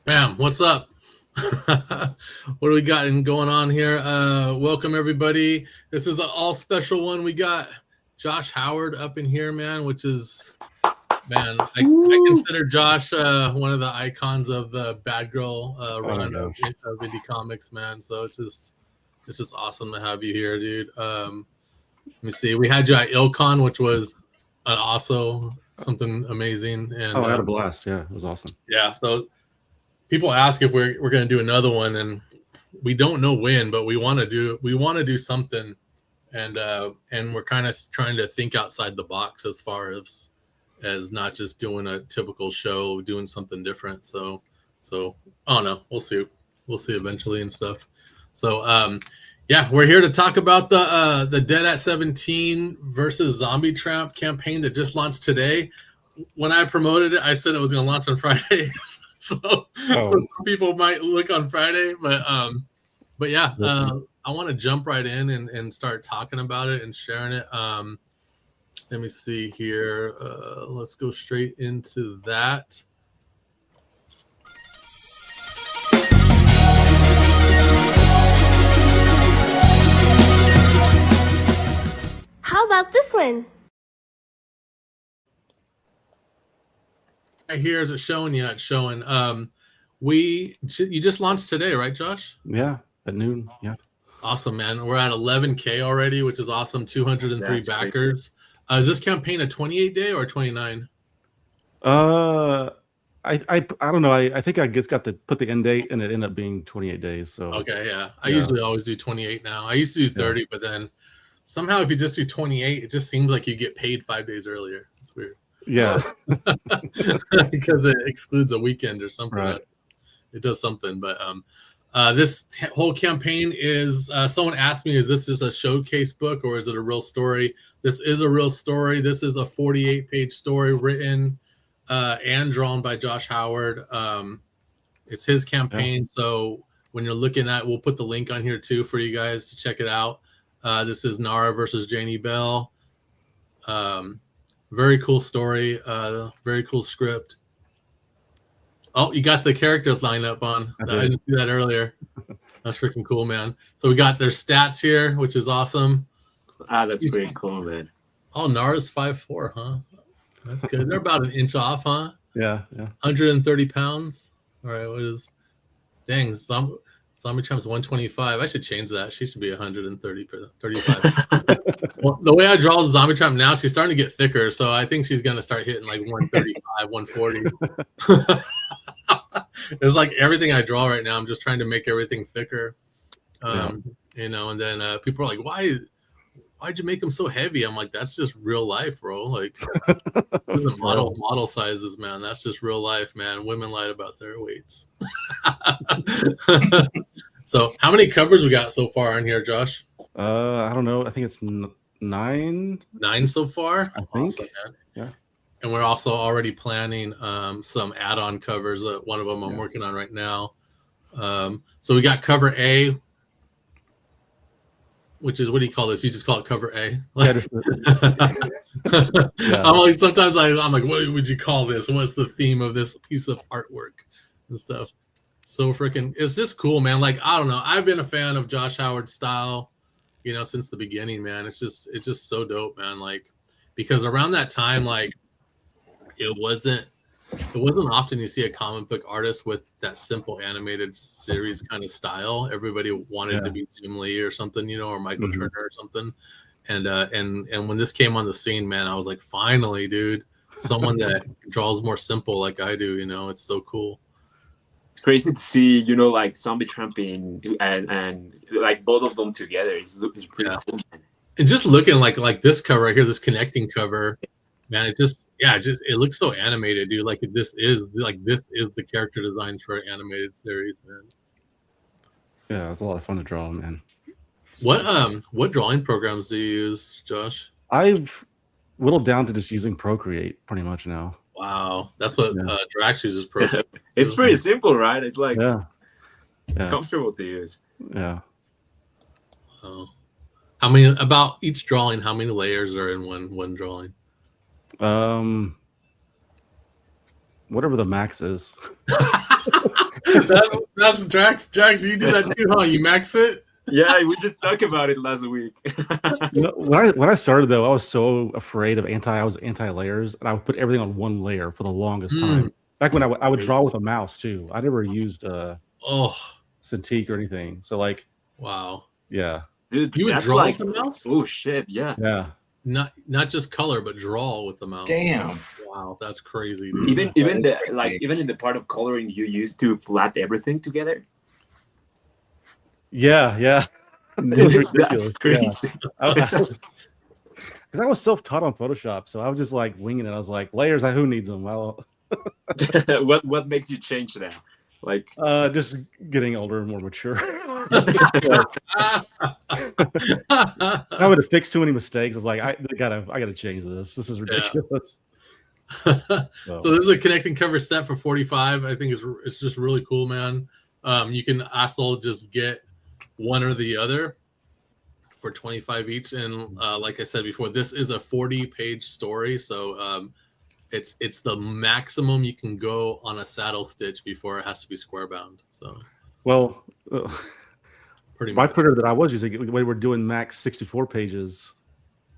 Bam, what's up? What do we got going on here? Welcome everybody. This is an all special one. We got Josh Howard up in here, man, which is I consider Josh one of the icons of the bad girl run of indie comics, man. So it's just awesome to have you here, dude. Let me see. We had you at IlCon, which was also something amazing. And I had a blast. Yeah, it was awesome. Yeah, so people ask if we're going to do another one, and we don't know when, but we want to do something, and we're kind of trying to think outside the box as far as not just doing a typical show, doing something different. So I don't know. We'll see eventually and stuff. So yeah, we're here to talk about the Dead at 17 versus Zombie Tramp campaign that just launched today. When I promoted it, I said it was going to launch on Friday. So some people might look on Friday, but yeah, I want to jump right in and start talking about it and sharing it. Let me see here. Let's go straight into that. How about this one? Right here, is it showing? Yeah, it's showing. You just launched today, right, Josh? Yeah, at noon. Yeah. Awesome, man. We're at 11K already, which is awesome. 203 backers. Is this campaign a 28-day or 29? I don't know. I think I just got to put the end date, and it ended up being 28 days. So okay, yeah. I usually always do 28 now. I used to do 30, but then somehow if you just do 28, it just seems like you get paid 5 days earlier. It's weird. Yeah, because it excludes a weekend or something. Right. It does something, but this whole campaign is. Someone asked me, "Is this just a showcase book or is it a real story?" This is a real story. This is a 48-page story written and drawn by Josh Howard. It's his campaign, so when you're looking at, we'll put the link on here too for you guys to check it out. This is Nara versus Janie Bell. Very cool story. Very cool script. Oh, you got the characters lined up on. I didn't see that earlier. That's freaking cool, man. So we got their stats here, which is awesome. That's pretty cool, man. Oh, Nara's 5'4", huh? That's good. They're about an inch off, huh? Yeah. 130 pounds. All right, what is... Dang, Zombie Tramp's 125. I should change that. She should be 135. Well, the way I draw Zombie Tramp now, she's starting to get thicker, so I think she's going to start hitting like 135, 140. It's like everything I draw right now, I'm just trying to make everything thicker. You know, and then people are like, why'd you make them so heavy? I'm like, that's just real life, bro. Like, this isn't model sizes, man. That's just real life, man. Women lied about their weights. So how many covers we got so far on here, Josh? I don't know. I think it's 9. 9 so far. I think. Awesome, man. Yeah. And we're also already planning some add-on covers. One of them I'm working on right now. So we got cover A, which is, what do you call this? You just call it cover A. I'm like, sometimes I'm like, what would you call this? What's the theme of this piece of artwork and stuff? So freaking, it's just cool, man. Like, I don't know. I've been a fan of Josh Howard's style, you know, since the beginning, man. It's just so dope, man. Like, because around that time, like, it wasn't often you see a comic book artist with that simple animated series kind of style. Everybody wanted to be Jim Lee or something, you know, or Michael Turner or something. And when this came on the scene, man, I was like, finally, dude, someone that draws more simple like I do, you know. It's so cool. It's crazy to see, you know, like Zombie Tramping and like both of them together. It's pretty cool, man. And just looking like this cover right here, this connecting cover, man, it looks so animated, dude. Like this is the character design for an animated series, man. Yeah, it was a lot of fun to draw, man. What drawing programs do you use, Josh? I've whittled down to just using Procreate pretty much now. Wow, that's what Drax uses. Procreate. It's pretty simple, right? It's like it's Yeah. comfortable to use. Yeah. Oh. How many about each drawing? How many layers are in one drawing? Whatever the max is. That's Drax. Drax, you do that too, huh? You max it? Yeah, we just talked about it last week. When I started though, I was so afraid of I was anti layers, and I would put everything on one layer for the longest time. Back when I would draw with a mouse too. I never used Oh, Cintiq or anything. So like, wow. yeah, Dude, You would that's draw like, with the mouse? oh shit, yeah. yeah. Not just color, but draw with the mouse. Damn. Wow, that's crazy, dude. Even in the part of coloring you used to flat everything together. Yeah. It was ridiculous. That's crazy. Because I was self-taught on Photoshop, so I was just like winging it. I was like, layers, who needs them? Well, what makes you change now? Like, just getting older and more mature. I would have fixed too many mistakes. I was like, I gotta change this. This is ridiculous. So this is a connecting cover set for 45. I think it's just really cool, man. You can also just get one or the other for 25 each, and like I said before, this is a 40-page story, so it's the maximum you can go on a saddle stitch before it has to be square bound. So, well, pretty my much. printer that I was using, we were doing max 64 pages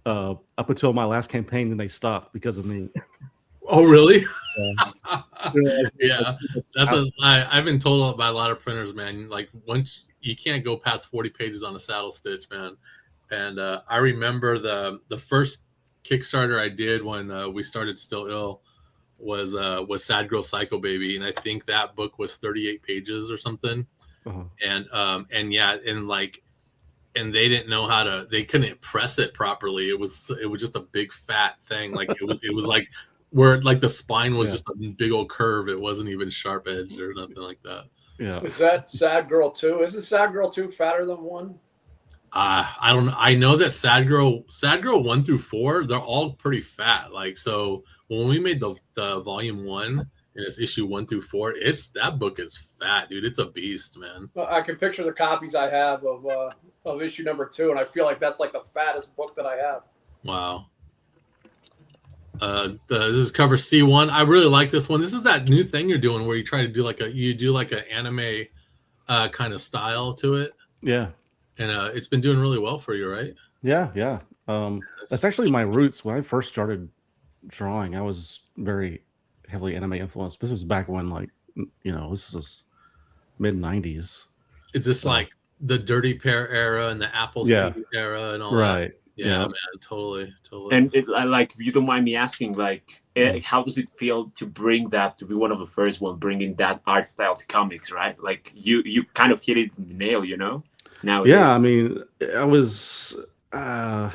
up until my last campaign, then they stopped because of me. Oh, really? Yeah. Yeah, I've been told by a lot of printers, man. Like once you can't go past 40 pages on a saddle stitch, man. And I remember the first Kickstarter I did when we started Still Ill was Sad Girl Psycho Baby, and I think that book was 38 pages or something. Uh-huh. And yeah, and they didn't know they couldn't press it properly. It was just a big fat thing. Like it was like where like the spine was just a big old curve. It wasn't even sharp edged or nothing like that. Yeah. Is that Sad Girl 2? Isn't Sad Girl 2 fatter than 1? I don't know. I know that Sad Girl 1 through 4, they're all pretty fat. Like, so when we made the volume 1 and it's issue 1 through 4, that book is fat, dude. It's a beast, man. Well, I can picture the copies I have of issue number 2, and I feel like that's like the fattest book that I have. Wow. This is cover C1. I really like this one. This is that new thing you're doing where you try to do like an anime kind of style to it. Yeah. And it's been doing really well for you, right? Yeah. That's actually my roots. When I first started drawing, I was very heavily anime influenced. This was back when, like, this was mid 90s. Is this like the Dirty Pear era and the Appleseed era and all that? Right. Yeah, man, totally. And like, if you don't mind me asking, like, how does it feel to bring that, to be one of the first one bringing that art style to comics, right? Like, you kind of hit it in the nail, Now, yeah, I mean, I was, it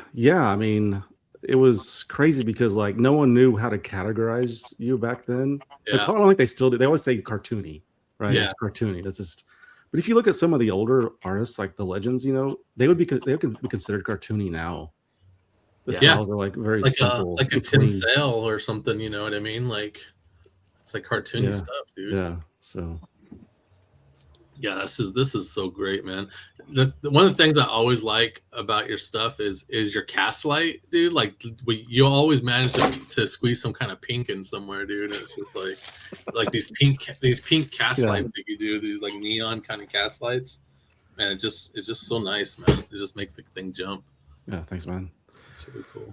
was crazy because like no one knew how to categorize you back then. Yeah. I don't think they still do. They always say cartoony, right? Yeah. It's cartoony. That's just. But if you look at some of the older artists, like the legends, they would be considered cartoony now. The styles are like very simple, like a tin sail or something. You know what I mean? Like it's like cartoony stuff, dude. Yeah. So. Yeah, this is so great, man. One of the things I always like about your stuff is your cast light, dude. Like you always manage to squeeze some kind of pink in somewhere, dude. It's just like these pink cast lights that you do, these like neon kind of cast lights, man. It's just so nice, man. It just makes the thing jump. Yeah, thanks, man. It's really cool.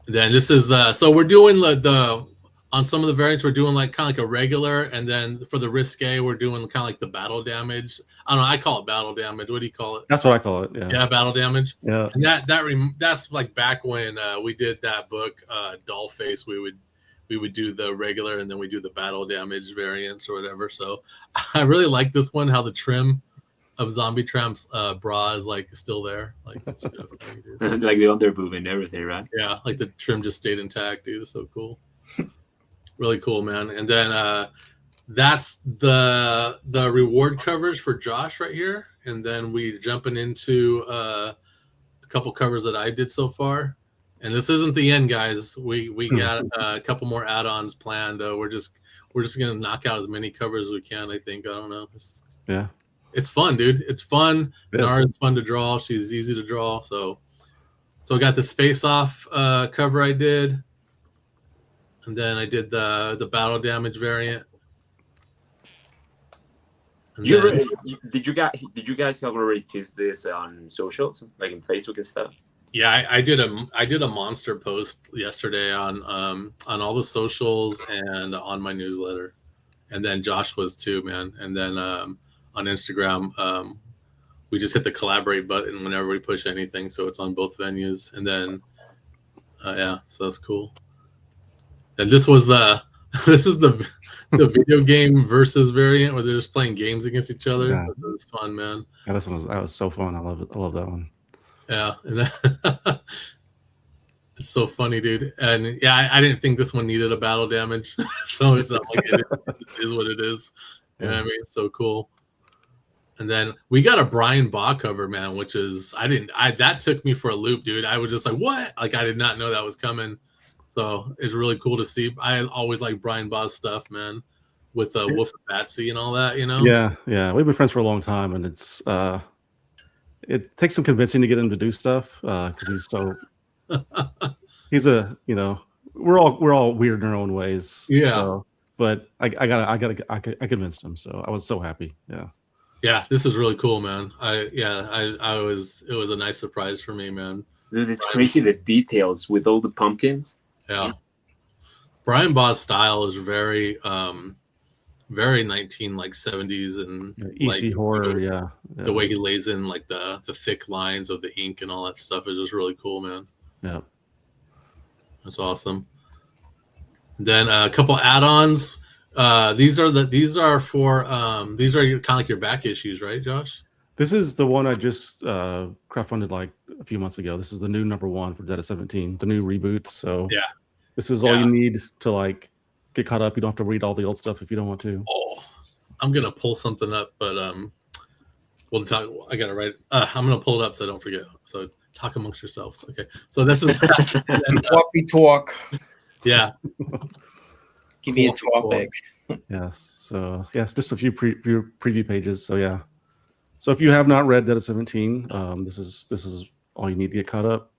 Then this is so we're doing the on some of the variants, we're doing like kind of like a regular, and then for the risque, we're doing kind of like the battle damage. I don't know. I call it battle damage. What do you call it? That's what I call it. Yeah. Yeah, battle damage. Yeah. And that's like back when we did that book, Dollface. We would do the regular, and then we do the battle damage variants or whatever. So I really like this one. How the trim of Zombie Tramp's bra is like still there. Like it's kind of funny, dude. Like the underboob and everything, right? Yeah, like the trim just stayed intact, dude. It's so cool. Really cool, man. And then that's the reward covers for Josh right here. And then we jumping into a couple covers that I did so far. And this isn't the end, guys. We got a couple more add-ons planned. We're just gonna knock out as many covers as we can. I think. I don't know. It's fun, dude. It's fun. Nara's fun to draw. She's easy to draw. So I got this face-off cover I did. And then I did the battle damage variant. And then, Did you guys already test this on socials, like in Facebook and stuff? yeah, I did a monster post yesterday on all the socials and on my newsletter, and then Josh was too, man. And then on Instagram, we just hit the collaborate button whenever we push anything, so it's on both venues. And then yeah, so that's cool. And this is the video game versus variant where they're just playing games against each other. Yeah. It was fun, man. Yeah, that was so fun. I love it. I love that one. Yeah, and it's so funny, dude. And yeah, I didn't think this one needed a battle damage, so it's not like it just is what it is. You know what I mean? So cool. And then we got a Brian Baugh cover, man, which is that took me for a loop, dude. I was just like, what? Like I did not know that was coming. So it's really cool to see. I always like Brian Baugh's stuff, man, with Wolf and Batsy and all that, you know? Yeah. We've been friends for a long time, and it's it takes some convincing to get him to do stuff because he's so he's a we're all weird in our own ways. Yeah. So, but I convinced him, so I was so happy. Yeah. Yeah, this is really cool, man. It was a nice surprise for me, man. Dude, it's crazy the details with all the pumpkins. Yeah. Brian Baugh's style is very very 70s and EC horror, yeah. The way he lays in like the thick lines of the ink and all that stuff is just really cool, man. Yeah. That's awesome. Then a couple add-ons. These are kind of like your back issues, right, Josh? This is the one I just crowdfunded like a few months ago. This is the new #1 for Dead of 17, the new reboot. So yeah, this is all you need to like get caught up. You don't have to read all the old stuff if you don't want to. Oh, I'm gonna pull something up, but we'll talk. I gotta write. I'm gonna pull it up so I don't forget. So talk amongst yourselves. Okay. So this is coffee talk. Yeah. Give me a topic. Yes. So yes, just a few preview pages. So yeah. So if you have not read Dead of 17, this is all you need to get caught up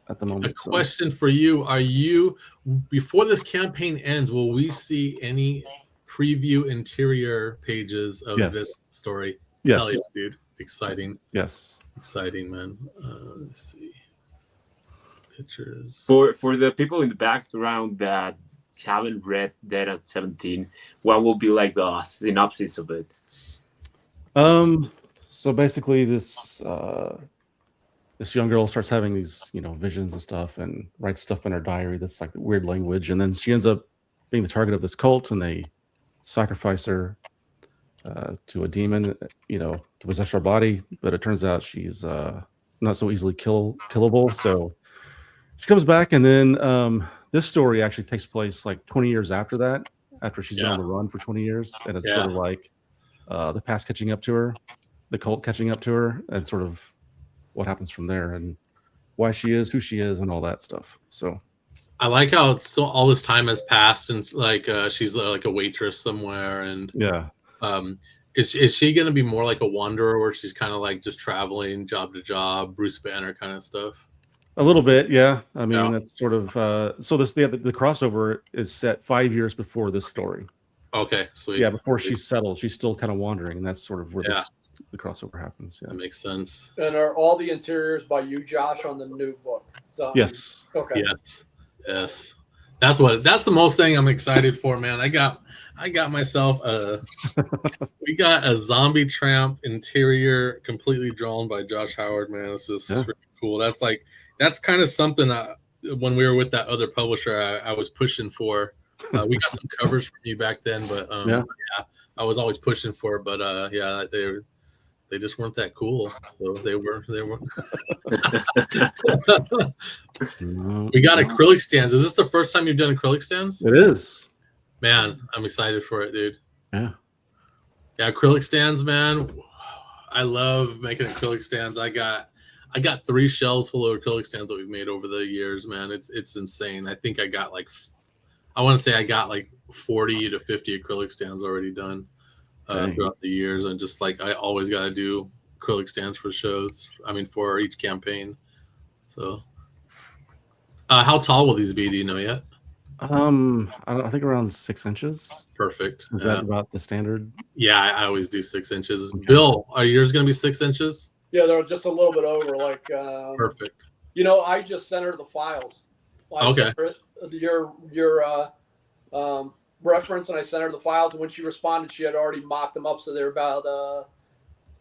at the moment. A question for you: are you, before this campaign ends, will we see any preview interior pages of this story? Yes. Hell yeah, dude! Exciting. Yes. Exciting, man. Let's see. Pictures. For the people in the background that haven't read Dead at 17, what will be like the synopsis of it? So basically this young girl starts having these, visions and stuff and writes stuff in her diary that's like weird language, and then she ends up being the target of this cult, and they sacrifice her to a demon, to possess her body, but it turns out she's not so easily killable. So she comes back, and then this story actually takes place like 20 years after that, after she's been on the run for 20 years, and it's sort of like the past catching up to her, the cult catching up to her, and sort of what happens from there, and why she is who she is, and all that stuff. So I like how all this time has passed, and like she's like a waitress somewhere, and is she going to be more like a wanderer, where she's kind of like just traveling job to job, Bruce Banner kind of stuff? A little bit, yeah. I mean, that's sort of so the crossover is set 5 years before this story. Okay, sweet. Yeah, before she's settled, she's still kind of wandering, and that's sort of where the crossover happens. Yeah, that makes sense. And are all the interiors by you, Josh, on the new book? Yes. Okay. Yes. That's the most thing I'm excited for, man. I got myself we got a Zombie Tramp interior completely drawn by Josh Howard, man. It's just really cool. That's kind of something when we were with that other publisher, I was pushing for. We got some covers from you back then, but I was always pushing for it. But they just weren't that cool. So they were. We got acrylic stands. Is this the first time you've done acrylic stands? It is. Man, I'm excited for it, dude. Yeah, acrylic stands, man. I love making acrylic stands. I got 3 shelves full of acrylic stands that we've made over the years, man. It's insane. I think I got like 40 to 50 acrylic stands already done throughout the years, and just like I always got to do acrylic stands for shows. I mean, for each campaign. So, how tall will these be? Do you know yet? I think around 6 inches. Perfect. Is that about the standard? Yeah, I always do 6 inches. Okay. Bill, are yours going to be 6 inches? Yeah, they're just a little bit over. Like, Perfect. you know, I just sent her the files. Okay. Sent her your reference, and I sent her the files. And when she responded, she had already mocked them up, so they're about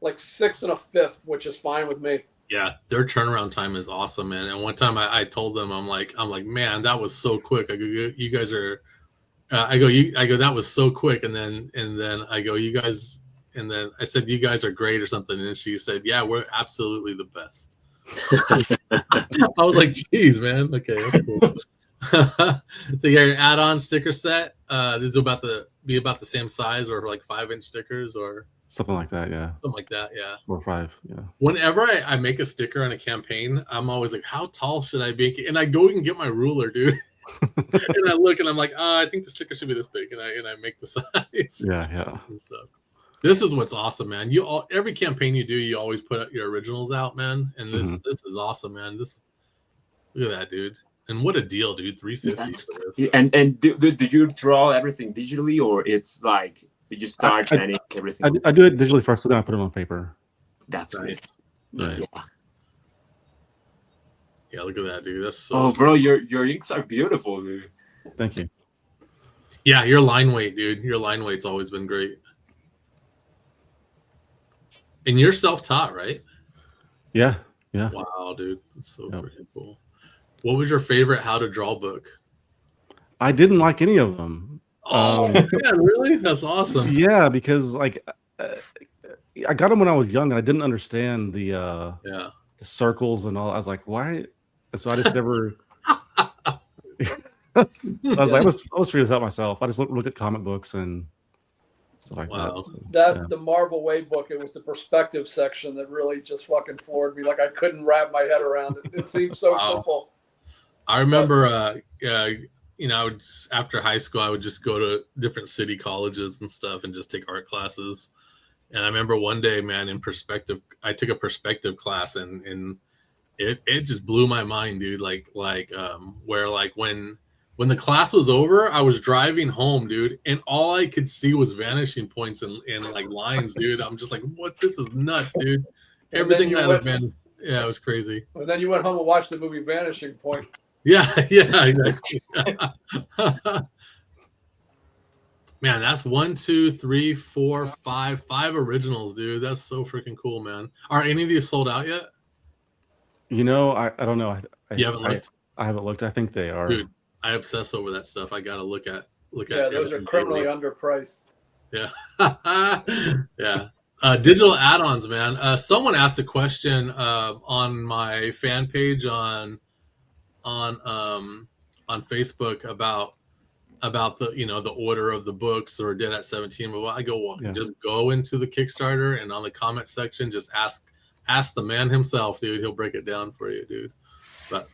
like 6 1/5, which is fine with me. Yeah, their turnaround time is awesome, man. And one time I told them, I'm like, man, that was so quick. I go, you guys are. I go, that was so quick. And then I go, you guys. And then I said, you guys are great or something. And she said, yeah, we're absolutely the best. I was like, geez, man. Okay, that's cool. So yeah, your add-on sticker set. This is about be about the same size, or like 5-inch stickers, or something like that. Yeah, something like that. Yeah, 4 or 5. Yeah. Whenever I make a sticker on a campaign, I'm always like, how tall should I make it? And I go and get my ruler, dude. And I look and I'm like, I think the sticker should be this big, and I make the size. Yeah. And stuff. This is what's awesome, man. Every campaign you do, you always put your originals out, man. And this is awesome, man. Look at that, dude. And what a deal, dude. $350 for this. And do you draw everything digitally, or it's like you just start and ink everything? I do it digitally first, but then I put it on paper. That's nice. Nice. Yeah, look at that, dude. That's so. Oh, bro, your inks are beautiful, dude. Thank you. Yeah, your line weight, dude. Your line weight's always been great. And you're self-taught, right? Yeah. Wow, dude. That's so freaking cool. What was your favorite how to draw book? I didn't like any of them. Oh, yeah, really? That's awesome. Yeah, because like I got them when I was young, and I didn't understand the circles and all. I was like, why? So I just never. I was like, I was figuring this out myself. I just looked at comic books and stuff like that. So, the Marvel Way book, it was the perspective section that really just fucking floored me. Like, I couldn't wrap my head around it. It seemed so simple. I remember, after high school, I would just go to different city colleges and stuff and just take art classes. And I remember one day, man, in perspective, I took a perspective class, and it just blew my mind, dude. Where when the class was over, I was driving home, dude, and all I could see was vanishing points and like lines, dude. I'm just like, what? This is nuts, dude. Everything that had been, it was crazy. And then you went home and watched the movie Vanishing Point. Yeah, exactly. Man, that's 1, 2, 3, 4, 5 originals, dude. That's so freaking cool, man. Are any of these sold out yet? You know, I don't know. You haven't looked? I haven't looked. I think they are. Dude, I obsess over that stuff. I gotta look at. Yeah, those are criminally underpriced. Yeah, yeah. Digital add-ons, man. Someone asked a question on my fan page on Facebook about the the order of the books or Dead at 17. But I go just go into the Kickstarter, and on the comment section, just ask the man himself, dude. He'll break it down for you, dude. But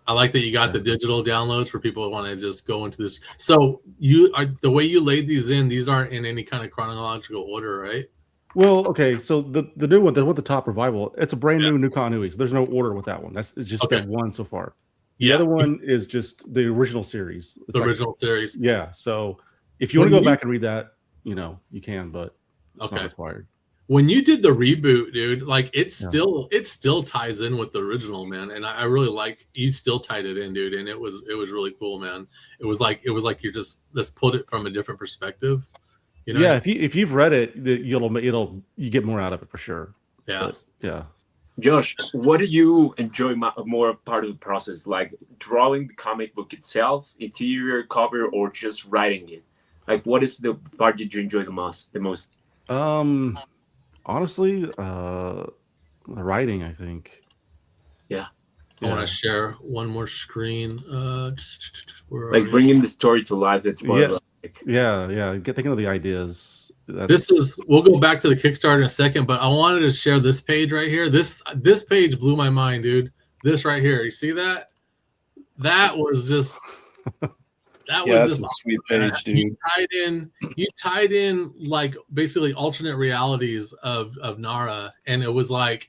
I like that you got the digital downloads for people who want to just go into this. So the way you laid these in, these aren't in any kind of chronological order, right? Well, okay. So the new one, the top revival, it's a brand new continuity. So there's no order with that one. It's just step one so far. The other one is just the original series. It's original series. Yeah. So if you want to go back and read that, you can, but it's not required. When you did the reboot, dude, like it still ties in with the original, man. And I really like you still tied it in, dude. And it was really cool, man. It was like you're just, let's put it from a different perspective. Yeah, if you've read it, you get more out of it for sure. Yeah. But, yeah. Josh, what do you enjoy more part of the process? Like drawing the comic book itself, interior cover, or just writing it? Like, what is the part that you enjoy the most? Honestly, writing, I think. Yeah. I want to share one more screen. Like bringing the story to life. It's more Get thinking of the ideas. We'll go back to the Kickstarter in a second, but I wanted to share this page right here. This page blew my mind, dude. This right here. You see that? That was just that's a sweet page, dude. You tied in like basically alternate realities of Nara, and it was like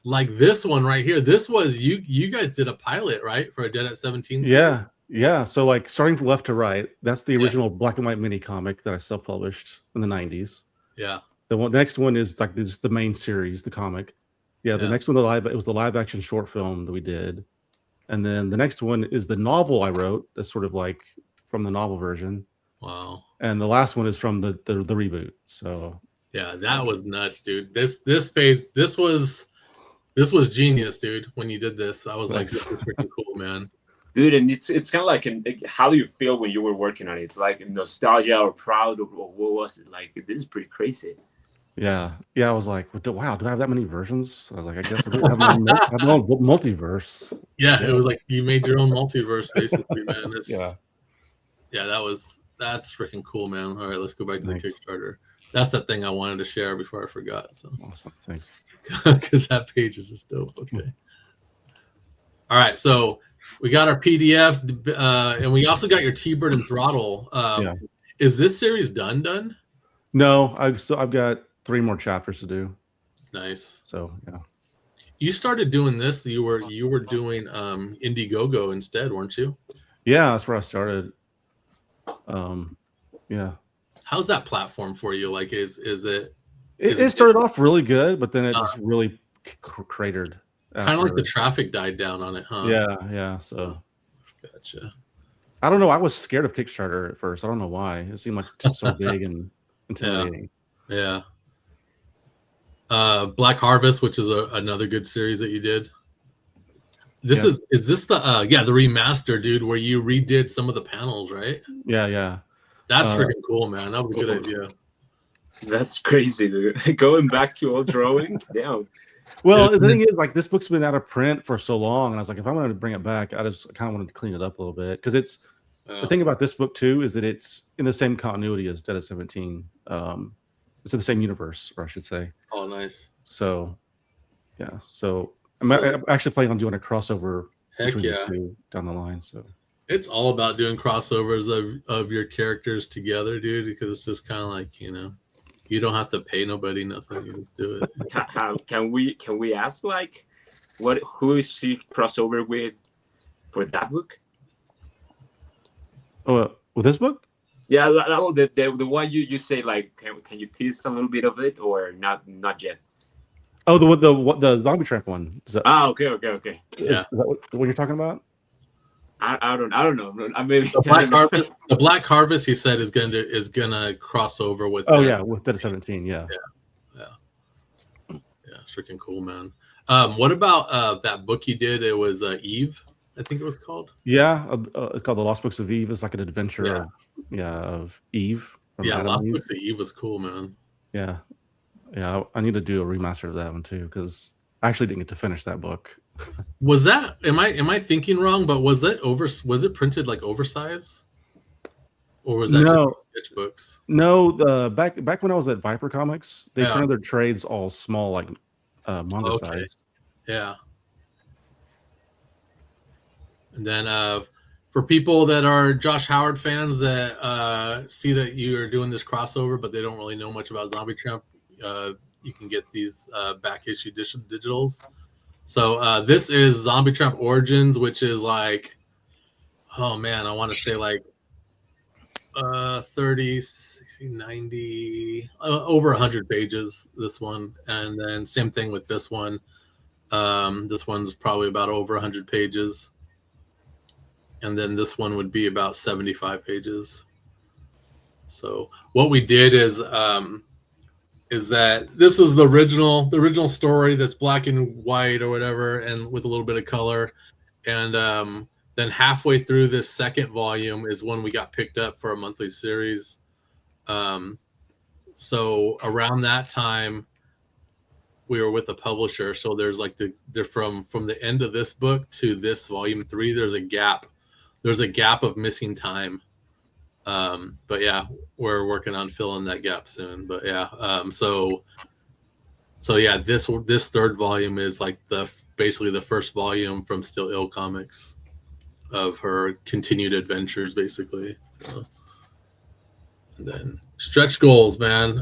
this one right here. This was you guys did a pilot, right, for a Dead at 17 series? Yeah, so like starting from left to right, that's the original black and white mini comic that I self-published in the 90s. Yeah. The next one is like this the main series, the comic. Yeah, the next one it was the live action short film that we did. And then the next one is the novel I wrote, that's sort of like from the novel version. Wow. And the last one is from the reboot. So yeah, that was nuts, dude. This page, this was genius, dude. When you did this, I was like, this is freaking cool, man. Dude, and it's kind of like, how do you feel when you were working on it? It's like nostalgia or proud, or what was it like? This is pretty crazy. Yeah, I was like, wow, do I have that many versions? I was like, I guess I do have my own multiverse. Yeah, it was like you made your own multiverse, basically, man. That's freaking cool, man. All right, let's go back to the Kickstarter. That's that thing I wanted to share before I forgot. So awesome, thanks. Because that page is just dope. Okay. All right, so we got our PDFs, and we also got your T-Bird and Throttle. Is this series done? No, I've got 3 more chapters to do. Nice. So yeah. You started doing this. You were doing Indiegogo instead, weren't you? Yeah, that's where I started. Yeah. How's that platform for you? Like, is it? It started off really good, but then it just really cratered. Kind of like the traffic died down on it, huh? Yeah. So, gotcha. I don't know. I was scared of Kickstarter at first. I don't know why. It seemed like so big and intimidating. Yeah. Black Harvest, which is another good series that you did. Is this the the remaster, dude, where you redid some of the panels, right? Yeah. That's freaking cool, man. That was a good idea. That's crazy, dude. Going back to old drawings down. Well, the thing is, like, this book's been out of print for so long, and I was like, if I wanted to bring it back, I just kind of wanted to clean it up a little bit, because it's the thing about this book too is that it's in the same continuity as Dead at 17. It's in the same universe, or I should say. Oh, nice. So, yeah. So I'm actually planning on doing a crossover between the two down the line. So it's all about doing crossovers of your characters together, dude, because it's just kind of like, you don't have to pay nobody nothing. You just do it. Can we ask, like, who is she crossover with for that book? Oh, with this book? Yeah, the one you say, like, can you tease a little bit of it, or not yet? Oh, the Zombie Tramp one. Okay. Yeah, is that what you're talking about? I don't know. Maybe the Black Harvest, he said, is gonna cross over with. With Dead at 17. Yeah, it's freaking cool, man. What about that book you did? It was Eve, I think it was called. Yeah, it's called The Lost Books of Eve. It's like an adventure of Eve. Lost Books of Eve was cool, man. Yeah. I need to do a remaster of that one too, because I actually didn't get to finish that book. Was that? Am I thinking wrong? But was it printed like oversized, or was that just sketchbooks? No, back when I was at Viper Comics, they printed their trades all small, like manga sized. Yeah. And then for people that are Josh Howard fans that see that you are doing this crossover, but they don't really know much about Zombie Tramp, you can get these back issue digitals. So this is Zombie Tramp Origins, which is like, oh man, I want to say like 30, 60, 90, over 100 pages, this one. And then same thing with this one. This one's probably about over 100 pages. And then this one would be about 75 pages. So what we did is that this is the original story that's black and white or whatever, and with a little bit of color. And then halfway through this second volume is when we got picked up for a monthly series. So around that time, we were with the publisher. So there's like from the end of this book to this volume 3, there's a gap. There's a gap of missing time. But yeah, we're working on filling that gap soon. But yeah, so yeah, this third volume is like basically the first volume from Still Ill Comics of her continued adventures, basically. So, and then stretch goals, man.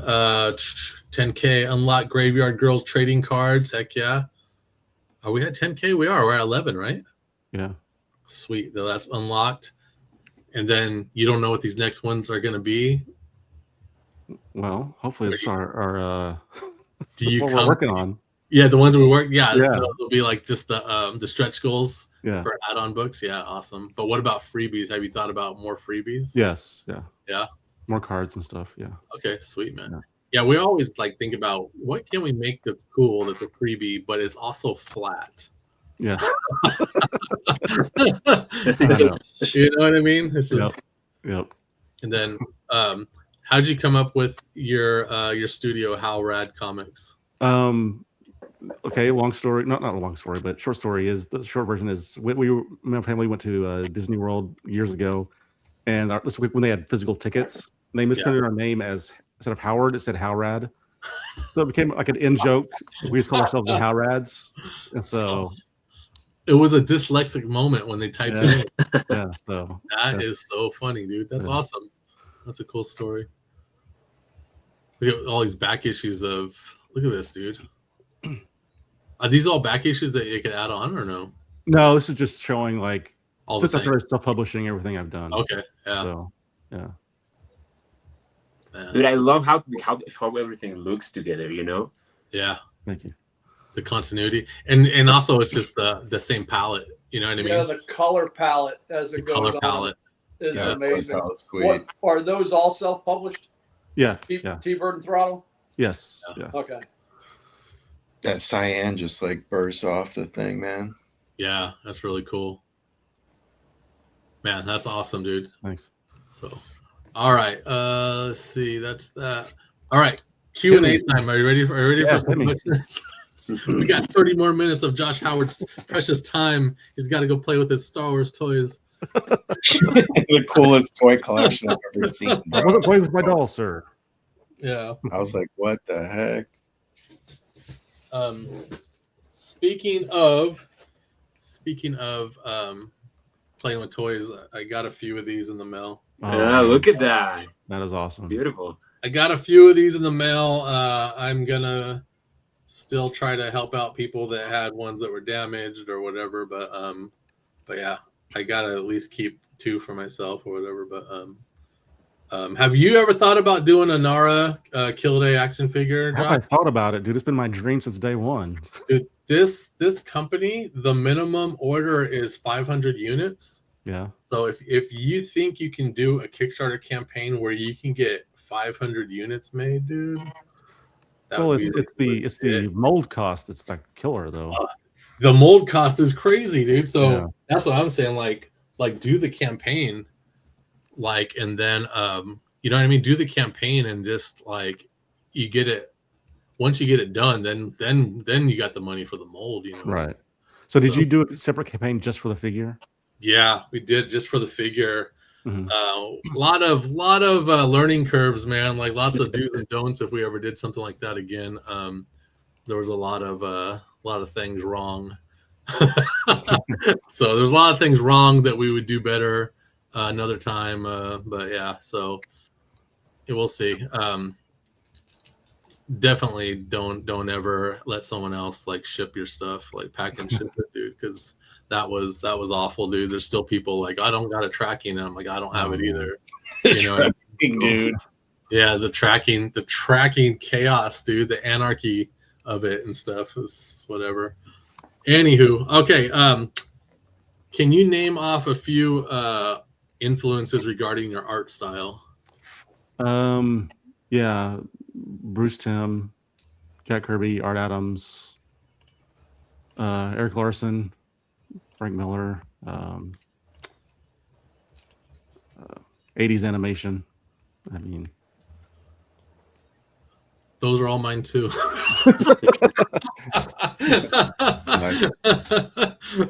10K, unlock Graveyard Girls trading cards. Heck yeah. Are we at 10K? We are. We're at 11, right? Yeah. Sweet. That's unlocked. And then you don't know what these next ones are going to be. Well, hopefully it's our Do you what come, we're working on. Yeah, the ones we work. Yeah, Yeah. they'll be like just the stretch goals Yeah. for add-on books. Yeah, awesome. But what about freebies? Have you thought about more freebies? Yes. Yeah. Yeah. More cards and stuff. Yeah. Okay, sweet, man. Yeah, we always like think about what can we make that's cool, that's a freebie, but it's also flat. Yeah. You know what I mean? It's just, Yep. And then, how'd you come up with your studio, How Rad Comics? Okay, long story. Not a long story, but short story is the short version is my family went to Disney World years ago, and this week when they had physical tickets, they misprinted our name as instead of Howard, it said How Rad. So it became like an in joke. We just called ourselves the How Rads, and so it was a dyslexic moment when they typed it in. Yeah, so that is so funny, dude. That's awesome. That's a cool story. Look at all these back issues of. Look at this, dude. Are these all back issues that you could add on or no? No, this is just showing like all since I started self-publishing everything I've done. Okay, yeah. So, yeah. Man, dude, I love how everything looks together. You know. Yeah. Thank you. The continuity, and also it's just the same palette. You know what I mean? Yeah, the color palette as it goes on. Color palette is amazing. What are those all self-published? Yeah. T-Bird and Throttle. Yes. Yeah. Okay. That cyan just like bursts off the thing, man. Yeah, that's really cool. Man, that's awesome, dude. Thanks. So, all right. Let's see. That's that. All right. Q&A time. Are you ready for some questions? We got 30 more minutes of Josh Howard's precious time. He's got to go play with his Star Wars toys. The coolest toy collection I've ever seen. Bro. I wasn't playing with my doll, sir. Yeah. I was like, what the heck? Speaking of playing with toys, I got a few of these in the mail. Yeah, look at that. That is awesome. Beautiful. I got a few of these in the mail. I'm gonna still try to help out people that had ones that were damaged or whatever, but yeah, I gotta at least keep 2 for myself or whatever. But have you ever thought about doing a Nara Kill Day action figure? Have I thought about it, dude? It's been my dream since day one. Dude, this company, the minimum order is 500 units. Yeah. So if you think you can do a Kickstarter campaign where you can get 500 units made, dude. Well, it's the mold cost that's like killer though. The mold cost is crazy, dude. So that's what I'm saying. Like do the campaign, and then you know what I mean. Do the campaign and just like you get it. Once you get it done, then you got the money for the mold. You know. Right. So did you do a separate campaign just for the figure? Yeah, we did just for the figure. Mm-hmm. Lot of learning curves, man. Like lots of do's and don'ts. If we ever did something like that again, there was a lot of things wrong. So there's a lot of things wrong that we would do better another time. But yeah, so we'll see. Definitely don't ever let someone else like ship your stuff, like pack and ship it, dude, because that was awful, dude. There's still people like, I don't got a tracking, and I'm like, I don't have it either. You know, dude. Yeah, the tracking chaos, dude, the anarchy of it and stuff is whatever. Anywho, okay. Can you name off a few influences regarding your art style? Yeah, Bruce Timm, Jack Kirby, Art Adams, Eric Larson, Frank Miller, 80s animation. I mean, those are all mine too.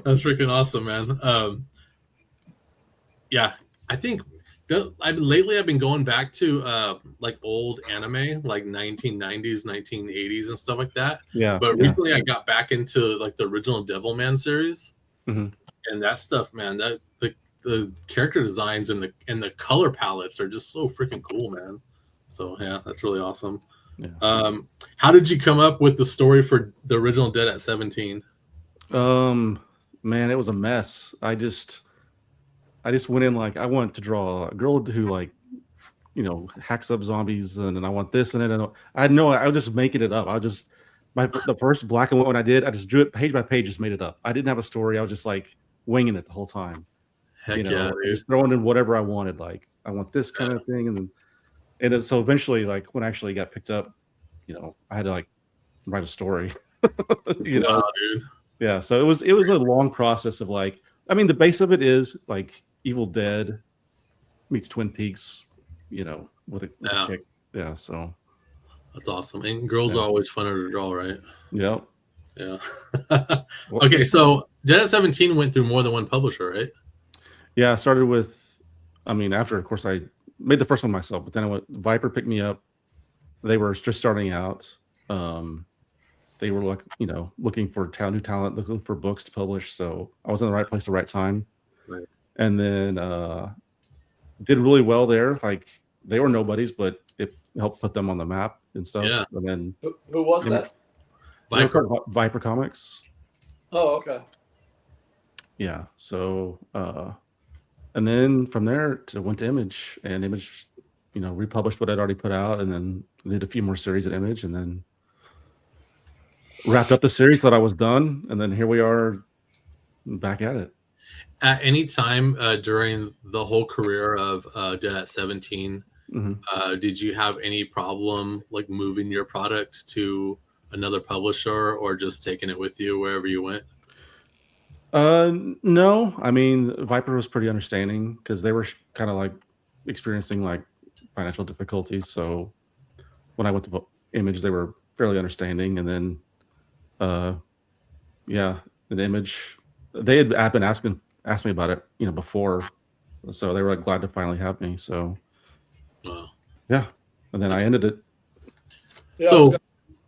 That's freaking awesome, man. Yeah, I think lately I've been going back to like old anime, like 1990s, 1980s, and stuff like that. Yeah. But recently I got back into like the original Devilman series, and that stuff, man. That the character designs and the color palettes are just so freaking cool, man. So yeah, that's really awesome. Yeah. How did you come up with the story for the original Dead at 17? Man, it was a mess. I just I just went in like I want to draw a girl who like, hacks up zombies, and then I want this and then I know I was just making it up. The first black and white one I did, I just drew it page by page, just made it up. I didn't have a story. I was just like winging it the whole time. Heck yeah, dude. Just throwing in whatever I wanted. Like I want this kind of thing, and then so eventually, like when I actually got picked up, I had to like write a story. Wow, dude. Yeah, so it was a long process of like, I mean, the base of it is like Evil Dead meets Twin Peaks, with a chick. Yeah, so that's awesome. And girls are always funner to draw, right? Yeah. Yeah. Okay, so Dead at 17 went through more than one publisher, right? Yeah, I started with, after, of course, I made the first one myself, but then Viper picked me up. They were just starting out. They were like, looking for new talent, looking for books to publish. So I was in the right place at the right time. Right. And then did really well there. Like they were nobodies, but it helped put them on the map and stuff. Yeah. And then Who was that? Viper Comics. Oh, okay. Yeah. So and then from there went to Image, and Image, republished what I'd already put out, and then did a few more series at Image, and then wrapped up the series. Thought I was done, and then here we are back at it. At any time during the whole career of Dead at 17, did you have any problem like moving your product to another publisher or just taking it with you wherever you went? No, Viper was pretty understanding because they were kind of like experiencing like financial difficulties. So when I went to Image, they were fairly understanding. And then, an Image, they had been asked me about it, before. So they were like glad to finally have me. So, wow. Yeah. And then I ended it. Yeah, so,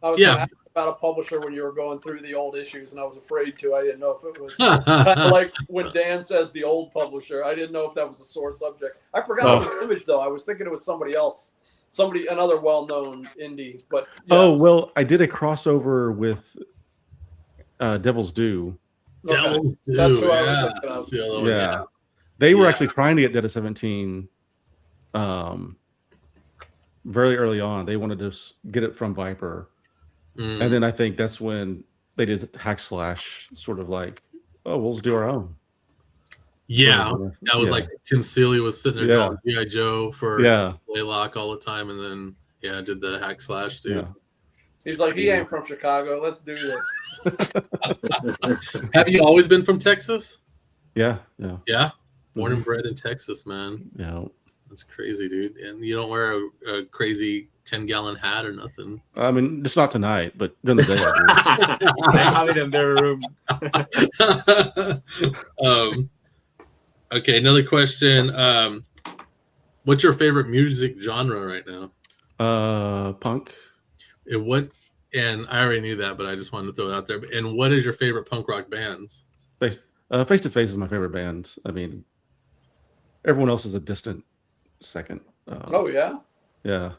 I was gonna ask about a publisher when you were going through the old issues, and I was afraid to. I didn't know if it was kind of like when Dan says the old publisher. I didn't know if that was a sore subject. I forgot it was Image, though. I was thinking it was somebody else, another well-known indie. But yeah. Oh well, I did a crossover with Devil's Due. Devil's Due. That's who I was thinking of. That's the other one, Yeah. They were actually trying to get Dead at 17 very early on. They wanted to get it from Viper. And then I think that's when they did Hack Slash, sort of like, oh, we'll just do our own. Yeah, that was like Tim Seeley was sitting there drawing G.I. Joe for Laylock all the time, and then did the Hack Slash too. Yeah. He's like, he ain't from Chicago. Let's do this. Have you always been from Texas? Yeah. Yeah, born and bred in Texas, man. Yeah, that's crazy, dude. And you don't wear a crazy 10-gallon hat or nothing. Just not tonight, but during the day. I have it in their room. Okay, another question. What's your favorite music genre right now? Punk. And I already knew that, but I just wanted to throw it out there. And what is your favorite punk rock bands? Face to Face is my favorite band. Everyone else is a distant second. Oh yeah. Yeah.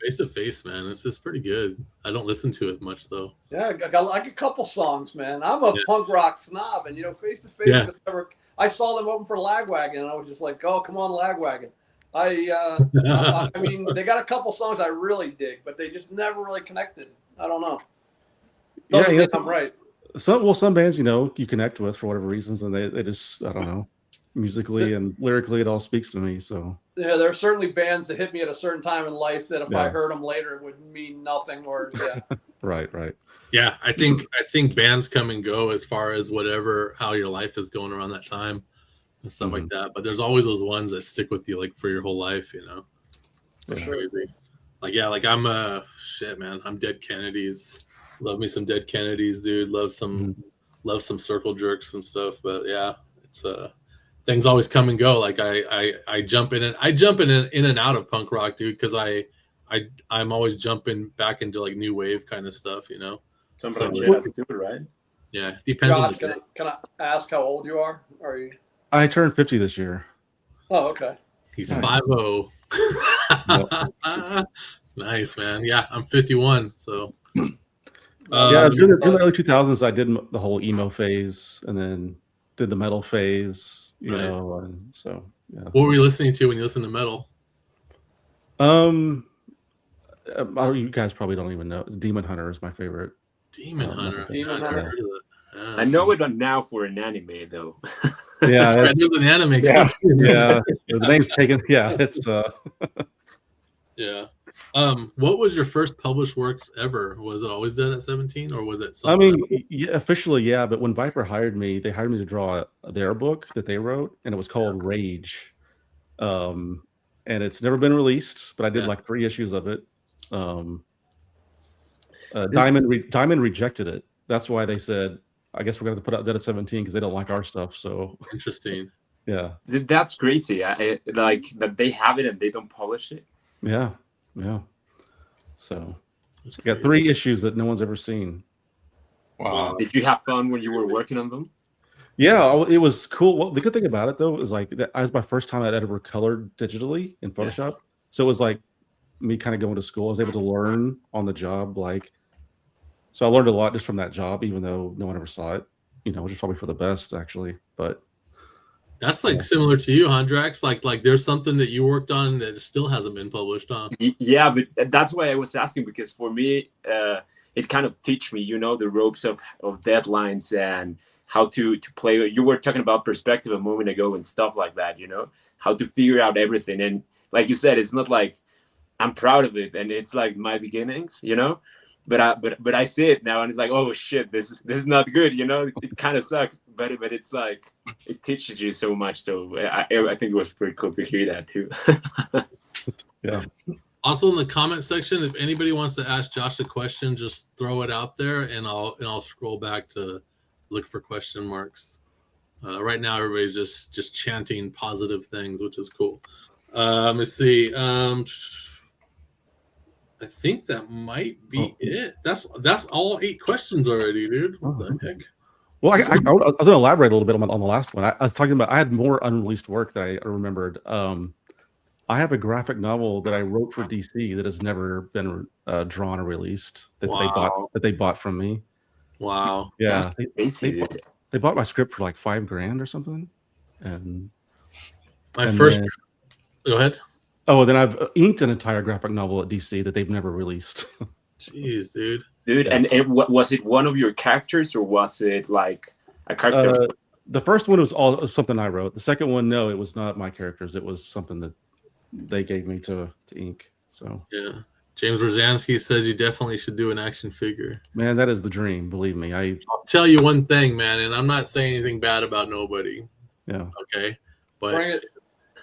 Face to Face, man, it's just pretty good. I don't listen to it much though. Yeah, I got like a couple songs, man. I'm a punk rock snob, and Face to Face just never. I saw them open for Lagwagon, and I was just like, "Oh, come on, Lagwagon." I mean, they got a couple songs I really dig, but they just never really connected. I don't know. Doesn't mean I'm right. Some bands, you connect with for whatever reasons, and they just, I don't know, musically and lyrically, it all speaks to me. So yeah, there are certainly bands that hit me at a certain time in life that if I heard them later, it would mean nothing. Or right. Yeah, I think bands come and go as far as how your life is going around that time and stuff like that. But there's always those ones that stick with you like for your whole life, For sure. Like I'm shit, man. I'm Dead Kennedys. Love me some Dead Kennedys, dude. Love some Circle Jerks and stuff. But yeah, it's things always come and go. Like I jump in and out of punk rock, dude, because I'm always jumping back into like new wave kind of stuff, right? Yeah, depends on the Josh, can I ask how old you are? Are you? I turned 50 this year. Oh, okay. He's 50. Nice, man. Yeah, I'm 51. So during the early 2000s, I did the whole emo phase, and then did the metal phase, you Nice. know, and so yeah. What were you listening to when you listened to metal? You guys probably don't even know. It's Demon Hunter is my favorite. Demon Hunter. metal Demon I've never Hunter. heard of it. Yeah. I know it now for an anime though. Yeah, Right, there's an anime. Yeah. cartoon. yeah. The name's taken. Yeah, it's Yeah. What was your first published works ever? Was it Always Dead at 17, or was it I something mean, else? yeah, officially, yeah. But when Viper hired me, they hired me to draw their book that they wrote, and it was called Rage. And it's never been released, but I did Yeah. like 3 issues of it. Diamond rejected it. That's why they said, I guess we're going to put out Dead at 17 because they don't like our stuff. So Interesting. yeah, That's crazy. Like that they have it and they don't publish it. yeah. So That's we got great. 3 issues that no one's ever seen. Wow. Did you have fun when you were working on them? Yeah, it was cool. Well, the good thing about it though is like that was my first time I'd ever colored digitally in Photoshop. So it was like me kind of going to school. I was able to learn on the job. Like, so I learned a lot just from that job, even though no one ever saw it. You know, which is probably for the best actually. But That's like similar to you, Hondrax. Like there's something that you worked on that still hasn't been published on. Yeah, but that's why I was asking, because for me, it kind of teach me, you know, the ropes of deadlines and how to play. You were talking about perspective a moment ago and stuff like that, you know, how to figure out everything. And like you said, it's not like I'm proud of it and it's like my beginnings, you know, but I see it now and it's like, oh shit, this is not good, you know. It kind of sucks, but it's like it teaches you so much. So I think it was pretty cool to hear that too. yeah. Also in the comment section, if anybody wants to ask Josh a question, just throw it out there and I'll scroll back to look for question marks. Right now everybody's just chanting positive things, which is cool. Let's see. I think that might be it. That's all 8 questions already, dude. What the heck? Well, I was going to elaborate a little bit on the last one. I was talking about, I had more unreleased work that I remembered. I have a graphic novel that I wrote for DC that has never been drawn or released that they bought from me. Wow. Yeah, Crazy. they bought my script for like $5,000 or something. And Go ahead. Oh, then I've inked an entire graphic novel at DC that they've never released. Jeez, dude. Dude, Yeah. and was it one of your characters or was it like a character? The first one was something I wrote. The second one, no, it was not my characters. It was something that they gave me to ink. So Yeah. James Rosansky says you definitely should do an action figure. man, that is the dream. Believe me. I'll tell you one thing, man, and I'm not saying anything bad about nobody. Yeah. Okay. Bring But it.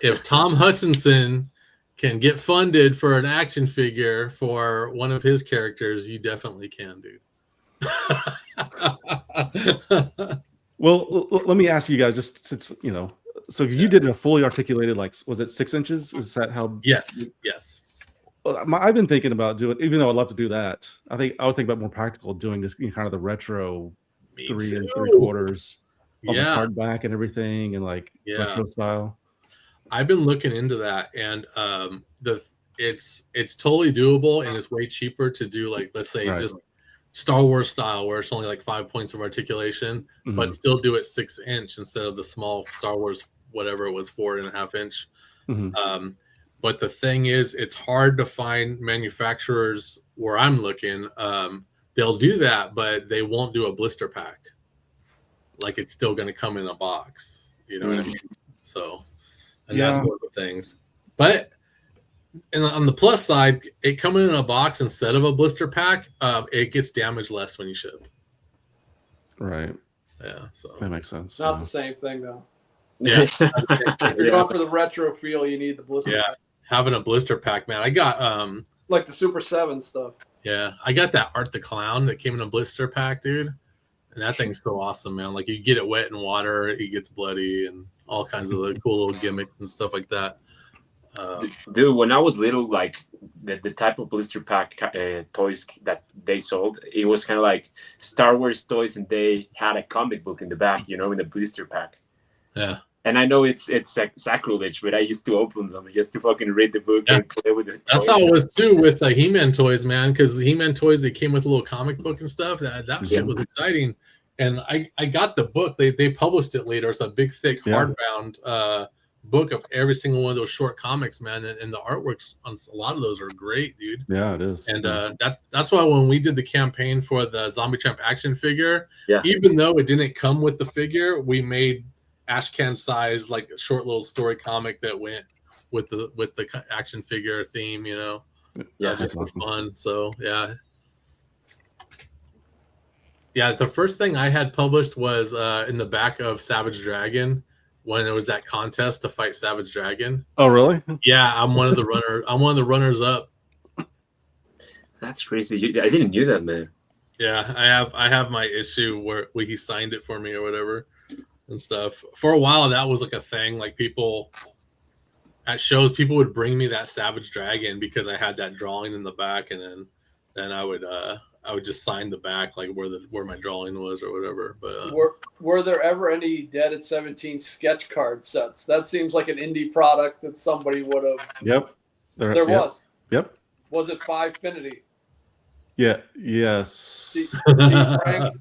if Tom Hutchinson can get funded for an action figure for one of his characters, you definitely can, dude. Well, let me ask you guys, just since you know. So if you did a fully articulated, like, was it 6 inches? Is that how? Yes. Well, I've been thinking about doing, even though I'd love to do that. I was thinking about more practical, doing this kind of the retro Me 3 too. 3/4 on the Yeah. card back and everything, and like retro style. I've been looking into that, and it's totally doable, and it's way cheaper to do, like, let's say just Star Wars style, where it's only like 5 points of articulation, but still do it 6 inch instead of the small Star Wars, whatever it was, 4.5 inch. But the thing is, it's hard to find manufacturers where I'm looking. They'll do that, but they won't do a blister pack. Like, it's still going to come in a box. You know what I mean? So, and that's one of the things. But on the plus side, it coming in a box instead of a blister pack, it gets damaged less when you ship. Right. Yeah. So that makes sense. Not the same thing though. Yeah. If you're going for the retro feel, you need the blister. Yeah. pack. Having a blister pack, man. I got Like the Super 7 stuff. yeah, I got that Art the Clown that came in a blister pack, dude. And that thing's so awesome, man. Like, you get it wet in water, it gets bloody, and all kinds of the cool little gimmicks and stuff like that. Dude, when I was little, like the type of blister pack toys that they sold, it was kind of like Star Wars toys, and they had a comic book in the back, you know, in the blister pack. Yeah. And I know it's sacrilege, but I used to open them just to fucking read the book and play with it. That's how it was too with He-Man toys, man. Because He-Man toys, they came with a little comic book and stuff. That shit was exciting. and I got the book. They published it later. It's a big, thick hardbound book of every single one of those short comics, man. And the artworks on a lot of those are great, dude. Yeah, it is. And that's why when we did the campaign for the Zombie Tramp action figure, Yeah. even though it didn't come with the figure, we made ashcan size like a short little story comic that went with the action figure theme, you know. Yeah, just for awesome. fun. So yeah, the first thing I had published was in the back of Savage Dragon when it was that contest to fight Savage Dragon. Oh, really? Yeah, I'm one of the runners up. That's crazy. I didn't know that, man. Yeah, I have my issue where he signed it for me or whatever and stuff. For a while, that was like a thing. Like people at shows, people would bring me that Savage Dragon because I had that drawing in the back, and then I would just sign the back like where my drawing was or whatever. But were there ever any Dead at 17 sketch card sets? That seems like an indie product that somebody would have. Yep. There was. Yep. Was it Fivefinity? Yeah. Yes. Steve Frank?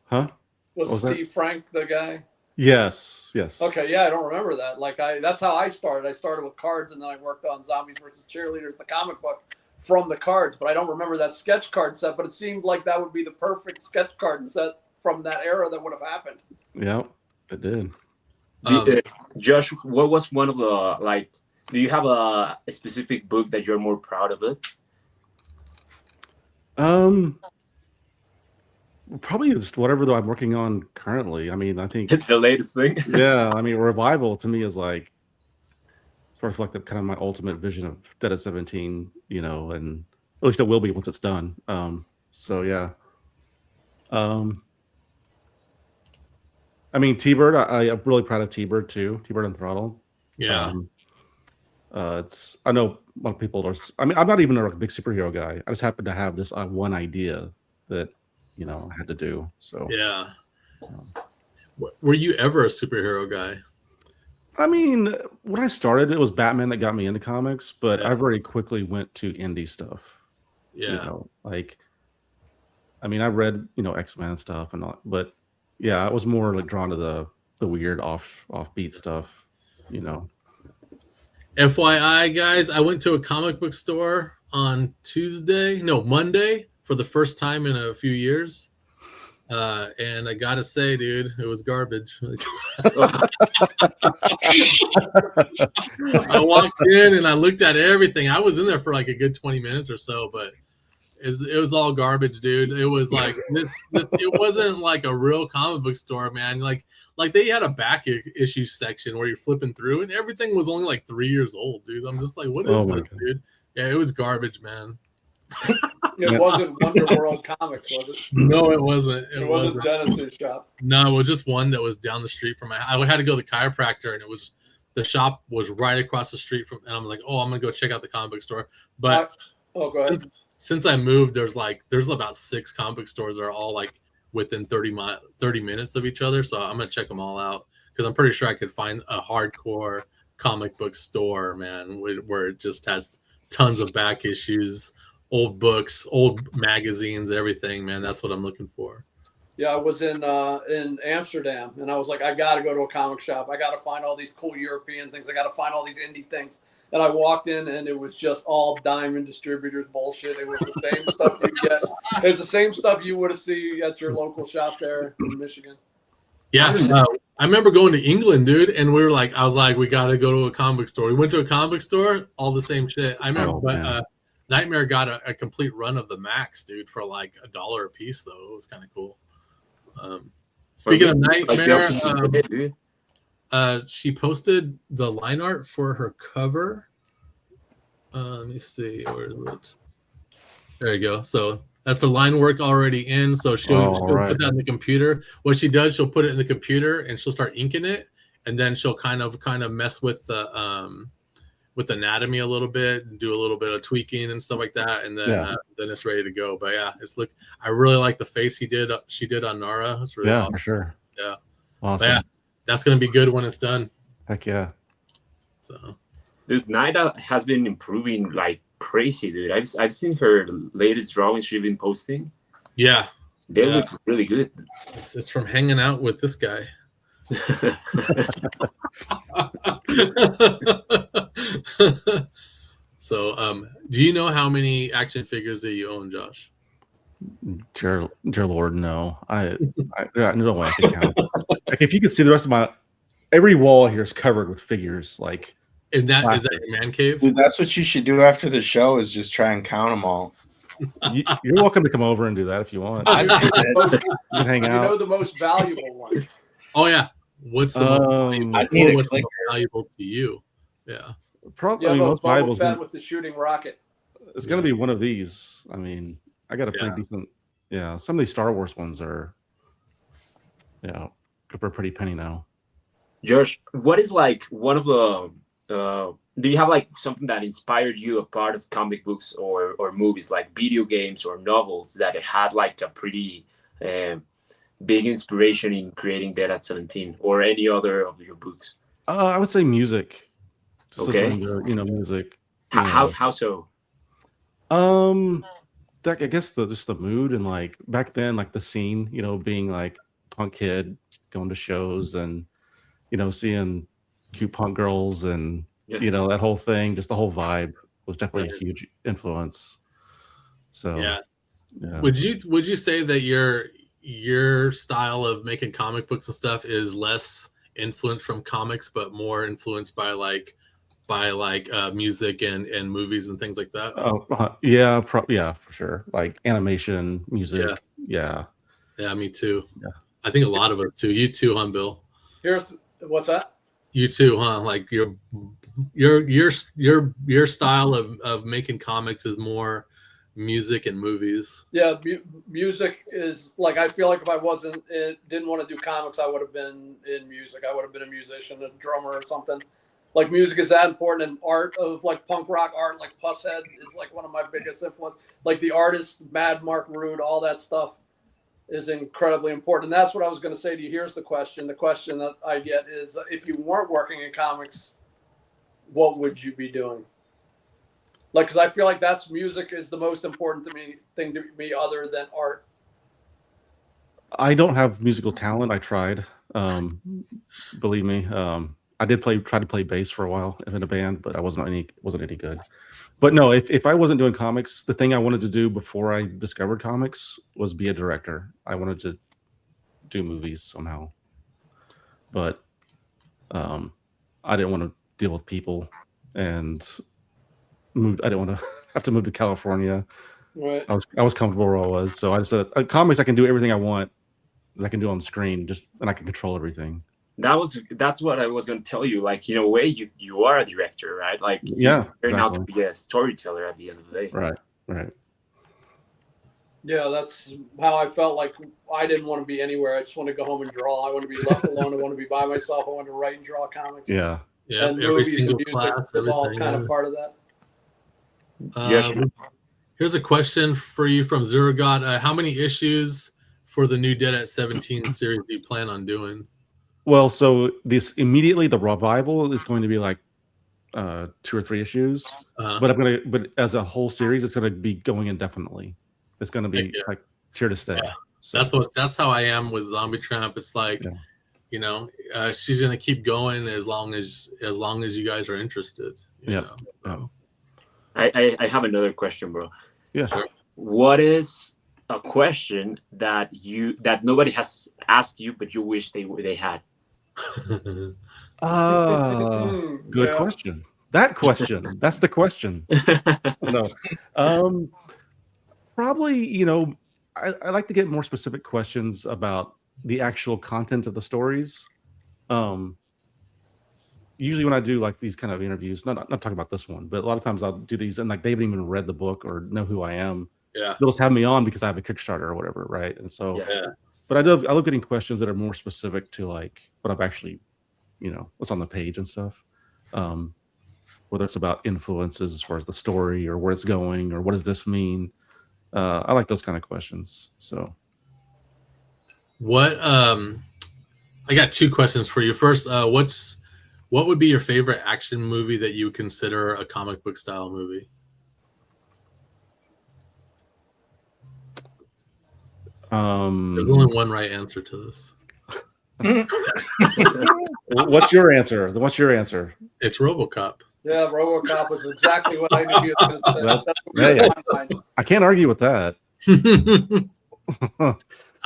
Huh? Was Steve Frank the guy? Yes. Yes. Okay, yeah, I don't remember that. Like that's how I started. I started with cards, and then I worked on Zombies versus Cheerleaders, the comic book, from the cards. But I don't remember that sketch card set. But it seemed like that would be the perfect sketch card set from that era that would have happened. Yep, it did. Josh, what was one of the like? Do you have a specific book that you're more proud of it? Probably just whatever I'm working on currently. I mean, I think The latest thing. yeah. I mean, Revival to me is like sort of like the kind of my ultimate vision of Dead at 17. You know, and at least it will be once it's done. So yeah. I mean, T-Bird. I'm really proud of T-Bird too. T-Bird and Throttle. yeah, It's I know a lot of people are. I mean, I'm not even a big superhero guy. I just happen to have this one idea that I had to do. So yeah. Were you ever a superhero guy? I mean, when I started, it was Batman that got me into comics, but Yeah. I very quickly went to indie stuff. Yeah, Like I mean, I read X-Men stuff and all, but yeah, I was more like drawn to the weird offbeat stuff. FYI, guys, I went to a comic book store on Monday for the first time in a few years. And I gotta say, dude, it was garbage. I walked in and I looked at everything. I was in there for like a good 20 minutes or so, but it was all garbage, dude. It was like this it wasn't like a real comic book store, man. Like they had a back issue section where you're flipping through and everything was only like 3 years old, dude. I'm just like, what is this, dude? Yeah, it was garbage, man. It wasn't Wonder World Comics, was it? No, it wasn't. It wasn't Dennis's shop. No, it was just one that was down the street from I had to go to the chiropractor, and the shop was right across the street from. And I'm like, oh, I'm gonna go check out the comic book store. But go ahead. Since I moved, there's about 6 comic book stores that are all like within 30 minutes of each other. So I'm gonna check them all out because I'm pretty sure I could find a hardcore comic book store, man, where it just has tons of back issues, old books, old magazines, everything, man. That's what I'm looking for. Yeah, I was in Amsterdam, and I was like, I got to go to a comic shop. I got to find all these cool European things. I got to find all these indie things. And I walked in, and it was just all Diamond Distributors bullshit. It was the same stuff you get. It was the same stuff you would have seen at your local shop there in Michigan. Yeah, I remember going to England, dude, and we were like, I was like, we got to go to a comic store. We went to a comic store, all the same shit. I remember, Nightmare got a complete run of the Max, dude, for like $1 a piece, though. It was kind of cool. Speaking of Nightmare, she posted the line art for her cover. Let me see, where is it? There you go. So that's the line work already in. So she'll put that in the computer. What she does, she'll put it in the computer and she'll start inking it, and then she'll kind of mess with the anatomy a little bit and do a little bit of tweaking and stuff like that, and then it's ready to go. But yeah, I really like the face she did on Nara. It's really awesome. For sure. Yeah, awesome. But yeah, that's gonna be good when it's done. Heck yeah. So, dude, Naida has been improving like crazy, dude. I've seen her latest drawings she's been posting. Yeah, They Yeah. look really good. It's from hanging out with this guy. So, do you know how many action figures that you own, Josh? Dear Lord, no. No way I can count. Like if you could see the rest of my every wall here is covered with figures. Like And is that Classic. your man cave? Dude, that's what you should do after the show is just try and count them all. you're welcome to come over and do that if you want. I'd do that. You can hang You out. know the most valuable one. Oh yeah. What's the most valuable? I'd need Or a what's the most clicker. valuable to you? Yeah. Probably You have a most valuable Boba Fett with the shooting rocket. it's going to be one of these. I mean, I got a pretty decent. Yeah, some of these Star Wars ones are, for a pretty penny now. Josh, what is like one of the do you have like something that inspired you a part of comic books or movies, like video games or novels that had like a pretty big inspiration in creating Dead at 17 or any other of your books? I would say music. Just Okay. listening to, music. How so? I guess just the mood and like back then, like the scene, being like punk kid, going to shows and seeing cute punk girls and that whole thing, just the whole vibe was definitely a huge influence. So yeah. Would you say that your style of making comic books and stuff is less influenced from comics, but more influenced by music and movies and things like that? Oh, yeah, for sure. Like animation, music. Yeah, me too. Yeah. I think a lot of us too. You too, huh, Bill? What's that? You too, huh? Like your style of making comics is more music and movies. Yeah, music is like, I feel like if I didn't want to do comics, I would have been in music. I would have been a musician, a drummer or something. Like music is that important, and art of like punk rock art, like Pusshead is like one of my biggest influence. Like the artists, Mad Mark Rude, all that stuff is incredibly important. And that's what I was going to say to you. Here's the question. The question that I get is, if you weren't working in comics, what would you be doing? Like, because I feel like music is the most important thing to me other than art. I don't have musical talent. I tried. Believe me. I did try to play bass for a while in a band, but I wasn't any good. But no, if I wasn't doing comics, the thing I wanted to do before I discovered comics was be a director. I wanted to do movies somehow, but I didn't want to deal with people and moved. I didn't want to have to move to California. Right. I was comfortable where I was, so I just said, comics, I can do everything I want that I can do on screen, and I can control everything. That's what I was going to tell you. Like, in a way, you are a director, right? Like, yeah, you're now going to be a storyteller at the end of the day. Right. Yeah, that's how I felt. Like, I didn't want to be anywhere. I just want to go home and draw. I want to be left alone. I want to be by myself. I want to write and draw comics. Yeah. And every movies single and music class, is all everything, kind of part of that. Yes. Here's a question for you from Zero God. How many issues for the new Dead at 17 series do you plan on doing? Well, so the revival is going to be like 2 or 3 issues, but as a whole series, it's going to be going indefinitely. It's going to be like it's here to stay. Yeah. So, that's how I am with Zombie Tramp. It's like, she's going to keep going as long as you guys are interested. You know? So. I have another question, bro. Yeah. Sure. What is a question that nobody has asked you, but you wish they had? Good question. That question. That's the question. No. Probably, I like to get more specific questions about the actual content of the stories. Usually when I do like these kind of interviews, not talking about this one, but a lot of times I'll do these and like they haven't even read the book or know who I am. Yeah. They'll just have me on because I have a Kickstarter or whatever, right? And so, but I love getting questions that are more specific to like what I've actually, what's on the page and stuff. Whether it's about influences as far as the story or where it's going or what does this mean. I like those kind of questions. So, what I got 2 questions for you. First, what would be your favorite action movie that you consider a comic book style movie? There's only one right answer to this. What's your answer? What's your answer? It's RoboCop. Yeah, RoboCop was exactly what I knew you were going to say. That's- That's what was hey. in my mind. I can't argue with that.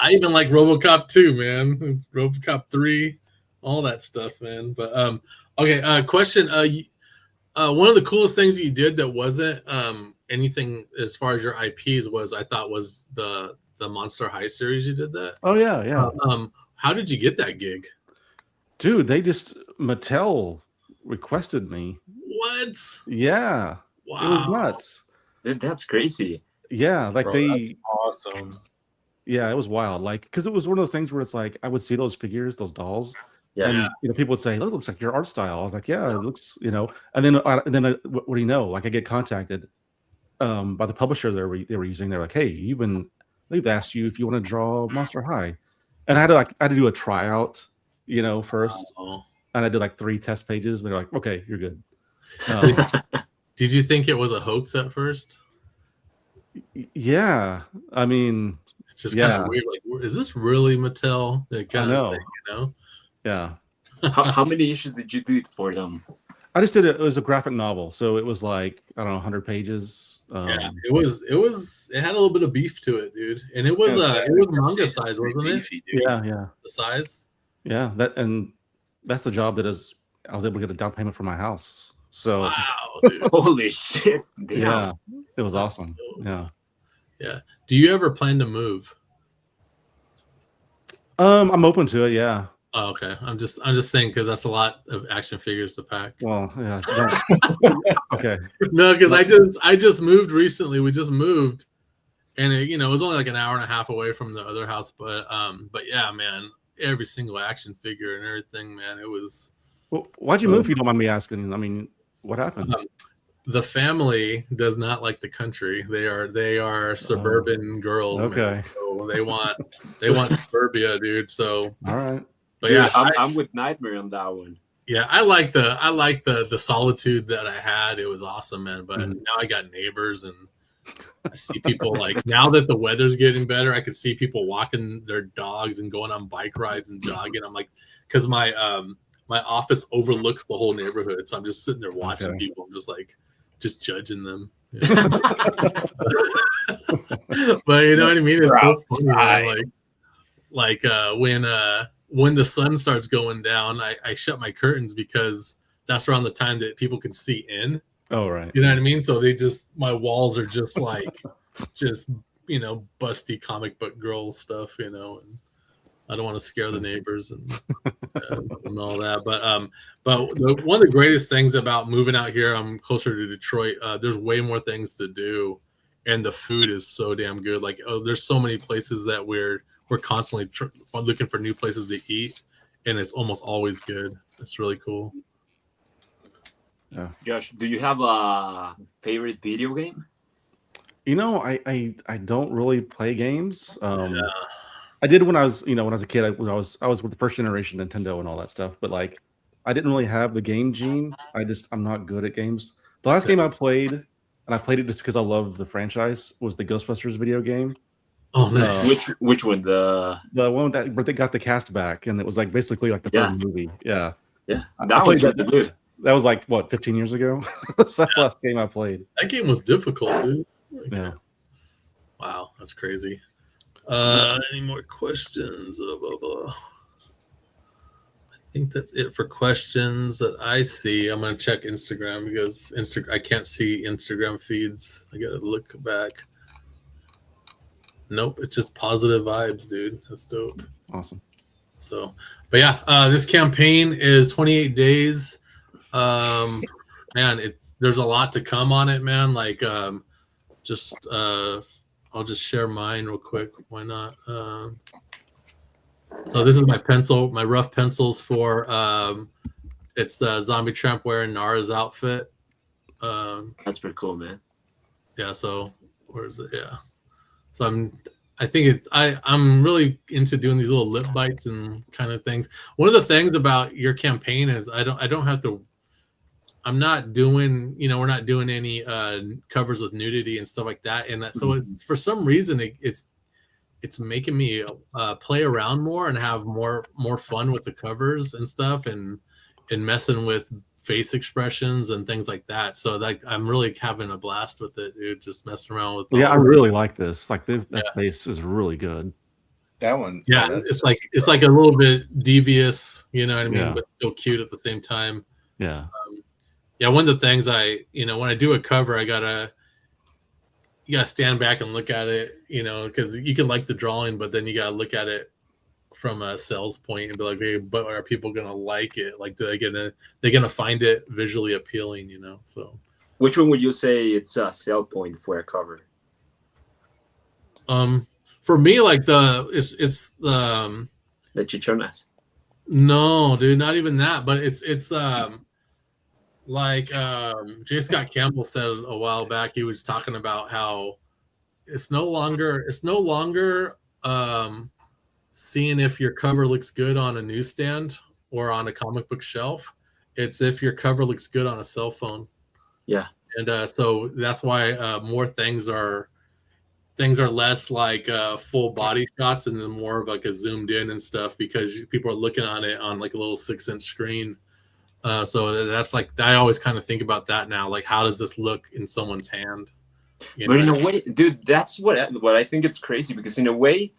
I even like RoboCop 2, man. RoboCop 3, all that stuff, man. But okay, question. One of the coolest things you did that wasn't anything as far as your IPs was, I thought, was the Monster High series. You did that. Oh yeah, yeah. How did you get that gig? Dude, Mattel requested me. What? Yeah. Wow. It was nuts. Dude, that's crazy. Yeah, like Bro, that's awesome. yeah, it was wild. Like, because it was one of those things where it's like I would see those figures, those dolls, Yeah. and people would say, "Oh, it looks like your art style." I was like, "Yeah, it looks," And then, what do you know? Like, I get contacted by the publisher they were using. They're like, "Hey, they've asked you if you want to draw Monster High," and I had to do a tryout, first, and I did like 3 test pages. They're like, "Okay, you're good." Did you think it was a hoax at first? Yeah, I mean, It's just kind of weird. Like, is this really Mattel? That kind of thing, Yeah. How many issues did you do for them? I just did it. It was a graphic novel, so it was like, I don't know, 100 pages. Yeah, it had a little bit of beef to it, dude, and it was manga size, wasn't it? Beefy, dude. Yeah. The size. Yeah, that's the job I was able to get a down payment for my house. So Wow, dude. Holy shit! Damn. yeah, it was awesome. Yeah. Do you ever plan to move? I'm open to it. Yeah. Oh, okay. I'm just saying because that's a lot of action figures to pack. Well, yeah. Okay. No, because I just moved recently. We just moved, and it was only like an hour and a half away from the other house. But yeah, man, every single action figure and everything, man, it was. Well, why'd you move? If you don't mind me asking. I mean, what happened? The family does not like the country. They are suburban girls. Okay. Man. So they want suburbia, dude. So all right. But Dude, yeah, I'm with Nightmare on that one. Yeah, I like the solitude that I had. It was awesome, man. But now I got neighbors, and I see people like now that the weather's getting better, I can see people walking their dogs and going on bike rides and jogging. I'm like, because my office overlooks the whole neighborhood, so I'm just sitting there watching people. I'm just like, just judging them. Yeah. But you know what I mean? It's so funny, man. Like when the sun starts going down, I shut my curtains because that's around the time that people can see in. Oh, right. You know what I mean? So my walls are just like, busty comic book girl stuff, and I don't want to scare the neighbors and all that. But one of the greatest things about moving out here, I'm closer to Detroit. There's way more things to do, and the food is so damn good. Like, there's so many places that we're constantly looking for new places to eat, and it's almost always good. It's really cool. Yeah. Josh, do you have a favorite video game? I don't really play games. I did when I was a kid. I was with the first generation Nintendo and all that stuff, but like I didn't really have the game gene. I'm not good at games. The last game I played, and I played it just because I love the franchise, was the Ghostbusters video game. Oh, nice. Which one? The one where they got the cast back, and it was like basically like the third movie. Yeah. Yeah. That was really good. That was like what, 15 years ago? That's the last game I played. That game was difficult, dude. Yeah. Wow, that's crazy. Any more questions? I think that's it for questions that I see. I'm gonna check Instagram because I can't see Instagram feeds. I gotta look back. Nope, it's just positive vibes, dude. That's dope. Awesome. So, but yeah, this campaign is 28 days. Man, there's a lot to come on it, man. Like, I'll just share mine real quick. Why not? So this is my rough pencils for it's the Zombie Tramp wearing Nara's outfit. That's pretty cool, man. Yeah. So where is it? Yeah. So I'm really into doing these little lip bites and kind of things. One of the things about your campaign is I'm not doing, we're not doing any covers with nudity and stuff like that. And so it's, for some reason, it's making me play around more and have more fun with the covers and stuff, and messing with face expressions and things like that. So like I'm really having a blast with it, dude. Just messing around with. Yeah, I really like this. Like that face is really good. That one. Yeah, oh, that's it's like a little bit devious, you know what I mean, Yeah. but still cute at the same time. Yeah. Yeah, one of the things when I do a cover, you gotta stand back and look at it, because you can like the drawing, but then you gotta look at it from a sales point and be like, hey, but are people gonna like it? Like, they're gonna find it visually appealing, So, Which one would you say it's a sell point for a cover? for me, like it's the The Chichonas. no, dude, not even that, but it's like J. Scott Campbell said a while back. He was talking about how it's no longer seeing if your cover looks good on a newsstand or on a comic book shelf. It's if your cover looks good on a cell phone. Yeah. And so that's why more things are less like full body shots and then more of like a zoomed in and stuff, because people are looking on it on like a little 6-inch screen. So that's like, I always kind of think about that now. Like, how does this look in someone's hand? But in a way, dude, that's what I think it's crazy, because in a way,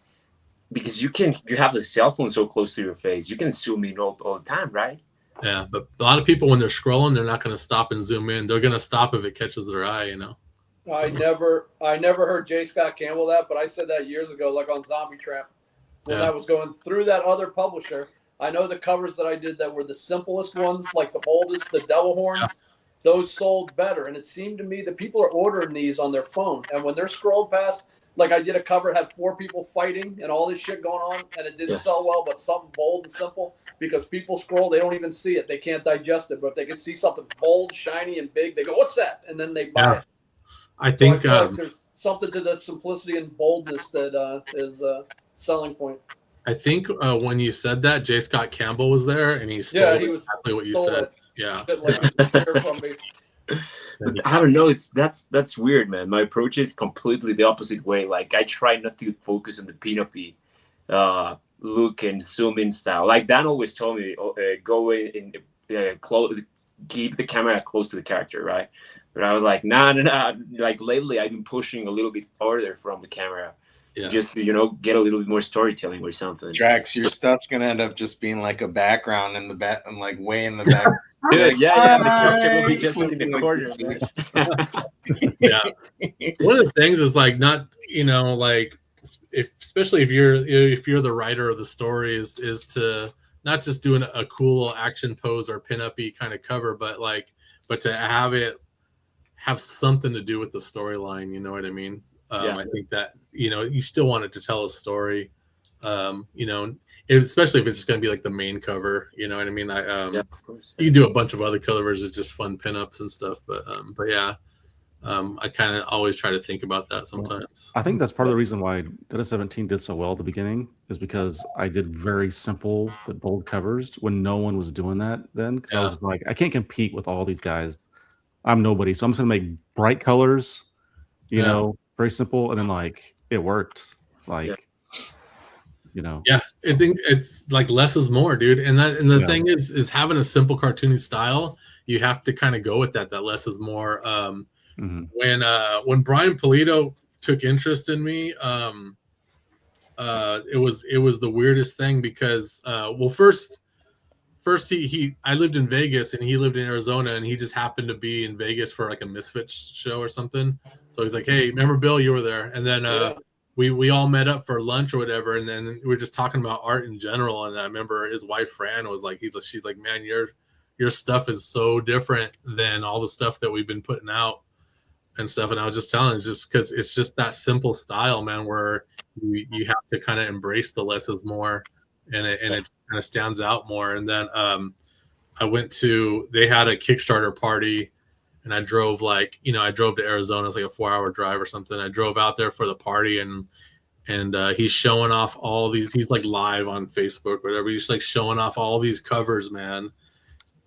because you have the cell phone so close to your face, you can zoom in all the time, right? Yeah, but a lot of people, when they're scrolling, they're not going to stop and zoom in. They're going to stop if it catches their eye, So. I never heard J. Scott Campbell that, but I said that years ago, like on Zombie Tramp, when I was going through that other publisher. I know the covers that I did that were the simplest ones, like the boldest, the devil horns, those sold better. And it seemed to me that people are ordering these on their phone. And when they're scrolled past, like I did a cover, had 4 people fighting and all this shit going on, and it didn't sell well, but something bold and simple, because people scroll, they don't even see it. They can't digest it. But if they can see something bold, shiny, and big, they go, what's that? And then they buy it. I think So I feel like there's something to the simplicity and boldness that is a selling point. I think when you said that, J. Scott Campbell was there, and he stole exactly what you said. Yeah. But I don't know. That's weird, man. My approach is completely the opposite way. Like, I try not to focus on the pinup-y look and zoom in style. Like Dan always told me, go in close, keep the camera close to the character, right? But I was like, nah. Like lately, I've been pushing a little bit farther from the camera. Yeah. Just to, get a little bit more storytelling or something. Drax, your stuff's gonna end up just being like a background in the back, and like way in the back. Good, yeah. The character will be just in the corner. Yeah. One of the things is like not, like especially if you're the writer of the story is to not just doing a cool action pose or pin-up-y kind of cover, but to have something to do with the storyline. You know what I mean? I think that you still want it to tell a story, especially if it's just going to be like the main cover. You know what I mean? Of course. You can do a bunch of other covers. It's just fun pinups and stuff. But yeah, I kind of always try to think about that sometimes. I think that's part of the reason why Data 17 did so well at the beginning, is because I did very simple but bold covers when no one was doing that then. Because I was like, I can't compete with all these guys. I'm nobody, so I'm just gonna make bright colors. Very simple, and then like it worked. Yeah, I think it's like less is more, dude. And the thing is having a simple cartoony style, you have to kind of go with that less is more. When Brian Pulido took interest in me, it was the weirdest thing, because first I lived in Vegas and he lived in Arizona, and he just happened to be in Vegas for like a Misfits show or something. So he's like, hey, remember Bill, you were there. And then we all met up for lunch or whatever, and then we were just talking about art in general. And I remember his wife Fran was like, she's like, man, your stuff is so different than all the stuff that we've been putting out and stuff. And I was just telling, it's just because it's just that simple style, man, where you have to kind of embrace the less is more, and it kind of stands out more. And then they had a Kickstarter party, and I drove to Arizona. It's like a 4-hour drive or something. I drove out there for the party, and he's showing off all these. He's like live on Facebook, whatever. He's like showing off all these covers, man.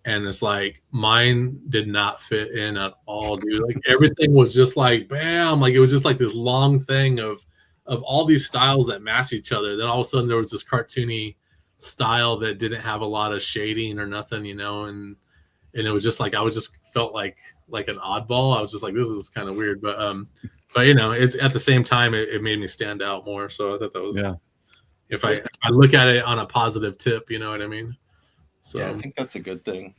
And it's like, mine did not fit in at all, dude. Like everything was just like, bam. Like it was just like this long thing of all these styles that match each other. Then all of a sudden there was this cartoony style that didn't have a lot of shading or nothing, you know, and it was just like I was just felt like an oddball. I was just like, this is kind of weird, but you know, it's at the same time it made me stand out more. So I thought that was if I look at it on a positive tip, you know what I mean? So yeah, I think that's a good thing.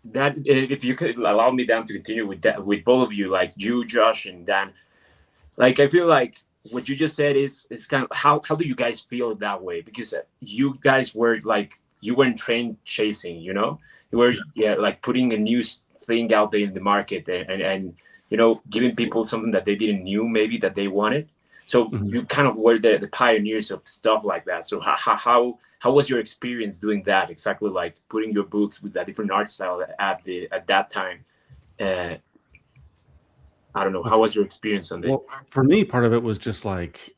That if you could allow me, Dan, to continue with that, with both of you, like you, Josh, and Dan, like I feel like what you just said is kind of how do you guys feel that way? Because you guys were like, you weren't trained chasing, you know, you were like putting a new thing out there in the market and you know, giving people something that they didn't knew maybe that they wanted. So you kind of were the pioneers of stuff like that. So how was your experience doing that exactly, like putting your books with that different art style at that time? I don't know. How was your experience on that? Well, for me, part of it was just like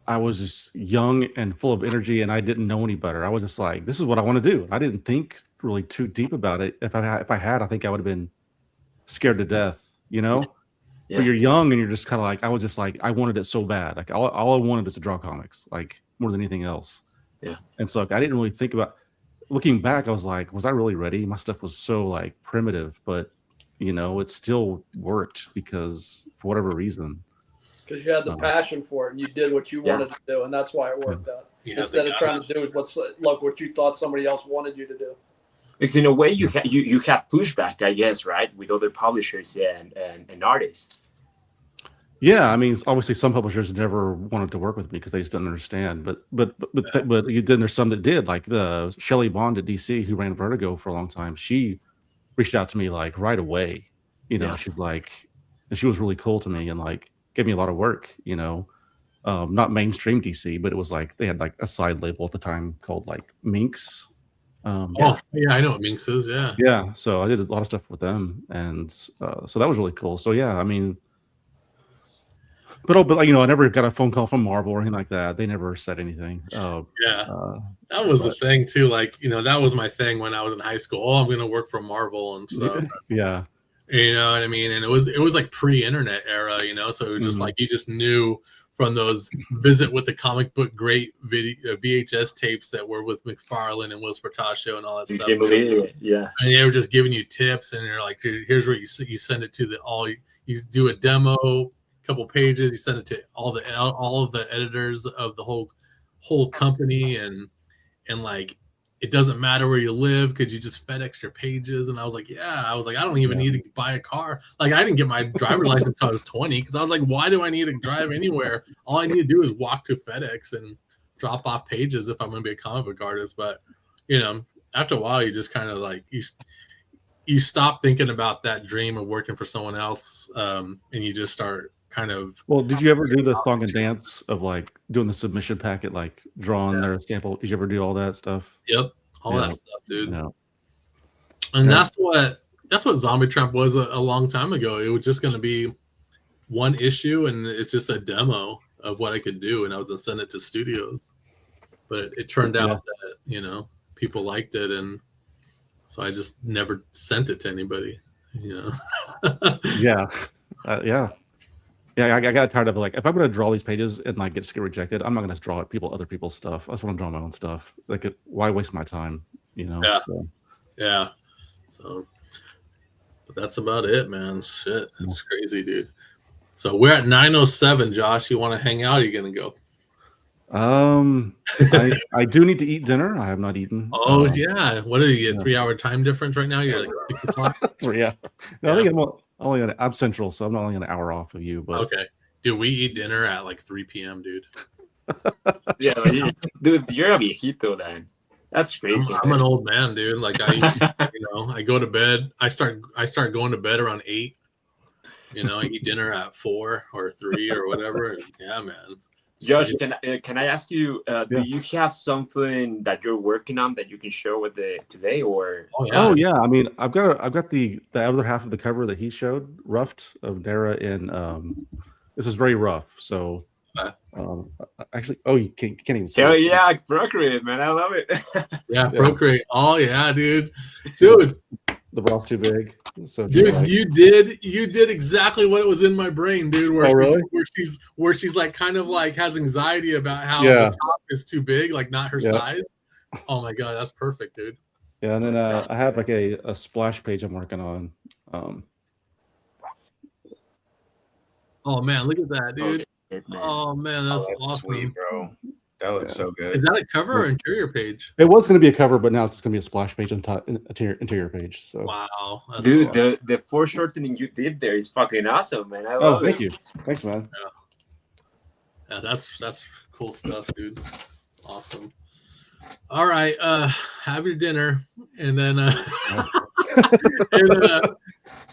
I was just young and full of energy, and I didn't know any better. I was just like, "This is what I want to do." I didn't think really too deep about it. If I had, I think I would have been scared to death, you know. Yeah. But you're young, and you're just kind of like, I was just like, I wanted it so bad. Like all I wanted was to draw comics, like more than anything else. Yeah. And so like, I didn't really think about. Looking back, I was like, was I really ready? My stuff was so like primitive, but you know, it still worked because for whatever reason. Because you had the passion for it and you did what you wanted to do, and that's why it worked out. Instead of trying to do what you thought somebody else wanted you to do. Because in a way, you had pushback, I guess, right, with other publishers and artists. Yeah, I mean, obviously, some publishers never wanted to work with me because they just didn't understand. But you did. There's some that did, like the Shelley Bond at DC, who ran Vertigo for a long time. She reached out to me like right away. You know, she's like, and she was really cool to me and like gave me a lot of work. You know, not mainstream DC, but it was like they had like a side label at the time called like Minx. I know what Minx is. Yeah. So I did a lot of stuff with them, and so that was really cool. So yeah, I mean. But you know, I never got a phone call from Marvel or anything like that. They never said anything. That was the thing too. Like, you know, that was my thing when I was in high school. Oh, I'm going to work for Marvel and stuff. Yeah. You know what I mean? And it was like pre-internet era, you know. So it was just like you just knew from those Visit with the Comic Book Great VHS tapes that were with McFarlane and Will Spartacio and all that stuff. Yeah. And they were just giving you tips, and you're like, here's where you send it to you do a demo. Couple pages, you send it to all of the editors of the whole company, and like it doesn't matter where you live because you just FedEx your pages. And I was like, I don't even need to buy a car. Like I didn't get my driver's license until I was 20 because I was like, why do I need to drive anywhere? All I need to do is walk to FedEx and drop off pages if I'm going to be a comic book artist. But you know, after a while, you just kind of like you stop thinking about that dream of working for someone else, and you just start. Kind of. Well, did you ever do the song and dance of like doing the submission packet, like drawing their sample? Did you ever do all that stuff? Yep, all that stuff, dude. No. And that's what Zombie Tramp was a long time ago. It was just going to be one issue, and it's just a demo of what I could do, and I was going to send it to studios. But it turned out that, you know, people liked it, and so I just never sent it to anybody, you know. Yeah. Yeah, I got tired of it. Like, if I'm going to draw these pages and like get rejected, I'm not going to draw other people's stuff. I just want to draw my own stuff. Like, why waste my time? You know? Yeah. So, but that's about it, man. Shit, that's crazy, dude. So we're at 9:07. Josh, you want to hang out? Or are you going to go? I do need to eat dinner. I have not eaten. Oh yeah. What are you? 3-hour time difference right now? You're like 6 o'clock. 3 hours. No, I think I'm central, so I'm only an hour off of you. But okay, dude, we eat dinner at like 3 p.m., dude. Yeah, dude, you're a viejito then. That's crazy. I'm an old man, dude. Like I go to bed. I start going to bed around 8. You know, I eat dinner at 4 or 3 or whatever. And yeah, man. Josh, can I ask you? Do you have something that you're working on that you can share with today, or? Oh yeah, I mean, I've got the other half of the cover that he showed, roughed of Nara in. This is very rough. So, actually, you can't even see. Oh yeah, Procreate, man, I love it. Yeah, Procreate. Oh yeah, dude. the bra's too big. So Dude, like, you did exactly what was in my brain, dude. Oh, really? Where she's like kind of like has anxiety about how Yeah. the top is too big, like not her Yeah. size. Oh my god, that's perfect, dude. yeah, and then I have like a splash page I'm working on. Oh man, look at that, dude. Shit, man. Oh man, that's That's awesome. sweet, bro. That looks so good. Is that a cover or interior page? It was going to be a cover, but now it's just going to be a splash page on top, interior page. So, Wow, that's Dude, awesome. the foreshortening you did there is fucking awesome, man. I oh, love thank it. you, thanks, man. Yeah, that's cool stuff, dude. Awesome. All right, have your dinner, and then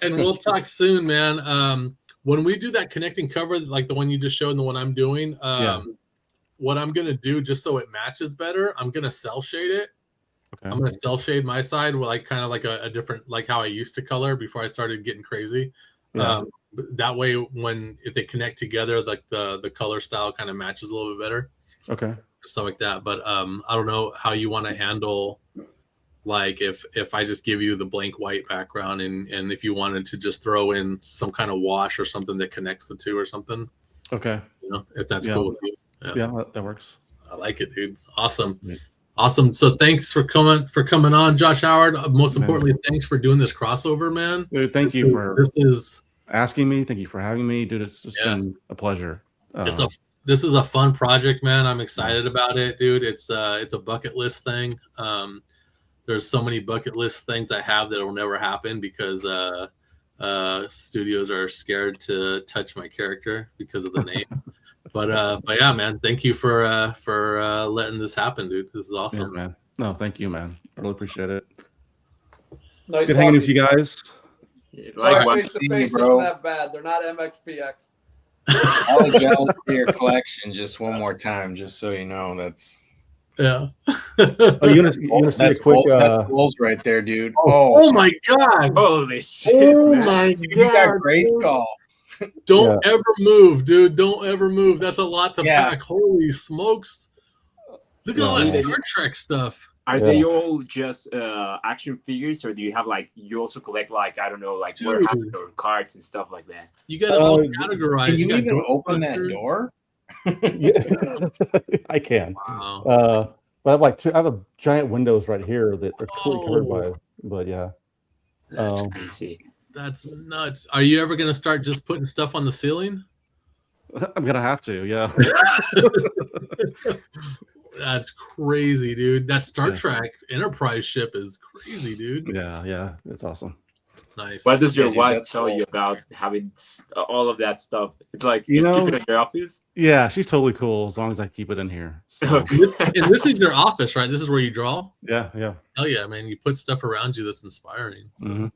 and we'll talk soon, man. When we do that connecting cover, like the one you just showed and the one I'm doing, what I'm gonna do just so it matches better, I'm gonna cell shade it. Okay. I'm gonna cell shade my side with like kind of like a different, like how I used to color before I started getting crazy. Yeah. That way, if they connect together, like the color style kind of matches a little bit better. Okay. Stuff like that. But I don't know how you want to handle, like if I just give you the blank white background and if you wanted to just throw in some kind of wash or something that connects the two or something. Okay. You know, if that's Yeah. cool with you. Yeah, that works. I like it, dude. Awesome. Yeah. Awesome. So thanks for coming on, Josh Howard. Most Man. importantly, thanks for doing this crossover, man. Dude, thank you for This is asking me. Thank you for having me, dude. It's just been a pleasure. this is a fun project, man. I'm excited about it, dude. It's a bucket list thing. There's so many bucket list things I have that will never happen because studios are scared to touch my character because of the name. But yeah, man, thank you for letting this happen, dude. This is awesome. Yeah, man. No, thank you, man. I really appreciate it. Nice Good hanging talking with you guys. Sorry, Like, face to face bro. isn't that bad. They're not MXPX. Apologize for your collection just one more time, just so you know. That's Yeah. Oh, you gonna see a that's quick? that's goals right there, dude. Oh my god. holy shit, Oh man. my you got god. Grayskull. Don't ever move, dude. Don't ever move. That's a lot to pack. Holy smokes. Look at all that Star Trek stuff. Are they all just action figures, or do you have like you also collect like I don't know like Warhammer or cards and stuff like that? You got it all categorized. Can you got even open that Ghostbusters. door? Yeah. I can. Wow. But I have a giant windows right here that are completely covered by. But yeah, That's crazy. That's nuts. Are you ever gonna start just putting stuff on the ceiling? I'm gonna have to. Yeah. That's crazy, dude. That Star Trek Enterprise ship is crazy, dude. Yeah, it's awesome. Nice. What does your dude, wife that's tell cool. you about having all of that stuff? It's like You just know- keep it in your office. Yeah, she's totally cool as long as I keep it in here. So, And this is your office, right? This is where you draw? yeah. Hell yeah, man. You put stuff around you that's inspiring. So Mhm.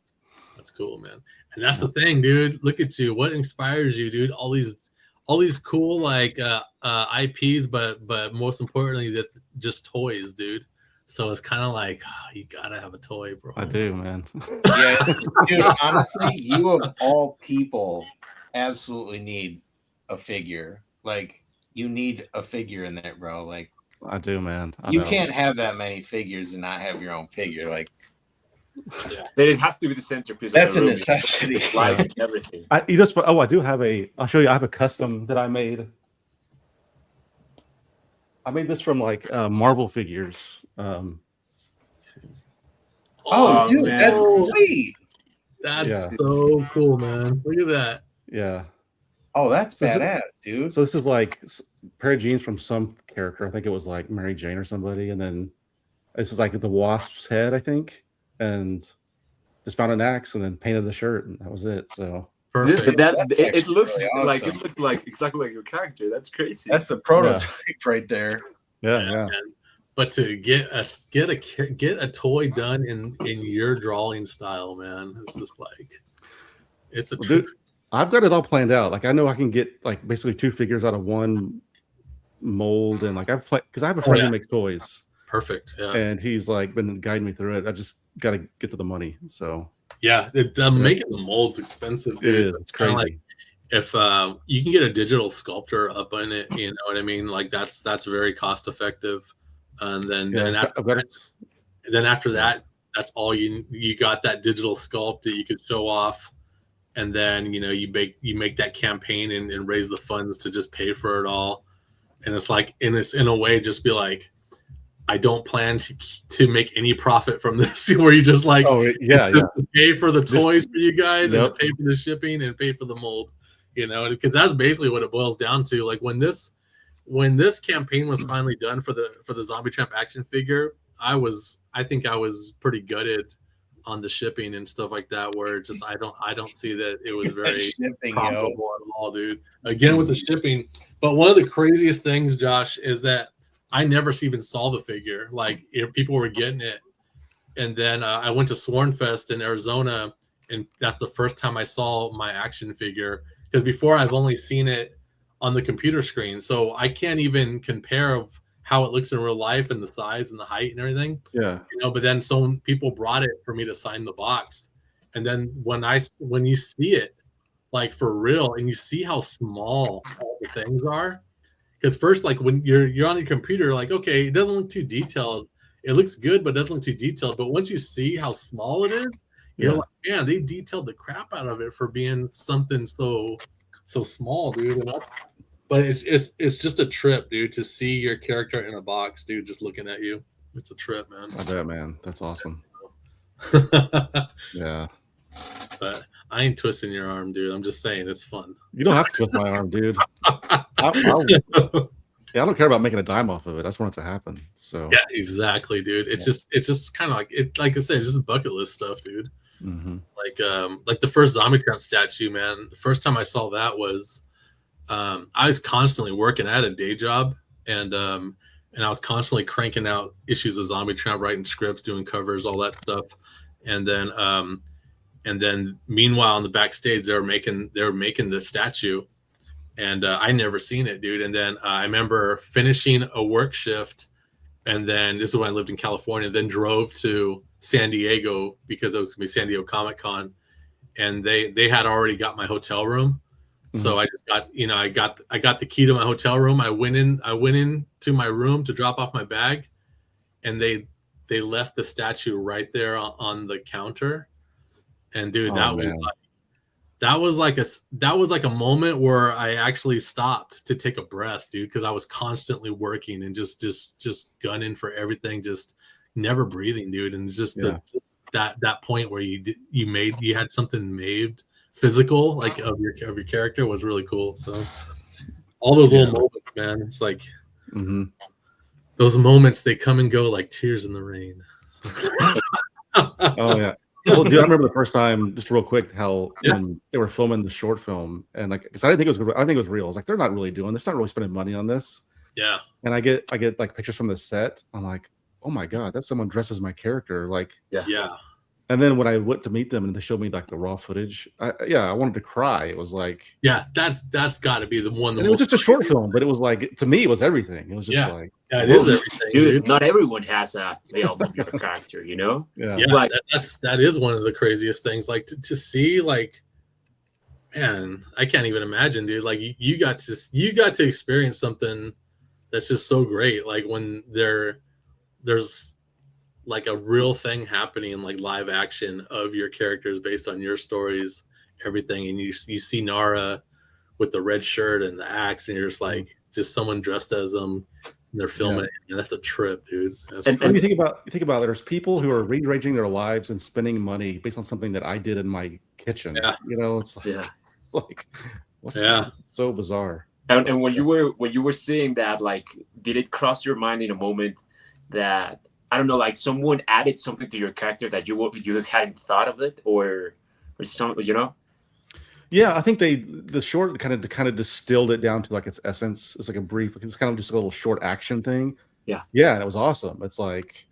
that's cool, man. And that's the thing, dude. Look at you. What inspires you, dude? All these cool like IPs, but most importantly, that just toys, dude. So it's kind of like you gotta have a toy, bro. I do, man. Yeah, dude. Honestly, you of all people absolutely need a figure. Like you need a figure in there, bro. Like I do, man. I you know. can't have that many figures and not have your own figure. Like But it has to be the centerpiece. that's of a the room. necessity. Light and everything. I do have I'll show you. I have a custom that I made. I made this from like Marvel figures. Oh, dude, man. that's sweet. That's so cool, man. Look at that. Yeah. Oh, that's So- badass, dude. So this is like a pair of jeans from some character. I think it was like Mary Jane or somebody. And then this is like the Wasp's head, I think. And just found an axe and then painted the shirt, and that was it. So Perfect. But that That's it actually looks really like awesome. it looks like exactly like your character. That's crazy. That's the prototype right there. yeah. Man. But to get a toy done in your drawing style, man, it's just like it's a Well, trip. dude, I've got it all planned out. Like I know I can get like basically 2 figures out of one mold, and like because I have a friend who makes toys, Perfect. Yeah. and he's like been guiding me through it. I just got to get to the money. So Yeah. Making the mold's expensive, it dude. is. It's crazy. Like if you can get a digital sculptor up in it, you know what I mean? Like that's very cost effective. And then Yeah, after I've got it. then after that that's all you got, that digital sculpt that you could show off, and then you make that campaign and raise the funds to just pay for it all. And it's like, in a way, just be like, I don't plan to make any profit from this. Where you just like, just pay for the toys for you guys, and pay for the shipping and pay for the mold, because that's basically what it boils down to. Like when this campaign was finally done for the Zombie Tramp action figure, I think I was pretty gutted on the shipping and stuff like that, where just I don't see that it was very profitable at all, dude. Again with the shipping. But one of the craziest things, Josh, is that I never even saw the figure. Like, people were getting it, and then I went to Swornfest in Arizona, and that's the first time I saw my action figure, because before I've only seen it on the computer screen, so I can't even compare of how it looks in real life and the size and the height and everything. Yeah. But then some people brought it for me to sign the box. And then when you see it, like for real, and you see how small all the things are, because first, like when you're on your computer, like, okay, it doesn't look too detailed. It looks good, but it doesn't look too detailed. But once you see how small it is, you're like, man, they detailed the crap out of it for being something so small, dude. And but it's just a trip, dude, to see your character in a box, dude, just looking at you. It's a trip, man. I bet, man. That's awesome. Yeah. But I ain't twisting your arm, dude. I'm just saying it's fun. You don't have to twist my arm, dude. I don't care about making a dime off of it. I just want it to happen. So yeah, exactly, dude. It's just kind of like it. Like I said, it's just bucket list stuff, dude. Mm-hmm. Like the first Zombie Tramp statue, man. The first time I saw that was, I was constantly working. I had a day job, and I was constantly cranking out issues of Zombie Tramp, writing scripts, doing covers, all that stuff, and then meanwhile in the backstage they were making the statue, and I never seen it, dude. And then I remember finishing a work shift, and then this is when I lived in California, then drove to San Diego because it was gonna be San Diego Comic-Con, and they had already got my hotel room. So I just got, I got the key to my hotel room. I went in to my room to drop off my bag, and they left the statue right there on the counter. And dude, that was like a moment where I actually stopped to take a breath, dude, because I was constantly working and just gunning for everything, just never breathing, dude. And just that point where you had something made physical, like of your character, was really cool. So all those little moments, man, it's like those moments, they come and go like tears in the rain. Oh yeah. Well, dude, I remember the first time, just real quick, how when they were filming the short film, and like, because I didn't think it was, I think it was real. I was like, they're not really doing this, not really spending money on this. Yeah. And I get like pictures from the set. I'm like, oh my god, that's someone dressed as my character. Like, yeah. And then when I went to meet them and they showed me like the raw footage, I wanted to cry. It was like, yeah, that's got to be the one. It was just a short film, but it was like, to me, it was everything. It was just like, it is everything, dude. Not everyone has a character, Yeah, like, that is one of the craziest things. Like to see, like, man, I can't even imagine, dude. Like you got to experience something that's just so great. Like when there's like a real thing happening in like live action of your characters based on your stories, everything. And you see Nara with the red shirt and the axe, and you're just like, just someone dressed as them, and they're filming it. And that's a trip, dude. And you think about it, there's people who are rearranging their lives and spending money based on something that I did in my kitchen. Yeah. It's like, what's so bizarre. And when you were seeing that, like, did it cross your mind in a moment that, I don't know, like someone added something to your character that you hadn't thought of it, or something, Yeah, I think the short kind of distilled it down to like its essence. It's like it's kind of just a little short action thing. Yeah, and it was awesome. It's like,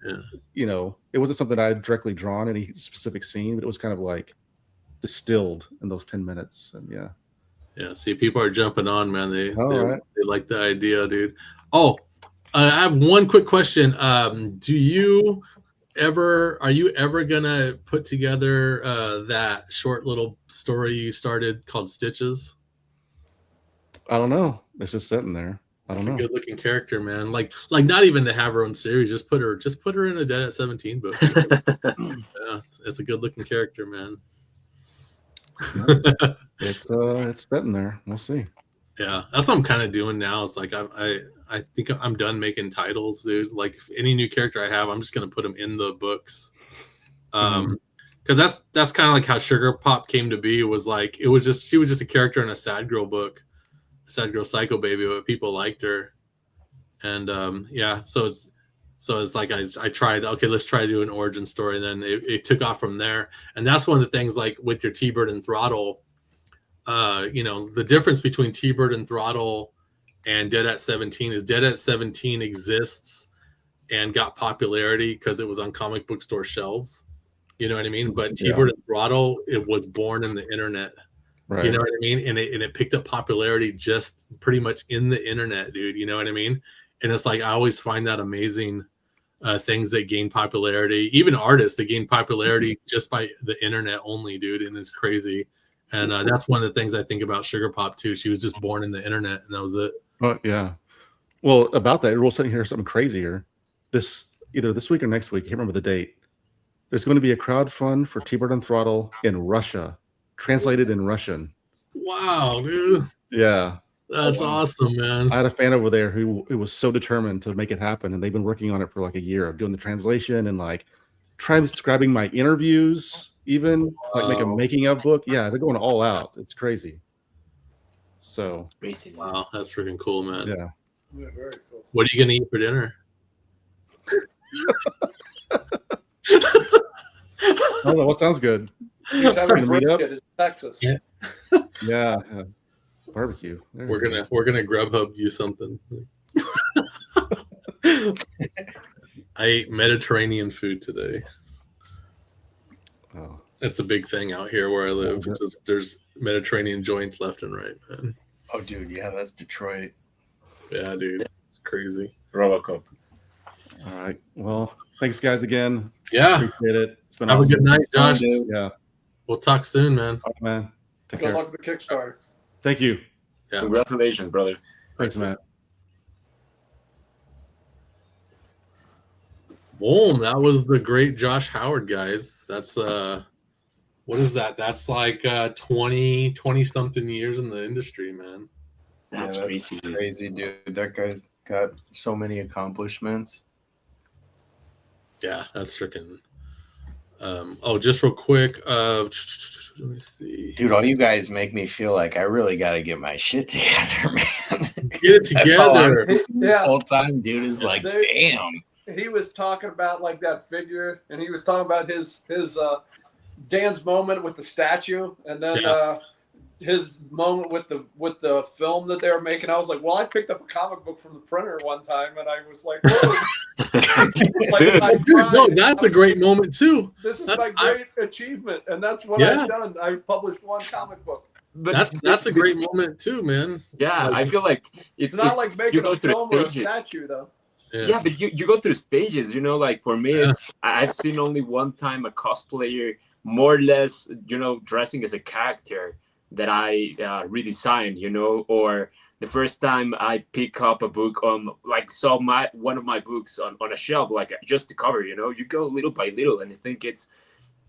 it wasn't something I had directly drawn any specific scene, but it was kind of like distilled in those 10 minutes. And yeah. See, people are jumping on, man. They like the idea, dude. Oh. I have one quick question. Are you ever gonna put together that short little story you started called Stitches? I don't know. It's just sitting there. That's a good looking character, man. Like not even to have her own series. Just put her in a Dead at 17 book. Yeah, it's a good looking character, man. It's sitting there. We'll see. Yeah, that's what I'm kind of doing now. It's like I think I'm done making titles, dude. Like if any new character I have, I'm just gonna put them in the books. Because that's kind of like how Sugar Pop came to be. Was like she was just a character in a Sad Girl book, Sad Girl Psycho Baby, but people liked her, and yeah, so it's like I tried. Okay, let's try to do an origin story. And then it took off from there, and that's one of the things like with your T-Bird and Throttle. The difference between T-Bird and Throttle and Dead at 17 is Dead at 17 exists and got popularity because it was on comic book store shelves. You know what I mean? But T-Bird and Throttle, it was born in the internet. Right. You know what I mean? And it picked up popularity just pretty much in the internet, dude. You know what I mean? And it's like I always find that amazing. Things that gain popularity, even artists that gain popularity just by the internet only, dude. And it's crazy. And that's one of the things I think about Sugar Pop too. She was just born in the internet, and that was it. Oh yeah. Well, about that, we'll sit here something crazier. Either this week or next week, I can't remember the date. There's going to be a crowdfund for T-Bird and Throttle in Russia, translated in Russian. Wow, dude. Yeah. That's awesome, man. I had a fan over there who was so determined to make it happen, and they've been working on it for like a year of doing the translation and like transcribing my interviews, even like make a making of book. Yeah, they're going all out. It's crazy. So wow, that's freaking cool, man. Yeah. Very cool. What are you gonna eat for dinner? Oh, what sounds good? He's having brisket. It's Texas. Yeah. Yeah. Barbecue. We're gonna Grubhub you something. I ate Mediterranean food today. Oh, that's a big thing out here where I live. There's Mediterranean joints left and right, man. Oh, dude, yeah, that's Detroit. Yeah, dude, it's crazy. Robocop. All right. Well, thanks, guys, again. Yeah, appreciate it. It's been have awesome. a good night, Josh. Yeah, we'll talk soon, man. All right, man. Take Good care. luck with the Kickstarter. Thank you. Yeah. Congratulations, brother. Thanks, Matt. Boom, that was the great Josh Howard, guys. That's what is that? That's like 20 something years in the industry, man. That's crazy. Crazy, dude. That guy's got so many accomplishments. Yeah, that's freaking just real quick, let me see. Dude, all you guys make me feel like I really got to get my shit together, man. Get it together. This whole time, dude, is like, damn. He was talking about like that figure, and he was talking about his Dan's moment with the statue, and then his moment with the film that they were making. I was like, well, I picked up a comic book from the printer one time, and I was like, no, that's a great moment too. This is my great achievement, and that's what I've done. I've published one comic book. But that's a great moment too, man. Yeah, I feel like it's not like making a film or a statue, though. Yeah, but you go through stages, like for me, it's I've seen only one time a cosplayer more or less, dressing as a character that I redesigned, or the first time I pick up a book saw one of my books on a shelf, like just the cover, you go little by little, and I think it's,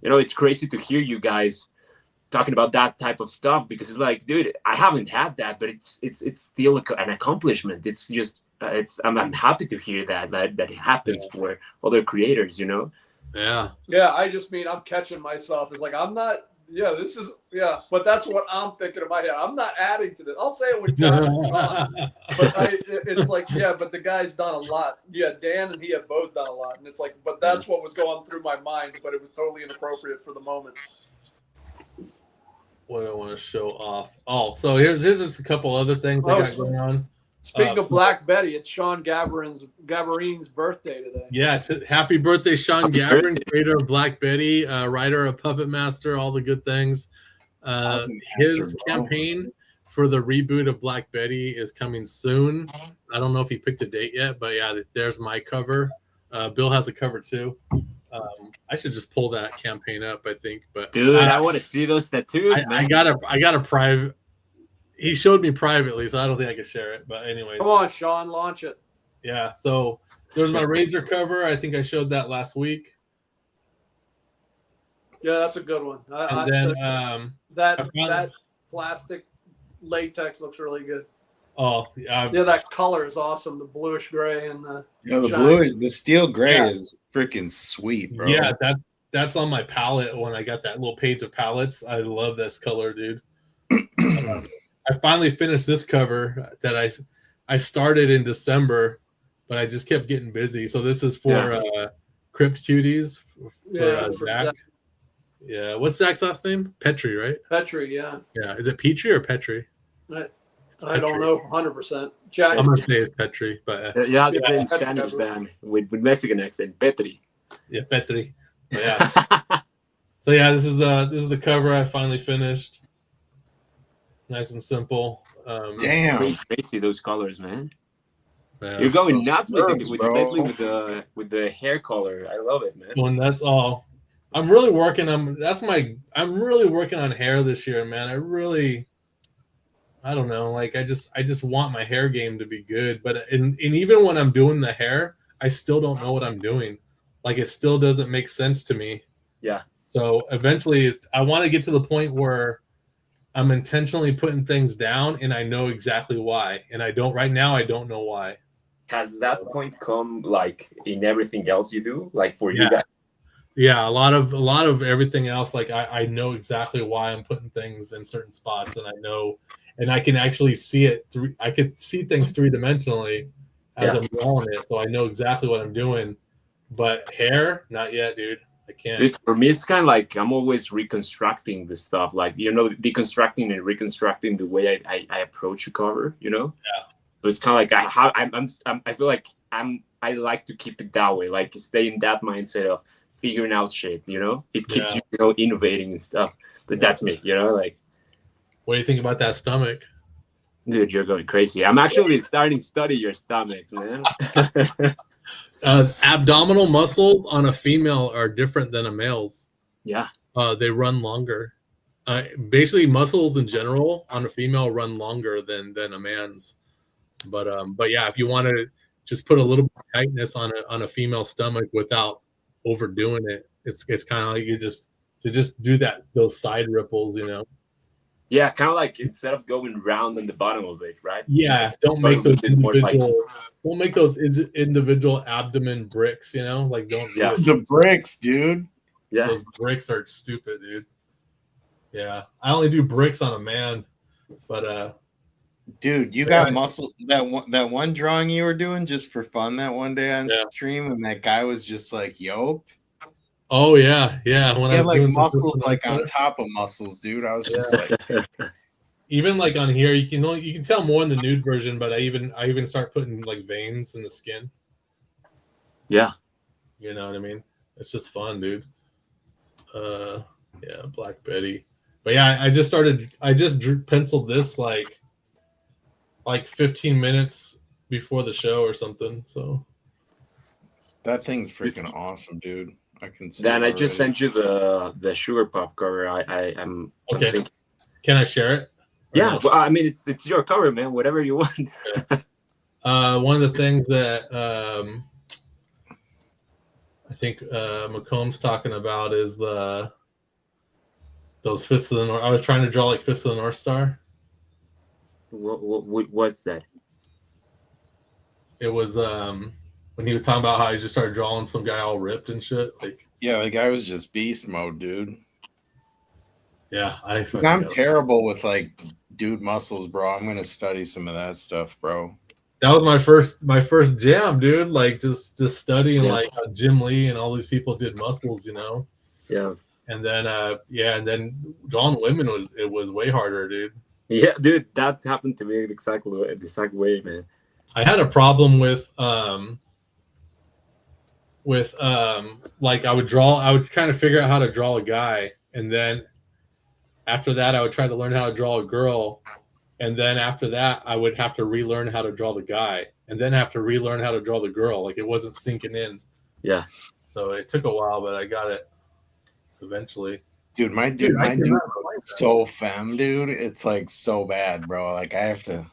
it's crazy to hear you guys talking about that type of stuff, because it's like, dude, I haven't had that, but it's still an accomplishment. It's just, I'm happy to hear that it happens for other creators, Yeah. Yeah, I just mean I'm catching myself. It's like I'm not. Yeah, this is but that's what I'm thinking in my head. I'm not adding to this. I'll say it when John is gone. But it's like, but the guy's done a lot. Yeah, Dan and he have both done a lot, and it's like, but that's what was going through my mind. But it was totally inappropriate for the moment. What do I want to show off? Oh, so here's just a couple other things I got going on. Speaking of Black Betty, it's Sean Gavarine's birthday today. Yeah, happy birthday, Sean Gavarin, creator of Black Betty, writer of Puppet Master, all the good things. His campaign for the reboot of Black Betty is coming soon. I don't know if he picked a date yet, but yeah, there's my cover. Bill has a cover too. I should just pull that campaign up, I think. But dude, I want to see those tattoos. I got a private. he showed me privately, so I don't think I can share it. But anyways, Come on, Sean, launch it. yeah. So there's my Razor cover. I think I showed that last week. Yeah, that's a good one. And then that plastic latex looks really good. oh yeah, That color is awesome. The bluish gray and the the shiny. blue, the steel gray Yeah. is freaking sweet, bro. yeah, that's on my palette when I got that little page of palettes. I love this color, dude. I finally finished this cover that I started in December, but I just kept getting busy. So this is for Crypt Cuties for Zach. Yeah, what's Zach's last name? Petri, right? Petri, yeah. Yeah, is it Petri or Petri? I don't know 100%. Jack, I'm gonna say it's Petri, but yeah, the same Petri Spanish cover. then with Mexican accent, Petri. yeah, Petri. But yeah. So yeah, this is the cover I finally finished. Nice and simple. Damn. Crazy those colors, man. Yeah. You're going nuts with nerves, bro. with the hair color. I love it, man. When that's all. I'm really working on I'm really working on hair this year, man. I don't know, like I just want my hair game to be good, but and even when I'm doing the hair, I still don't know what I'm doing. Like it still doesn't make sense to me. Yeah. So eventually I want to get to the point where I'm intentionally putting things down and I know exactly why. And right now I don't know why. Has that point come like in everything else you do? Like for you guys? Yeah, a lot of everything else, like I know exactly why I'm putting things in certain spots, and I know, and I can actually see it through. I could see things 3-dimensionally as I'm drawing it, so I know exactly what I'm doing. But hair, not yet, dude. I can't. Dude, for me, it's kind of like I'm always reconstructing the stuff, like deconstructing and reconstructing the way I approach a cover. Yeah. So it's kind of like I feel like I like to keep it that way, like stay in that mindset of figuring out shit, it keeps you innovating and stuff. But that's me, like. What do you think about that stomach? Dude, you're going crazy. I'm actually starting to study your stomachs, man. Abdominal muscles on a female are different than a male's. Yeah. They run longer. Basically muscles in general on a female run longer than a man's. But yeah, if you want to just put a little bit of tightness on a female stomach without overdoing it, it's kind of like you just do those side ripples, Yeah, kind of like instead of going round on the bottom of it, right? Yeah, don't make those individual abdomen bricks, like don't. Yeah, the bricks, dude. Yeah, those bricks are stupid, dude. Yeah, I only do bricks on a man, but dude, you got muscle. That one drawing you were doing just for fun that one day on stream, and that guy was just like yoked. Oh yeah. When I was like doing muscles like on top of muscles, dude. I was just like, even like on here, you can tell more in the nude version, but I even start putting like veins in the skin. Yeah, you know what I mean. It's just fun, dude. Yeah, Black Betty. But yeah, I just penciled this like 15 minutes before the show or something. So that thing's freaking awesome, dude. I can see. Dan, I just sent you the Sugar Pop cover. I'm okay. Can I share it? Yeah, no? Well, I mean it's your cover, man. Whatever you want. One of the things that I think Macomb's talking about is those Fists of the North. I was trying to draw like Fists of the North Star. What's that? It was when he was talking about how he just started drawing some guy all ripped and shit. Like, yeah, the guy was just beast mode, dude. Yeah, I'm terrible with like dude muscles, bro. I'm gonna study some of that stuff, bro. That was my first jam, dude. Like just studying like how Jim Lee and all these people did muscles, Yeah. And then and then drawing women was way harder, dude. Yeah, dude, that happened to me exactly the exact way, man. I had a problem with like I would kind of figure out how to draw a guy, and then after that I would try to learn how to draw a girl, and then after that I would have to relearn how to draw the guy, and then have to relearn how to draw the girl. Like it wasn't sinking in. Yeah. So it took a while, but I got it eventually. Dude, my dude looks so femme, dude. It's like so bad, bro. Like I have to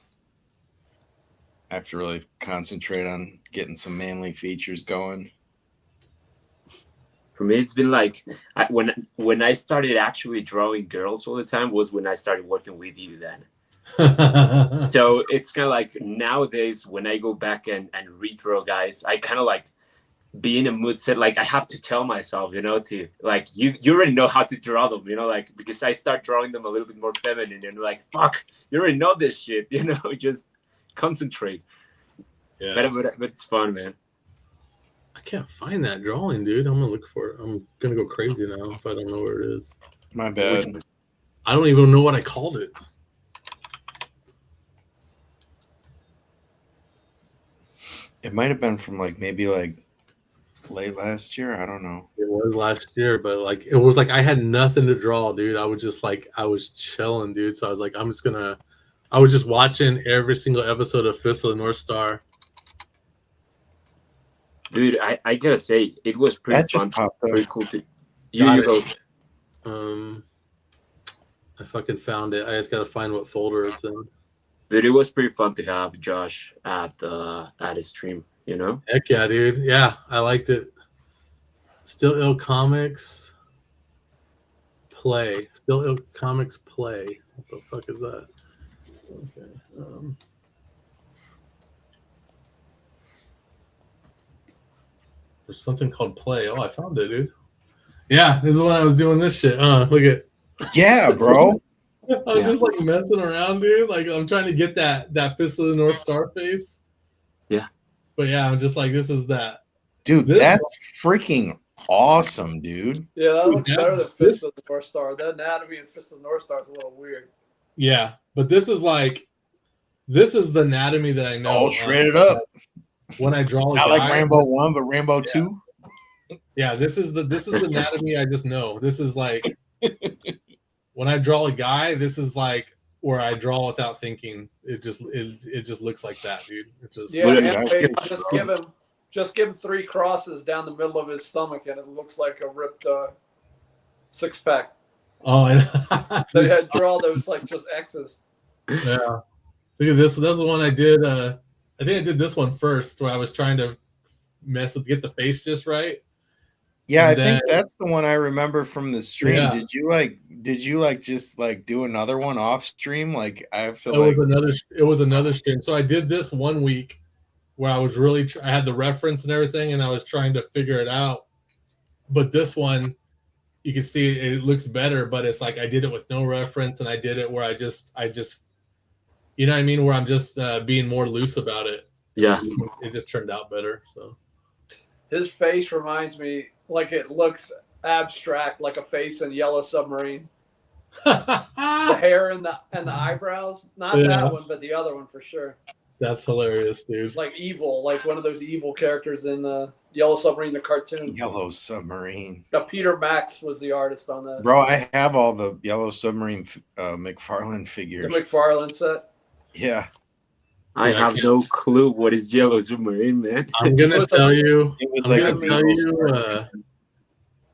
really concentrate on getting some manly features going. For me, it's been like when I started actually drawing girls all the time was when I started working with you then. So it's kind of like nowadays when I go back and redraw guys, I kind of like be in a mood set. Like I have to tell myself, to like, you already know how to draw them, like, because I start drawing them a little bit more feminine and like, fuck, you already know this shit, just concentrate. Yeah. But it's fun, man. I can't find that drawing, dude. I'm gonna look for it. I'm gonna go crazy now if I don't know where it is. My bad. I don't even know what I called it. It might have been from like maybe like late last year. I don't know. It was last year, but like it was like I had nothing to draw, dude. I was just like I was chilling, dude. So I was like, I was just watching every single episode of Fist of the North Star. Dude, I gotta say it was pretty fun, pretty cool. You go. I fucking found it. I just gotta find what folder it's in. But it was pretty fun to have Josh at his stream, Heck yeah, dude. Yeah, I liked it. Still Ill Comics Play. Still Ill Comics Play. What the fuck is that? Okay. There's something called Play. Oh, I found it, dude. Yeah, this is when I was doing this shit. Look at. Yeah, bro. I was just like messing around, dude. Like I'm trying to get that Fist of the North Star face. Yeah. But yeah, I'm just like, this is that. Dude, that's freaking awesome, dude. Yeah, that looks better than Fist of the North Star. The anatomy in Fist of the North Star is a little weird. Yeah, but this is the anatomy that I know. All shredded up. When I draw, not like Rambo 1, but Rambo 2. Yeah, this is the anatomy I just know. This is like when I draw a guy, this is like where I draw without thinking. It just looks like that, dude. It's just just give him 3 crosses down the middle of his stomach, and it looks like a ripped 6-pack. Oh, I So you had to draw those like just X's. Yeah, look at this. That's the one I did. I think I did this one first, where I was trying to get the face just right. Yeah, I think that's the one I remember from the stream. Yeah. Did you just do another one off stream? Like I have to it was another stream. So I did this one week where I was really I had the reference and everything, and I was trying to figure it out. But this one, you can see it looks better, but it's like I did it with no reference, and I did it where I just you know what I mean, where I'm just being more loose about it. Yeah. It just turned out better. So his face reminds me, like it looks abstract, like a face in Yellow Submarine. The hair and the eyebrows, not that one, but the other one for sure. That's hilarious, dude. Like evil, like one of those evil characters in the Yellow Submarine, the cartoon. Yellow Submarine. Now Peter Max was the artist on that. Bro, I have all the Yellow Submarine McFarlane figures. The McFarlane set. Yeah. I have no clue what is Yellow Submarine, man. I'm gonna tell you.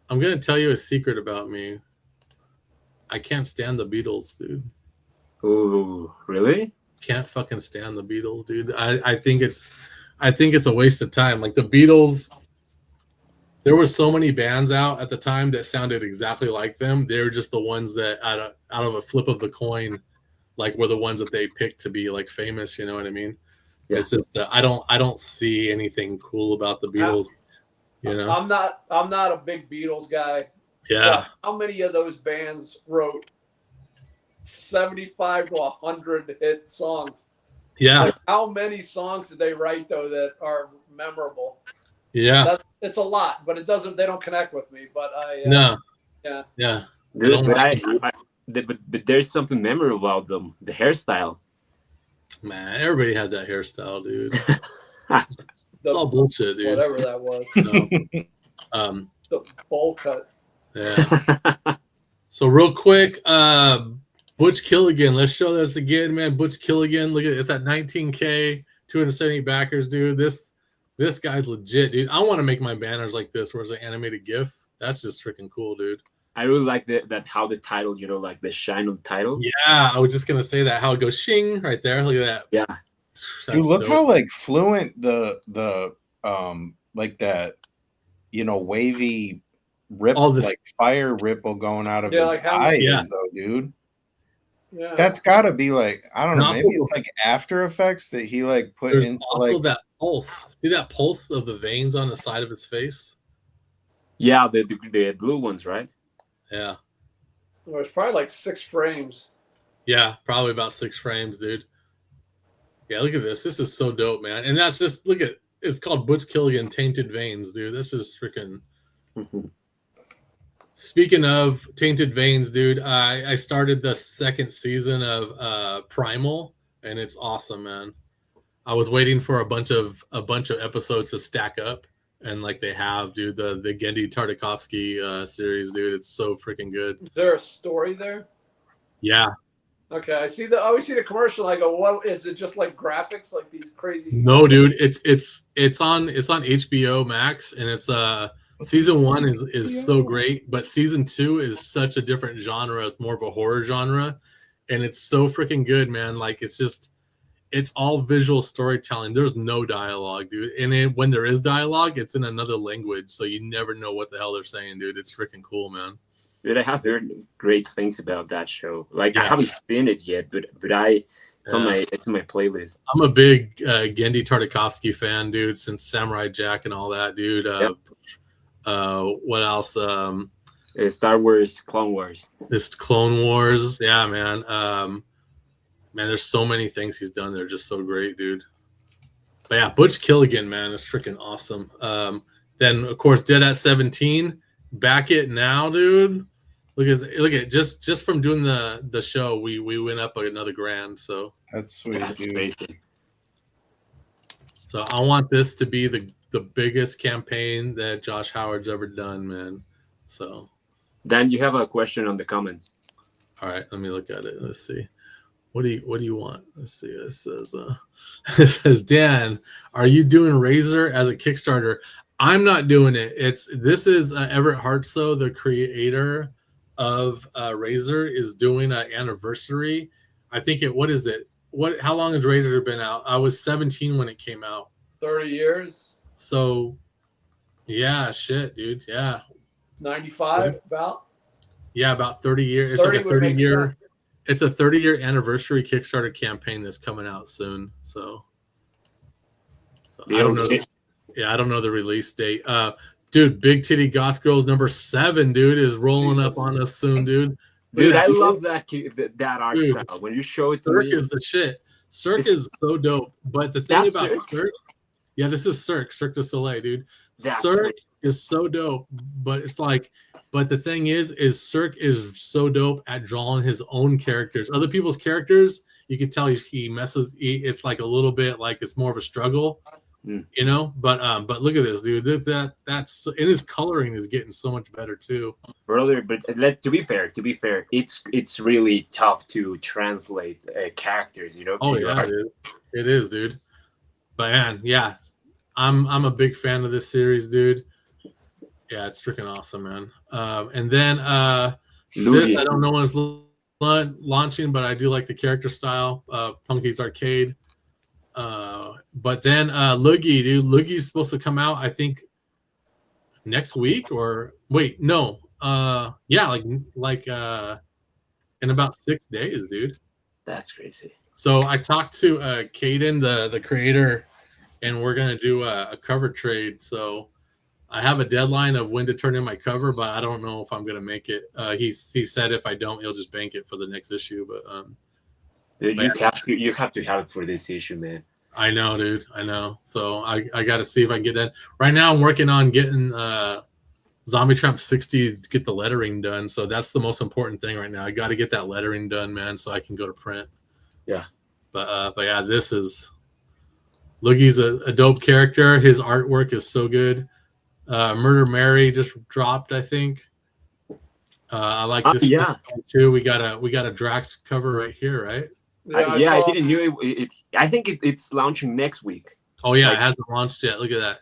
I'm gonna tell you a secret about me. I can't stand the Beatles, dude. Oh, really? Can't fucking stand the Beatles, dude. I think it's a waste of time. Like the Beatles, there were so many bands out at the time that sounded exactly like them. They were just the ones that out of a flip of the coin, like were the ones that they picked to be like famous. You know what I mean? Yeah. It's just I don't see anything cool about the Beatles. I'm not a big Beatles guy. Yeah. How many of those bands wrote 75 to 100 hit songs? Yeah. Like, how many songs did they write though that are memorable? Yeah. It's a lot, but they don't connect with me. But Yeah. But there's something memorable about them. The hairstyle. Man, everybody had that hairstyle, dude. It's all bullshit, dude. Whatever that was. The bowl cut. Yeah. So real quick, Butch Killigan. Let's show this again, man. Butch Killigan. Look at it. It's at 19K, 270 backers, dude. This guy's legit, dude. I want to make my banners like this, where it's an animated GIF. That's just freaking cool, dude. I really like that how the title, like the shine on title. Yeah, I was just gonna say that, how it goes shing right there. Look at that. Yeah. Dude, That's look dope. how like fluent the like that, wavy All this- like fire ripple going out of Yeah, his like how- eyes, Yeah. though, dude. Yeah. That's got to be like, I don't And know, also- maybe it's like After Effects that he like put There's into also like that pulse. See that pulse of the veins on the side of his face? Yeah, the blue ones, right? Yeah. Well, it's probably like 6 frames. Yeah, probably about 6 frames, dude. Yeah, look at this. This is so dope, man. And that's just, look at, it's called Butch Killigan Tainted Veins, dude. This is freaking. Speaking of Tainted Veins, dude, I started the 2nd season of Primal, and it's awesome, man. I was waiting for a bunch of episodes to stack up, and like they have, dude. The Gendy Tartakovsky series, dude. It's so freaking good. Is there a story there? Yeah. Okay, I always see the commercial. I go, what is it? Just like graphics, like these crazy. No, dude. It's on HBO Max, and it's season 1 is so great, but season 2 is such a different genre. It's more of a horror genre, and it's so freaking good, man. Like it's all visual storytelling. There's no dialogue, dude. And when there is dialogue, it's in another language, so you never know what the hell they're saying, dude. It's freaking cool, man. Dude, I have heard great things about that show. Like Yeah. I haven't seen it yet, but it's on my playlist. I'm a big Gendy Tartakovsky fan, dude, since Samurai Jack and all that, dude. Yep. What else? Star Wars, Clone Wars. This Clone Wars, yeah, man. Man, there's so many things he's done. They're just so great, dude. But yeah, Butch Killigan, man, is freaking awesome. Then of course, Dead at 17. Back it now, dude. Look at just from doing the show, we went up another $1,000. So that's sweet, That's dude. crazy. So I want this to be the biggest campaign that Josh Howard's ever done, man. So Dan, you have a question on the comments. all right, let me look at it. Let's see. What do you want? Let's see. It says it says, Dan, are you doing Razor as a Kickstarter? I'm not doing it. This is Everett Hartsoe, the creator of Razor, is doing an anniversary. I think what is it? How long has Razor been out? I was 17 when it came out. 30 years. So yeah, shit, dude. Yeah. 95 about. Yeah, about 30 years. It's 30 like a would 30 make year. sense. It's a 30-year anniversary Kickstarter campaign that's coming out soon. So I don't know. I don't know the release date. Dude, Big Titty Goth Girls #7, dude, is rolling up on us soon, dude. Dude, I if you- love that art Dude, style. When you show it to Cirque me, is the shit. Cirque It's- is so dope. But the thing That's about Cirque? Cirque, yeah, this is Cirque du Soleil, dude. That's Cirque is so dope, but it's like, but the thing is Cirque is so dope at drawing his own characters. Other people's characters, you can tell he messes. It's like a little bit like it's more of a struggle, you know. But look at this, dude. That's and his coloring is getting so much better too. brother. But to be fair, it's really tough to translate characters. You know. Oh to your yeah, art. dude. It is, dude. But man, yeah, I'm a big fan of this series, dude. Yeah, it's freaking awesome, man. And then this I don't know when it's launching, but I do like the character style. Punky's Arcade. But then Loogie, dude. Loogie's supposed to come out, I think, next week or wait, no. Yeah, like in about 6 days, dude. That's crazy. So I talked to Caden, the creator, and we're gonna do a cover trade. So I have a deadline of when to turn in my cover, but I don't know if I'm gonna make it. He said if I don't, he'll just bank it for the next issue. But Dude, you have to have it for this issue, man. I know, dude. I know. So I got to see if I can get that. Right now, I'm working on getting Zombie Tramp 60 to get the lettering done. So that's the most important thing right now. I got to get that lettering done, man, so I can go to print. Yeah. But yeah, this is Loogie's a dope character. His artwork is so good. Murder Mary just dropped, I think. I like this yeah. too. We got a Drax cover right here, right? I didn't know it. I think it's launching next week. Oh yeah, Like- it hasn't launched yet. Look at that.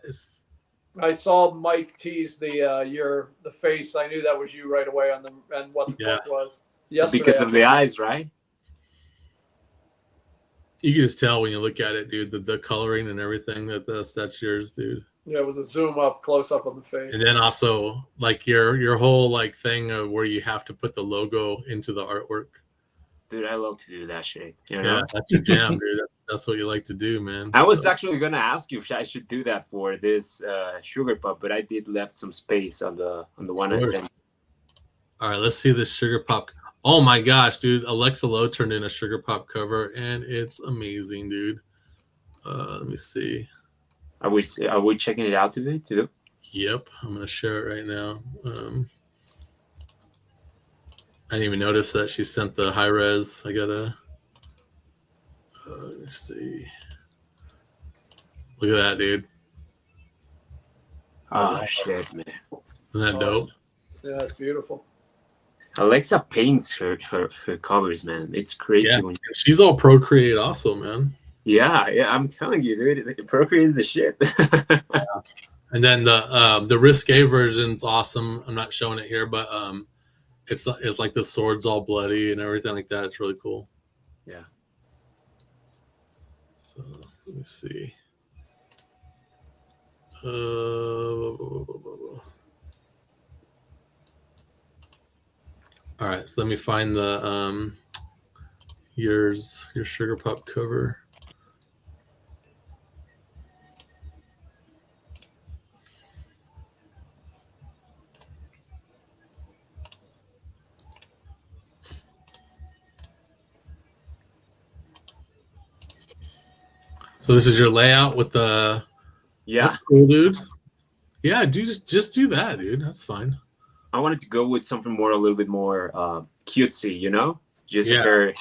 I saw Mike tease the face. I knew that was you right away on and what the fuck was yesterday. Because of the eyes, right? You can just tell when you look at it, dude. The coloring and everything that's yours, dude. Yeah, it was a zoom up, close up of the face. And then also like your whole like thing of where you have to put the logo into the artwork. Dude, I love to do that shit. You know? Yeah, that's your jam, dude. That's what you like to do, man. I was actually gonna ask you if I should do that for this sugar pop, but I did left some space on the one I sent. All right, let's see this sugar pop. Oh my gosh, dude! Alexa Lowe turned in a sugar pop cover, and it's amazing, dude. Let me see. Are we checking it out today too? Yep, I'm gonna share it right now. I didn't even notice that she sent the high res. I gotta. Let me see. Look at that, dude. Oh shit, man! Isn't that dope? Yeah, it's beautiful. Alexa paints her covers, man. It's crazy. Yeah, she's all Procreate also, man. Yeah, I'm telling you, dude. Procreate is the shit. Yeah. And then the risque version's awesome. I'm not showing it here, but it's like the sword's all bloody and everything like that. It's really cool. Yeah. So let me see. All right, so let me find the your sugar pop cover. So this is your layout with the. Yeah, that's cool, dude. Yeah, just do that, dude. That's fine. I wanted to go with something more, a little bit more cutesy, you know, just her.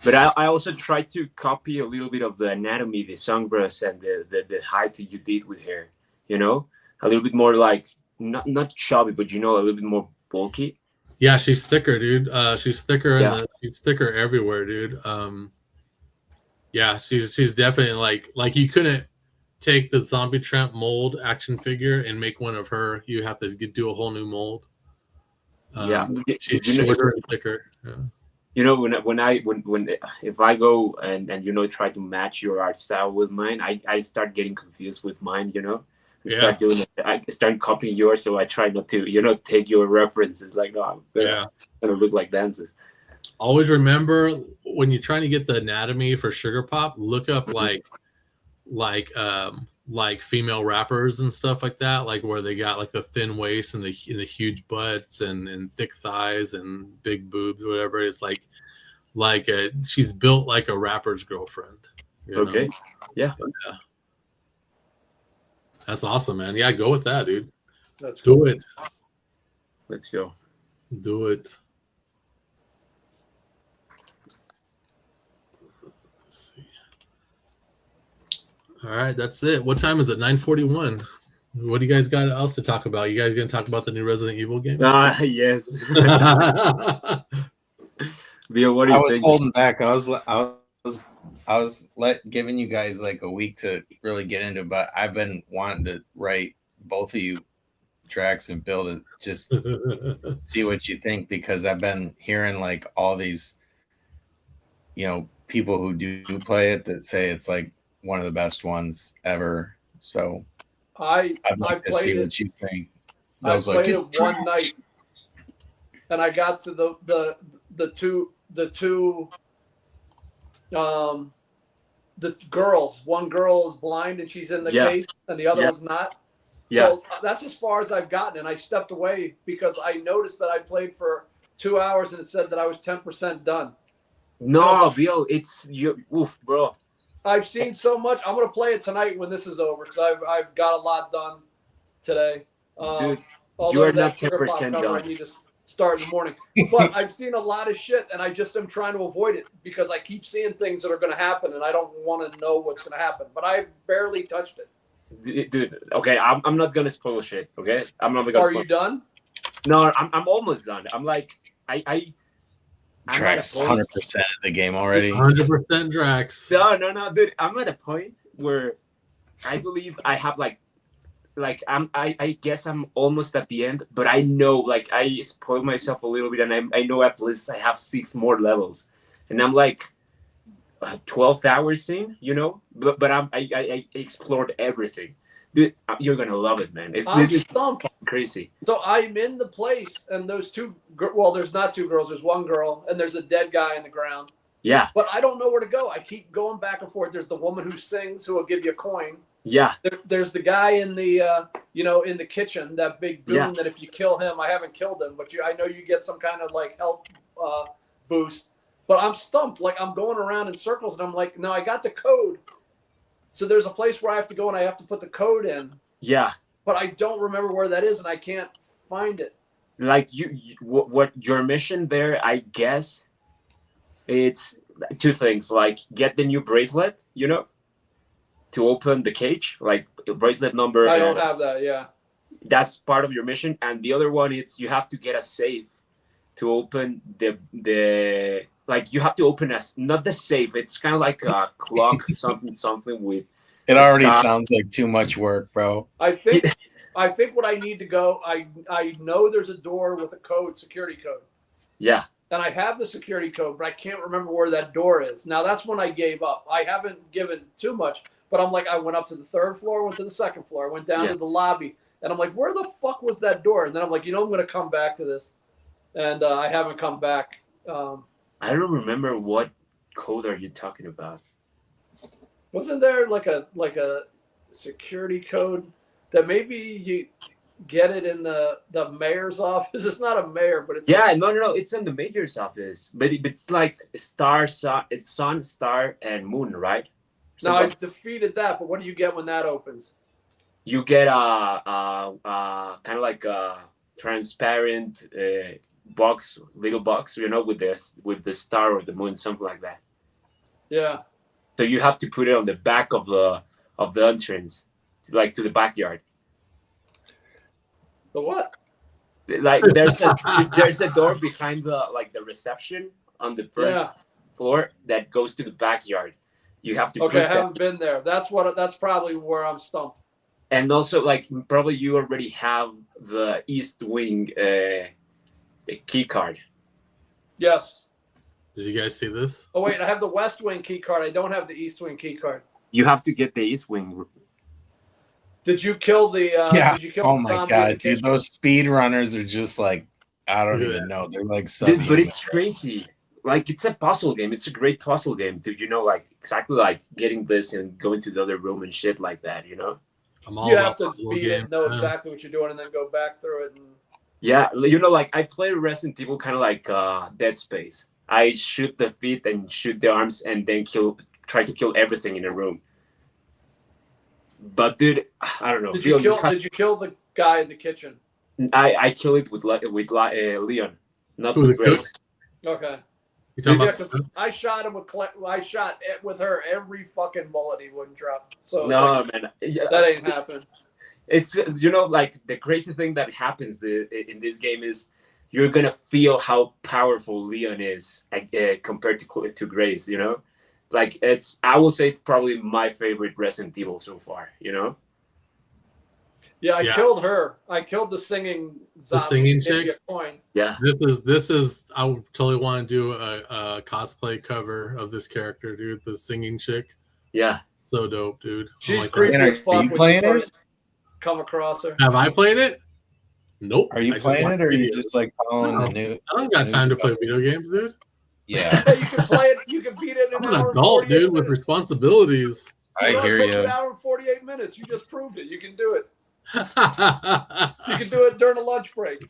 But I also tried to copy a little bit of the anatomy, the sunburst, and the height that you did with her. You know, a little bit more like not chubby, but a little bit more bulky. Yeah, she's thicker, dude. She's thicker, she's thicker everywhere, dude. Yeah, she's definitely like you couldn't take the Zombie Tramp mold action figure and make one of her. You have to do a whole new mold. She's shorter and thicker. Yeah. You know, when if I go and try to match your art style with mine, I start getting confused with mine. I start copying yours, so I try not to take your references. Like, no, I'm gonna look like dances. Always remember when you're trying to get the anatomy for Sugar Pop, look up like female rappers and stuff like that, like where they got like the thin waist and the huge butts and thick thighs and big boobs, whatever. It's like she's built like a rapper's girlfriend. Okay. Yeah. That's awesome, man. Yeah, go with that, dude. That's do cool. it. Let's go. Do it. Let's see. All right, that's it. What time is it? 9:41. What do you guys got else to talk about? You guys gonna talk about the new Resident Evil game? Yes. Bill, what do you think? Holding back. I was giving you guys like a week to really get into, but I've been wanting to write both of you tracks and build it, just see what you think, because I've been hearing like all these, people who do play it that say it's like one of the best ones ever. So I'd like to see what you think. I played it one night, and I got to the two girls. One girl is blind and she's in the case, and the other one's not. Yeah. So that's as far as I've gotten, and I stepped away because I noticed that I played for 2 hours and it said that I was 10% done. No, Bill, it's you, oof, bro. I've seen so much. I'm gonna play it tonight when this is over because I've got a lot done today. Dude, you are not 10% done. I need to start in the morning, but I've seen a lot of shit, and I just am trying to avoid it because I keep seeing things that are going to happen, and I don't want to know what's going to happen. But I've barely touched it. Dude, okay, I'm not gonna spoil shit. Okay, I'm not gonna. Are you done? No, I'm almost done. I'm like Drax 100% of the game already. 100% Drax. No, dude. I'm at a point where I believe I have like like I guess I'm almost at the end, but I know like I spoiled myself a little bit, and I know at least I have 6 more levels, and I'm like 12 hours in, you know. But I explored everything, dude. You're gonna love it, man. I'm This is stumped. crazy. So I'm in the place, and those well, there's not 2 girls. There's 1 girl, and there's a dead guy in the ground. Yeah, But I don't know where to go. I keep going back and forth. There's the woman who sings, who will give you a coin. yeah, There's the guy in the, in the kitchen, that big goon. Yeah. That if you kill him, I haven't killed him, but I know you get some kind of like health boost. But I'm stumped. Like I'm going around in circles, and I'm like, no, I got the code. So there's a place where I have to go, and I have to put the code in. yeah. But I don't remember where that is, and I can't find it. Like what your mission there? I guess it's 2 things. Like get the new bracelet, you know, to open the cage. Like bracelet number. I don't have that. Yeah. That's part of your mission, and the other one is you have to get a safe to open the like you have to open not the safe. It's kind of like a clock, something with. It already Stop. sounds like too much work, bro. I think what I need to go. I know there's a door with a code, security code. Yeah. And I have the security code, but I can't remember where that door is. Now that's when I gave up. I haven't given too much, but I'm like, I went up to the 3rd floor, went to the 2nd floor, I went down to the lobby, and I'm like, where the fuck was that door? And then I'm like, I'm going to come back to this, and I haven't come back. I don't remember what code are you talking about. Wasn't there like a security code that maybe you get it in the mayor's office? It's not a mayor, but it's No. It's in the mayor's office, but it's like star, sun, it's sun, star, and moon, right? No, I defeated that, but what do you get when that opens? You get a kind of like a transparent little box, you know, with the star or the moon, something like that. Yeah. So you have to put it on the back of the entrance, like to the backyard. The what? Like there's a door behind the reception on the first floor that goes to the backyard. You have to. Okay, I haven't been there. That's probably where I'm stumped. And also, like probably you already have the East Wing key card. Yes. Did you guys see this? Oh wait, I have the West Wing key card. I don't have the East Wing key card. You have to get the East Wing. Did you kill the? Yeah. Did you kill Oh the my zombie in god, the dude! kitchen? Those speed runners are just like I don't even know. They're like Dude, but it's crazy. Like it's a puzzle game. It's a great puzzle game. Dude, you know, like exactly like getting this and going to the other room and shit like that. You know. You have to beat it, know exactly what you're doing, and then go back through it. And... Yeah, you know, like I play Resident Evil kind of like Dead Space. I shoot the feet and shoot the arms and then try to kill everything in a room. But dude, I don't know. Did you kill the guy in the kitchen? I kill it with Leon, not Who, with the cook? Grace. Okay. You talking Yeah, about? 'cause I shot him I shot it with her every fucking bullet he wouldn't drop. So No, man, yeah, that ain't happening. It's like the crazy thing that happens in this game is you're gonna feel how powerful Leon is compared to Grace. You know, like I will say it's probably my favorite Resident Evil so far. You know. Yeah, I killed her. I killed the singing zombie. The singing chick? Coin. Yeah. This is I would totally want to do a cosplay cover of this character, dude. The singing chick. Yeah. So dope, dude. She's creepy as fuck. Are you playing it? Come across her. Have I played it? Nope. Are you playing it, or are you just like following the new? I don't got time to play video games, dude. Yeah. You can play it. You can beat it in I'm an hour. an adult, dude, with minutes. responsibilities. I hear It took you. an hour and 48 minutes. You just proved it. You can do it. Yeah, You can do it during a lunch break.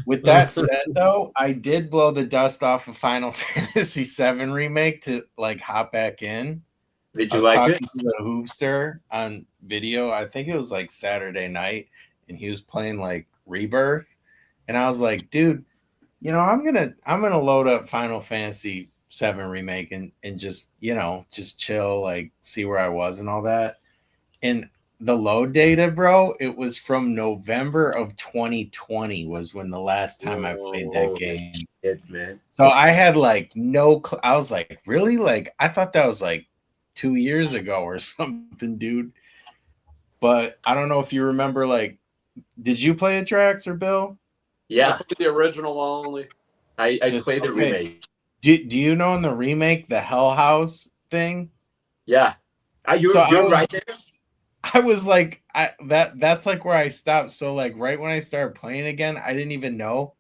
With that said, though, I did blow the dust off of Final Fantasy VII Remake to like hop back in. Did I you was like talking it? to the Hoovster on video. I think it was like Saturday night, and he was playing like Rebirth, and I was like, dude, you know, I'm gonna load up Final Fantasy VII Remake and just just chill, like see where I was and all that. And the load data, bro, it was from November of 2020 was when the last time I played that game. Shit, man. So I had like I was like, really? Like I thought that was like 2 years ago or something, dude. but I don't know if you remember. Like, did you play it, Drax or Bill? Yeah, The original only. I Just- played the okay. remake. Do you know in the remake the Hell House thing? Yeah, you're right there. I was like, that's like where I stopped. So like right when I started playing again, I didn't even know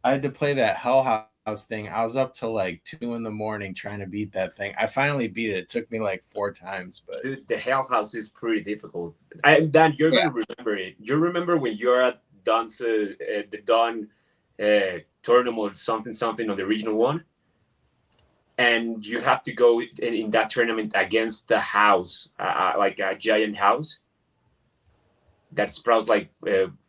I had to play that Hell House thing. I was up till like 2 a.m. trying to beat that thing. I finally beat it. It took me like 4 times, but Dude, the Hell House is pretty difficult. Dan, you're gonna remember it. You remember when you're at the Dawn tournament or something on the regional one, and you have to go in that tournament against the house, like a giant house that sprouts like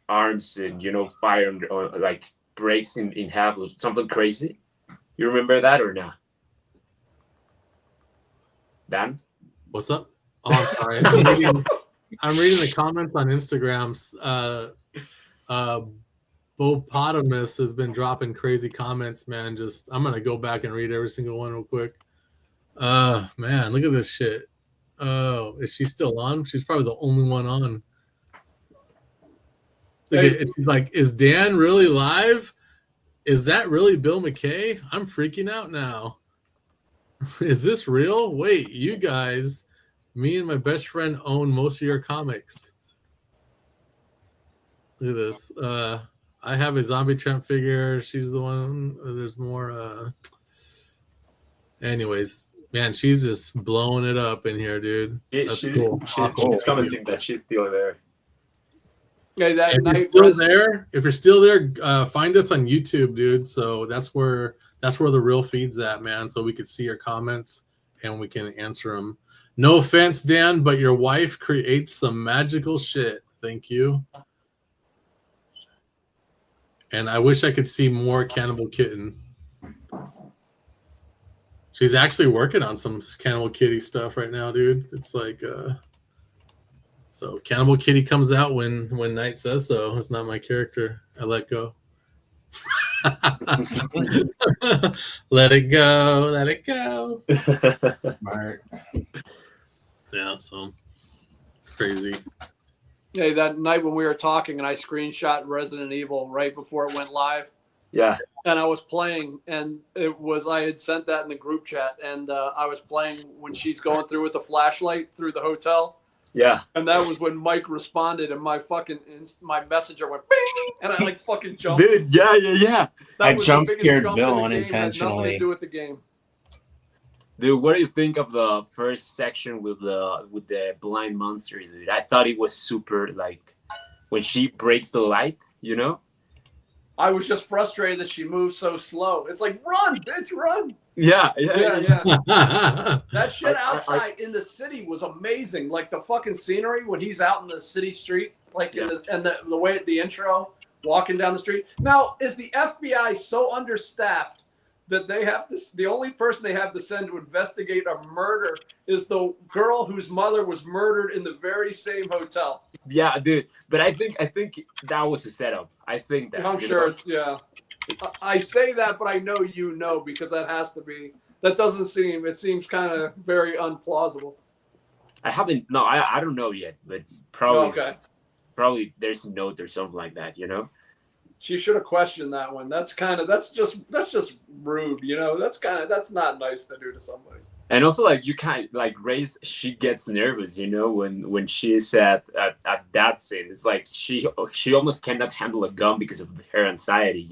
arms and fire or like breaks in half or something crazy. You remember that or not, Dan? What's up? Oh, I'm sorry. I'm reading the comments on Instagrams. Bopotamus has been dropping crazy comments, man. I'm gonna go back and read every single one real quick. Man, look at this shit. Oh, is she still on? She's probably the only one on. It's like, is Dan really live? Is that really Bill McKay? I'm freaking out now. Is this real? Wait, you guys, me and my best friend own most of your comics. Look at this. I have a Zombie Tramp figure. She's the one. There's more. Anyways, man, she's just blowing it up in here, dude. That's cool. Awesome. She's commenting that she's still there. Okay, that If night you're still there, find us on YouTube, dude. So that's where the real feed's at, man. So we could see your comments and we can answer them. No offense, Dan, but your wife creates some magical shit. Thank you. And I wish I could see more Cannibal Kitten. She's actually working on some Cannibal Kitty stuff right now, dude. It's like so Cannibal Kitty comes out when Knight says so. It's not my character. I let go. Let it go. Let it go. Smart. Yeah, so crazy. Hey, that night when we were talking and I screenshot Resident Evil right before it went live. Yeah. And I was playing, and I had sent that in the group chat, and I was playing when she's going through with the flashlight through the hotel. Yeah. And that was when Mike responded, and my messenger went bing, and I like fucking jumped. Dude, yeah. I was jump the biggest scared jump Bill in the game, had nothing unintentionally. to do with the game. Dude, what do you think of the first section with the blind monster, dude? I thought it was super, like, when she breaks the light, I was just frustrated that she moved so slow. It's like, run, bitch, run. Yeah. That shit outside in the city was amazing. Like the fucking scenery when he's out in the city street, like the way the intro, walking down the street. Now, is the FBI so understaffed that they have this? The only person they have to send to investigate a murder is the girl whose mother was murdered in the very same hotel. Yeah, dude. But I think that was a setup. I think that. I'm sure it's I say that, but I know because that has to be. That doesn't seem. It seems kind of very unplausible. I don't know yet, but probably there's a note or something like that, She should have questioned that one. That's just rude, That's not nice to do to somebody. And also, like, you can't, like, Grace, she gets nervous, when she's at that scene. It's like she almost cannot handle a gun because of her anxiety,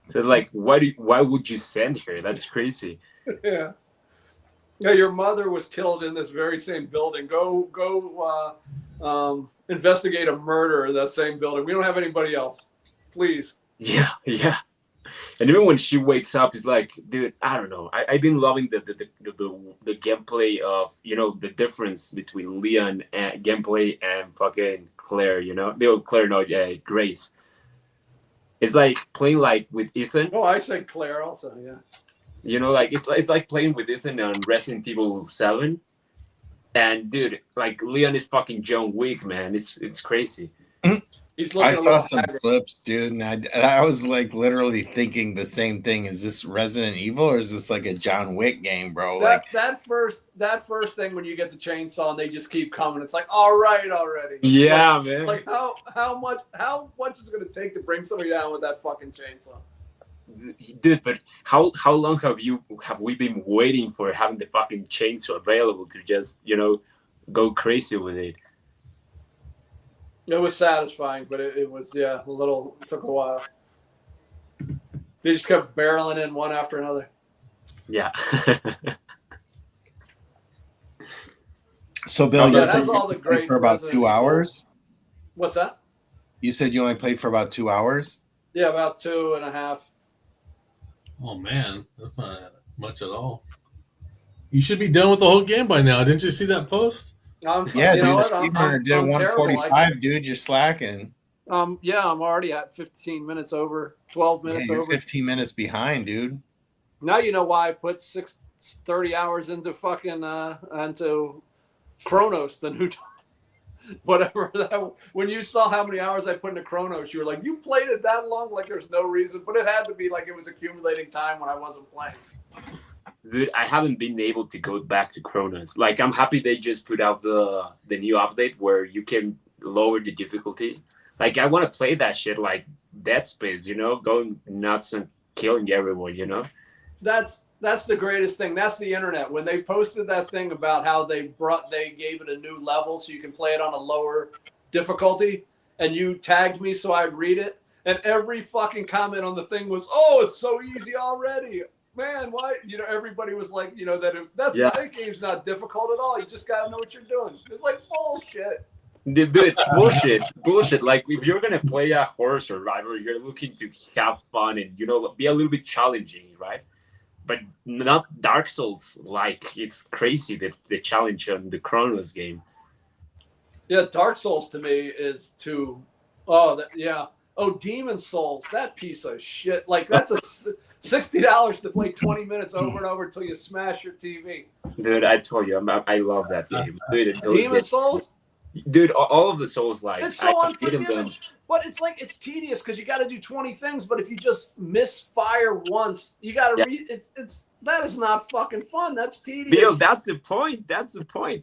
So, like, why would you send her? That's crazy. Yeah. Yeah, your mother was killed in this very same building. Go investigate a murder in that same building. We don't have anybody else. Please. Yeah. And even when she wakes up, it's like, dude, I don't know. I've been loving the gameplay of, the difference between Leon and gameplay and fucking Claire, Claire, no, Grace. It's like playing like with Ethan. Oh, I said Claire also, yeah. Like it's like playing with Ethan on Resident Evil 7. And dude, like Leon is fucking John Wick, man. It's crazy. He's I looking a saw little some haggard. clips, dude, and I was like literally thinking the same thing. Is this Resident Evil or is this like a John Wick game, bro? Like, That first thing when you get the chainsaw and they just keep coming, it's like, all right, already. Yeah, man. Like how much is it gonna take to bring somebody down with that fucking chainsaw? Dude, but how long have we been waiting for having the fucking chainsaw available to just go crazy with it? It was satisfying, but it was a little. It took a while. They just kept barreling in one after another. Yeah. so Bill, Yeah, you it said has all you the played great for about Resident 2 Evil. hours. What's that? You said you only played for about 2 hours. Yeah, about 2.5. Oh man, that's not much at all. You should be done with the whole game by now. Didn't you see that post? Yeah, you dude, know the what? speedrunner did I'm terrible. 145, dude. You're slacking. I'm already at 15 minutes over, 12 Yeah, minutes you're over. 15 minutes behind, dude. Now you know why I put 30 hours into fucking into Chronos, the new whatever that. When you saw how many hours I put into Chronos, you were like, you played it that long? Like there's no reason, but it had to be like it was accumulating time when I wasn't playing. Dude, I haven't been able to go back to Chronos. Like, I'm happy they just put out the new update where you can lower the difficulty. Like, I want to play that shit like Dead Space, going nuts and killing everyone. That's the greatest thing. That's the internet. When they posted that thing about how they gave it a new level so you can play it on a lower difficulty, and you tagged me so I'd read it, and every fucking comment on the thing was, "Oh, it's so easy already." Man, why? Everybody was like, that game's not difficult at all. You just gotta know what you're doing. It's like bullshit. Dude, it's bullshit. Like, if you're gonna play a horror survivor, you're looking to have fun and be a little bit challenging, right? But not Dark Souls. Like, it's crazy the challenge on the Chronos game. Yeah, Dark Souls to me is too. Oh, Demon Souls. That piece of shit. Like that's a $60 to play 20 minutes over and over until you smash your TV. Dude, I told you, I love that game. Dude, Demon Souls? Dude, all of the Souls like it's so unforgiving. Them. But it's tedious because you got to do 20 things. But if you just misfire once, you got to read. That is not fucking fun. That's tedious. Bill, that's the point.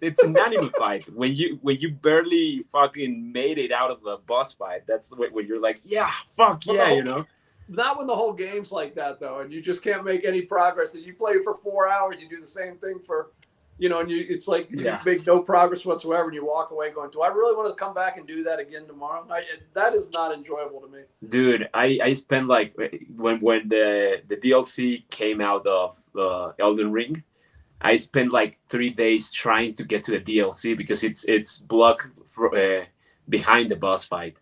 It's an anime fight. When you barely fucking made it out of the boss fight, that's when you're like, yeah, fuck yeah, Not when the whole game's like that though, and you just can't make any progress. And you play for 4 hours, you do the same thing for, and it's like you make no progress whatsoever, and you walk away going, "Do I really want to come back and do that again tomorrow?" That is not enjoyable to me. Dude, I spent like when the DLC came out of Elden Ring, I spent like 3 days trying to get to the DLC because it's blocked behind the boss fight.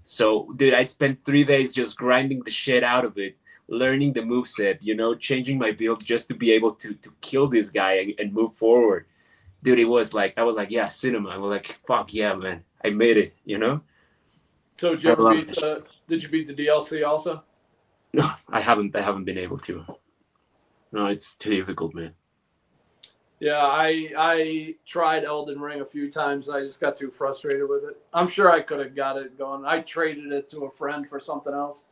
So, dude, I spent 3 days just grinding the shit out of it, learning the moveset, changing my build just to be able to kill this guy and move forward. Dude, it was like, I was like, yeah, cinema. I was like, fuck yeah, man. I made it, So did you beat the DLC also? No, I haven't been able to. No, it's too difficult, man. Yeah, I tried Elden Ring a few times. And I just got too frustrated with it. I'm sure I could have got it going. I traded it to a friend for something else.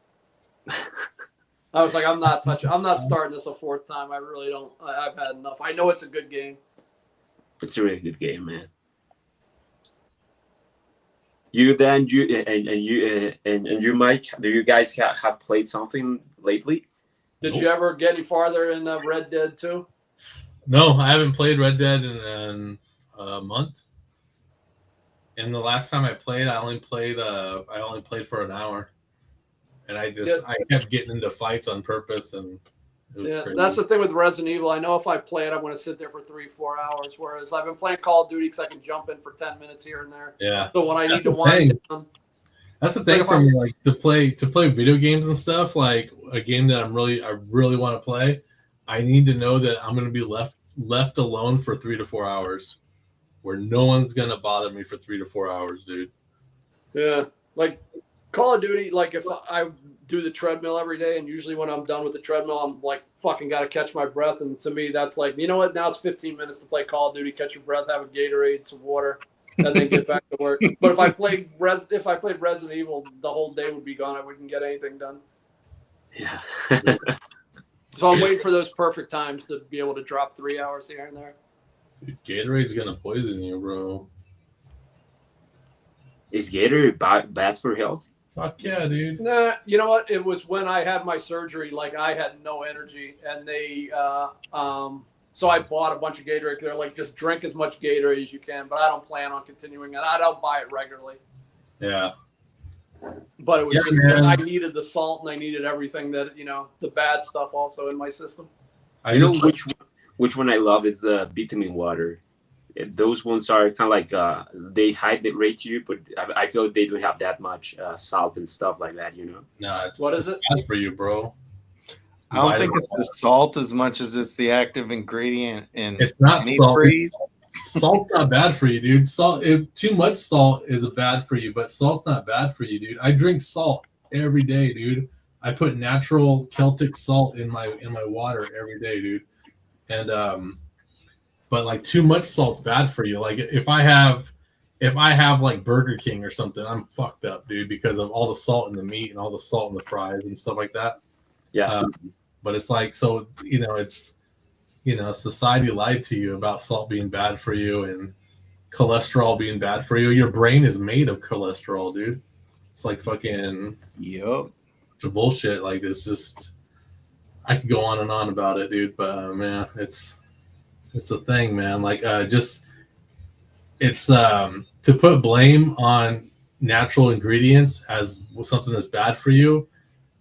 I was like, I'm not starting this a 4th time. I really don't. I've had enough. I know it's a good game. It's a really good game, man. You, Mike, do you guys have played something lately? Did you ever get any farther in Red Dead 2? No, I haven't played Red Dead in a month. And the last time I played, I only played for an hour. And I kept getting into fights on purpose, and it was crazy. That's the thing with Resident Evil. I know if I play it, I'm going to sit there for 3-4 hours. Whereas I've been playing Call of Duty because I can jump in for 10 minutes here and there. Yeah. So when I need to wind down, that's the thing for me, like to play video games and stuff, like a game that I really want to play. I need to know that I'm going to be left alone for 3 to 4 hours, where no one's going to bother me for 3 to 4 hours, dude. Yeah, like Call of Duty, like if I do the treadmill every day, and usually when I'm done with the treadmill, I'm like fucking got to catch my breath. And to me, that's like, you know what? Now it's 15 minutes to play Call of Duty, catch your breath, have a Gatorade, some water. and then get back to work. But if I played Resident Evil, the whole day would be gone. I wouldn't get anything done. Yeah. So I'm waiting for those perfect times to be able to drop 3 hours here and there. Dude, Gatorade's gonna poison you, bro. Is Gatorade bad for health? Fuck yeah, dude. Nah, you know what? It was when I had my surgery. Like I had no energy, and they so I bought a bunch of Gatorade. They're like, just drink as much Gatorade as you can, but I don't plan on continuing, and I don't buy it regularly. Yeah. But it was just man. I needed the salt and I needed everything that the bad stuff also in my system. I know which one I love is the vitamin water. Those ones are kind of like they hydrate you, but I feel like they don't have that much salt and stuff like that. No, What is it? bad for you, bro. I don't think it's the salt as much as it's the active ingredient in It's not salt. antifreeze. Salt's not bad for you, dude. Too much salt is bad for you, but salt's not bad for you, dude. I drink salt every day, dude. I put natural Celtic salt in my water every day, dude. And but like too much salt's bad for you. Like if I have like Burger King or something, I'm fucked up, dude, because of all the salt in the meat and all the salt in the fries and stuff like that. Yeah. But it's like, so it's society lied to you about salt being bad for you and cholesterol being bad for you. Your brain is made of cholesterol, dude. It's like fucking bullshit. Like it's just, I could go on and on about it, dude. But man, it's a thing, man. Like it's to put blame on natural ingredients as something that's bad for you.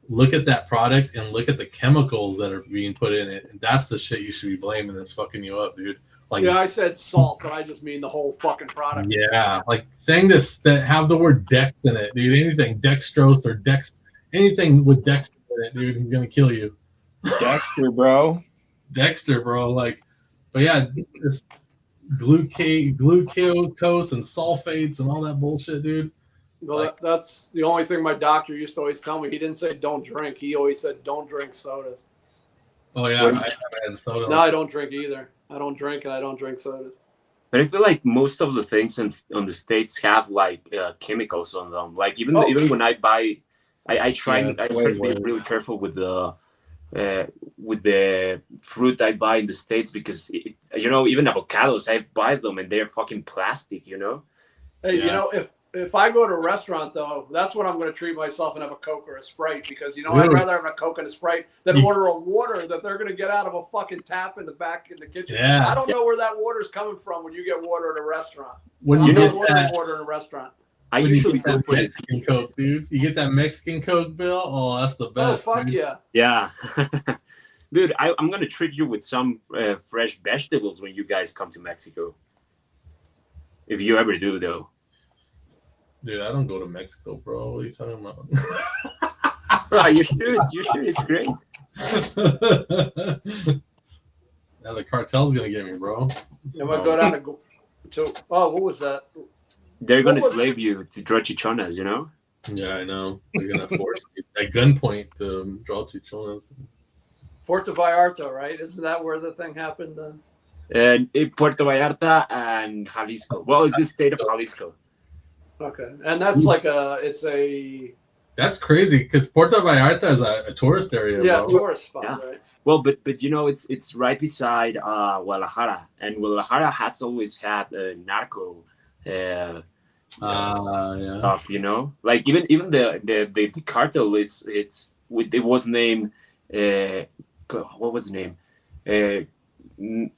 Look at that product and look at the chemicals that are being put in it. And that's the shit you should be blaming that's fucking you up, dude. Like, Yeah, I said salt, but I just mean the whole fucking product. yeah, like things that have the word Dex in it, dude. Anything dextrose or anything with Dex in it, dude, is gonna kill you. Dexter, bro. Dexter, bro. Like, but yeah, just glucose and sulfates and all that bullshit, dude. Well, that's the only thing my doctor used to always tell me. He didn't say don't drink. He always said don't drink sodas. Oh yeah, I haven't had soda. No, I don't drink either. I don't drink and I don't drink sodas. But I feel like most of the things on the States have like chemicals on them. Like even when I buy, I try to be really careful with the fruit I buy in the States because even avocados, I buy them and they're fucking plastic. Hey, if I go to a restaurant though, that's when I'm going to treat myself and have a Coke or a Sprite because I'd rather have a Coke and a Sprite than order a water that they're going to get out of a fucking tap in the back in the kitchen. Yeah. I don't know where that water's coming from when you get water at a restaurant. When you get water in a restaurant. I usually go for Mexican Coke, dude. You get that Mexican Coke, Bill? Oh, that's the best. Oh, fuck dude. yeah. Yeah. Dude, I'm going to treat you with some fresh vegetables when you guys come to Mexico. If you ever do, though. Dude, I don't go to Mexico, bro. What are you talking about? Bro, you should. It's great. Now the cartel's going to get me, bro. I'm going to go down to what was that? They're going to slave you to draw chichonas, Yeah, I know. They're going to force me at gunpoint to draw chichonas. Puerto Vallarta, right? Isn't that where the thing happened? In Puerto Vallarta and Jalisco. Well, it's the state of Jalisco. Okay, and that's like That's crazy because Puerto Vallarta is a tourist area. Yeah, bro. tourist spot, Yeah. right? Well, but it's right beside Guadalajara, and Guadalajara has always had a narco Yeah. stuff, like even the cartel it was named what was the name?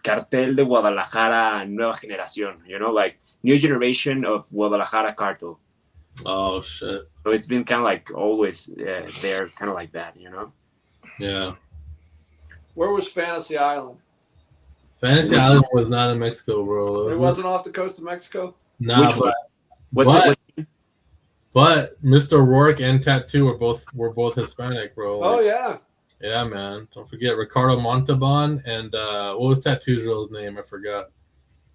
Cartel de Guadalajara Nueva Generación, like new generation of Guadalajara cartel. Oh shit. So it's been kind of like always there, kind of like that, Yeah. Where was Fantasy Island? Fantasy Island was not in Mexico, bro. It wasn't off the coast of Mexico? Nah, Which one? but Mr. Rourke and Tattoo were both Hispanic, bro. Oh yeah. Yeah, man. Don't forget Ricardo Montalban and what was Tattoo's real name? I forgot.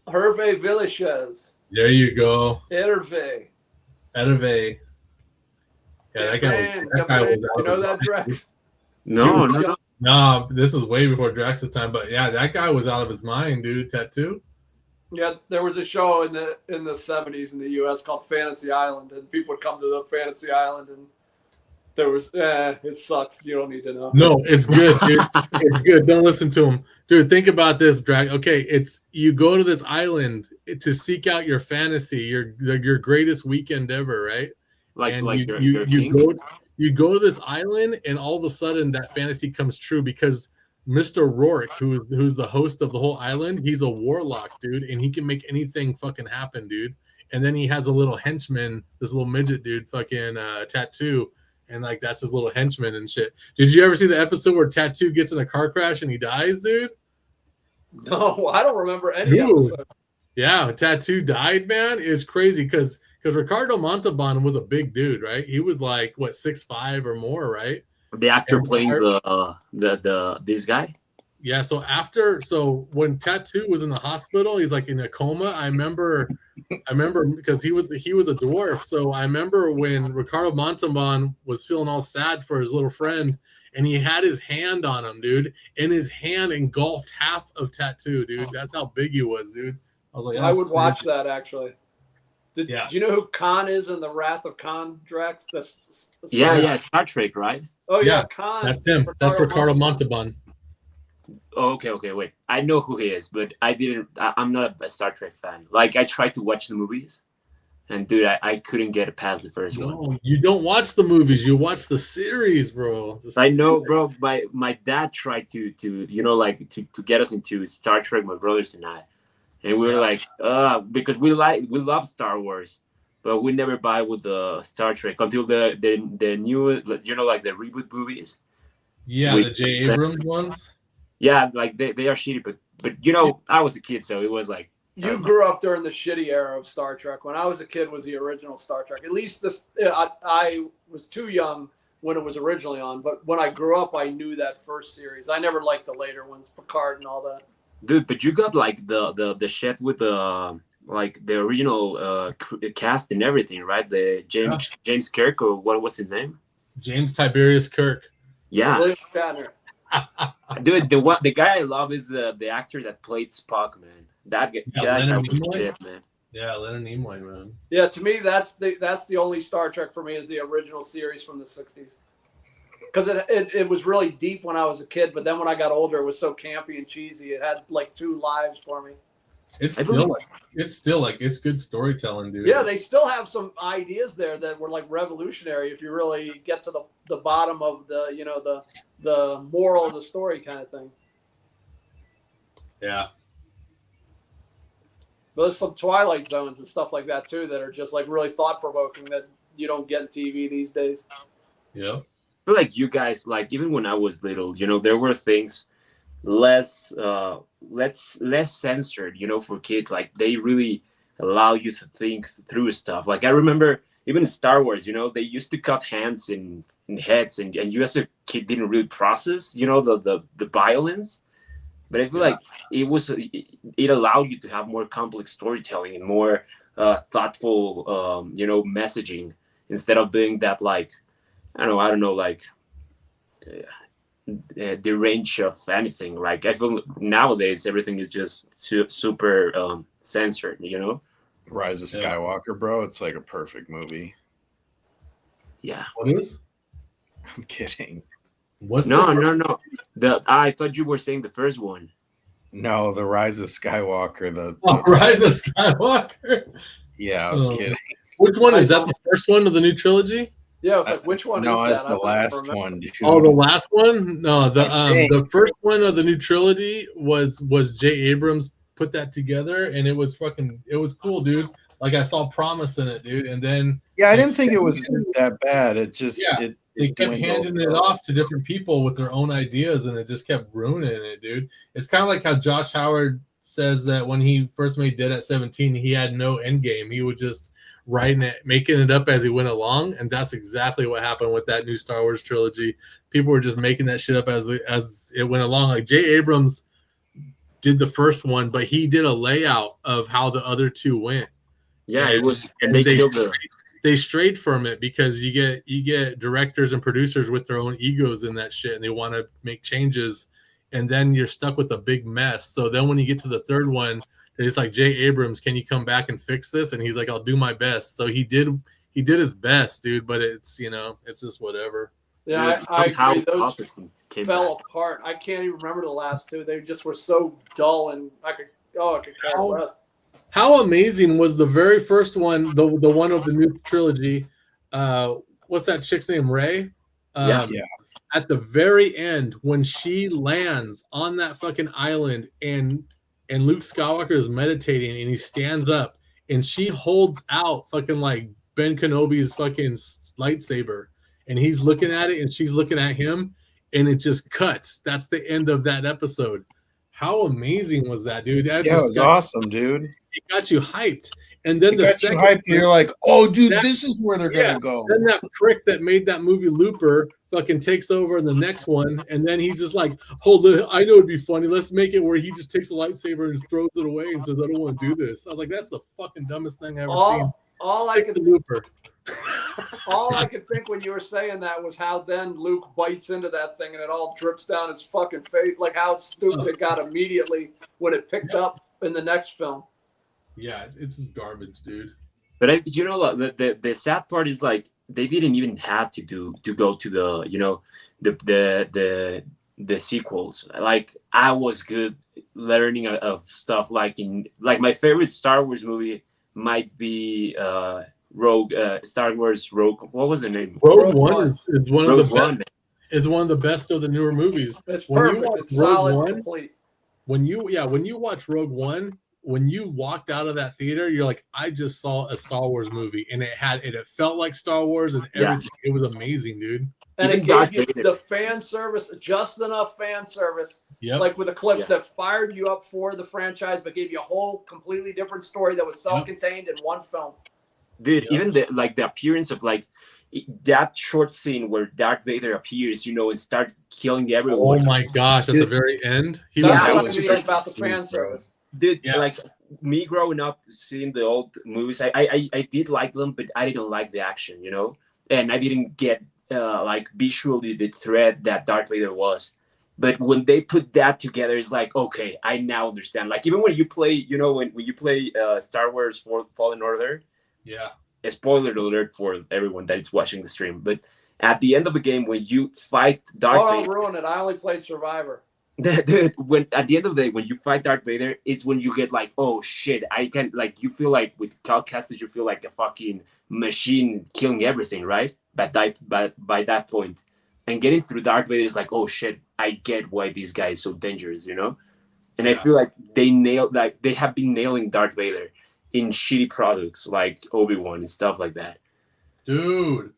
Hervé Villachez. There you go. Hervé. Hervé. Yeah, that guy was out You know of that, his mind. Drax? No. No, this is way before Drax's time, but yeah, that guy was out of his mind, dude. Tattoo. Yeah, there was a show in the 70s in the U.S. called Fantasy Island, and people would come to the Fantasy Island, and there was it sucks. You don't need to know. No, it's good, dude. It's good. Don't listen to him, dude. Think about this, Drag. Okay, it's you go to this island to seek out your fantasy, your greatest weekend ever, right? And you go to this island, and all of a sudden that fantasy comes true because Mr. Rourke, who's the host of the whole island, he's a warlock, dude, and he can make anything fucking happen, dude. And then he has a little henchman, this little midget dude, fucking Tattoo, and like that's his little henchman and shit. Did you ever see the episode where Tattoo gets in a car crash and he dies, dude? No, I don't remember any episode. Yeah, Tattoo died, man. It's crazy because Ricardo Montalban was a big dude, right? He was like what 6'5" or more, right? The actor playing this guy. Yeah. So when Tattoo was in the hospital, he's like in a coma. I remember because he was a dwarf. So I remember when Ricardo Montalban was feeling all sad for his little friend, and he had his hand on him, dude, and his hand engulfed half of Tattoo, dude. That's how big he was, dude. I was like, I would watch that actually. Do Yeah. you know who Khan is in the Wrath of Khan, Drax? That's Star Trek, right? Oh yeah, Yeah, Khan. that's him. That's Ricardo Montalban. Oh, okay, wait. I know who he is, but I'm not a Star Trek fan. Like, I tried to watch the movies, and dude, I couldn't get past the first one. No, you don't watch the movies. You watch the series, bro. I know, bro. My dad tried to get us into Star Trek, my brothers and I, and we were like, because we love Star Wars, but we never buy with the Star Trek until the new, like the reboot movies. Yeah, the J. Abrams ones. Yeah, like they are shitty, but I was a kid, so it was like. You grew up during the shitty era of Star Trek. When I was a kid, was the original Star Trek. At least I was too young when it was originally on, but when I grew up, I knew that first series. I never liked the later ones, Picard and all that. Dude, but you got like the shit with the like the original cast and everything, right? The James Kirk, or what was his name? James Tiberius Kirk. Yeah. William Shatner. Dude, the guy I love is the actor that played Spock, man. That guy was shit, man. Yeah, Leonard Nimoy, man. Yeah, to me, that's the only Star Trek for me is the original series from the 60s. Because it was really deep when I was a kid, but then when I got older, it was so campy and cheesy. It had like two lives for me. It's good storytelling, dude. Yeah, they still have some ideas there that were like revolutionary if you really get to the bottom of the moral of the story kind of thing. Yeah. But there's some Twilight Zones and stuff like that too that are just like really thought provoking that you don't get in TV these days. Yeah. I feel like you guys, like even when I was little, there were things less censored, for kids. Like they really allow you to think through stuff. Like I remember even Star Wars, they used to cut hands and heads, and you as a kid didn't really process, the violence. But I feel like it allowed you to have more complex storytelling and more thoughtful, messaging instead of being that like, I don't know, like the range of anything. Like I feel nowadays everything is just super censored. Rise of Skywalker, bro. It's like a perfect movie. Yeah. What is? I'm kidding. No. I thought you were saying the first one. No, the Rise of Skywalker. Rise of Skywalker. Yeah, I was kidding. Which one is that? The first one of the new trilogy? Yeah, I was like, which one? No, is it's that? the last one, dude. Oh, the last one? No, the first one of the new trilogy was J. Abrams put that together, and it was cool, dude. Like I saw promise in it, dude. And then I didn't think it was that bad. It just they kept handing it off to different people with their own ideas, and it just kept ruining it, dude. It's kind of like how Josh Howard says that when he first made Dead at 17, he had no end game. He would just writing it, making it up as he went along, and that's exactly what happened with that new Star Wars trilogy. People were just making that shit up as it went along. Like J. Abrams did the first one, but he did a layout of how the other two went. Yeah, it was, and they strayed from it because you get directors and producers with their own egos in that shit, and they want to make changes, and then you're stuck with a big mess. So then when you get to the third one, And he's like, Jay Abrams, can you come back and fix this? And he's like, I'll do my best. So he did his best, dude. But it's it's just whatever. Yeah, I agree. Those came fell back. apart. I can't even remember the last two. They just were so dull, and I could care less. How amazing was the very first one, the one of the new trilogy? What's that chick's name? Ray? Yeah. At the very end, when she lands on that fucking island and Luke Skywalker is meditating and he stands up and she holds out fucking like Ben Kenobi's fucking lightsaber and he's looking at it and she's looking at him and it just cuts. That's the end of that episode. How amazing was that, dude? That Yeah, it was awesome, dude. It got you hyped. And then It got you hyped, you're like, oh, dude, this is where they're gonna go. Then that prick that made that movie Looper fucking takes over in the next one, and then he's just like, hold it, I know it'd be funny. Let's make it where he just takes a lightsaber and throws it away and says, I don't want to do this. I was like, that's the fucking dumbest thing I've ever seen. All Stick to Looper. All I could think when you were saying that was how then Luke bites into that thing and it all drips down his fucking face, like how stupid it got immediately when it picked up in the next film. Yeah, it's just garbage, dude. But the sad part is like they didn't even have to go to the sequels. Like I was good learning of stuff like my favorite Star Wars movie might be Star Wars Rogue. What was the name? Rogue One is one of the One. best. It's one of the best of the newer movies. It's perfect. It's solid, complete. When you watch Rogue One, when you walked out of that theater, you're like, I just saw a Star Wars movie, and it felt like Star Wars and everything. Yeah. It was amazing, dude. And it gave you the fan service, just enough fan service, like with the clips that fired you up for the franchise, but gave you a whole completely different story that was self-contained in one film. Dude, even the appearance of like that short scene where Darth Vader appears, and start killing everyone. Oh my gosh! At the very end, that's what I mean about the fan service. Dude, like me growing up seeing the old movies, I did like them, but I didn't like the action, and I didn't get like visually the threat that Darth Vader was. But when they put that together, it's like, okay, I now understand. Like even when you play, when you play Star Wars Fallen Order, a spoiler alert for everyone that is watching the stream. But at the end of the game, when you fight Darth Vader, don't ruin it. I only played Survivor. When at the end of the day, when you fight Darth Vader, it's when you get like, oh shit, I can like you feel like with Cal Kestis, you feel like a fucking machine killing everything, right? But by that point, and getting through Darth Vader is like, oh shit, I get why this guy is so dangerous, And I feel like they have been nailing Darth Vader in shitty products like Obi-Wan and stuff like that. Dude,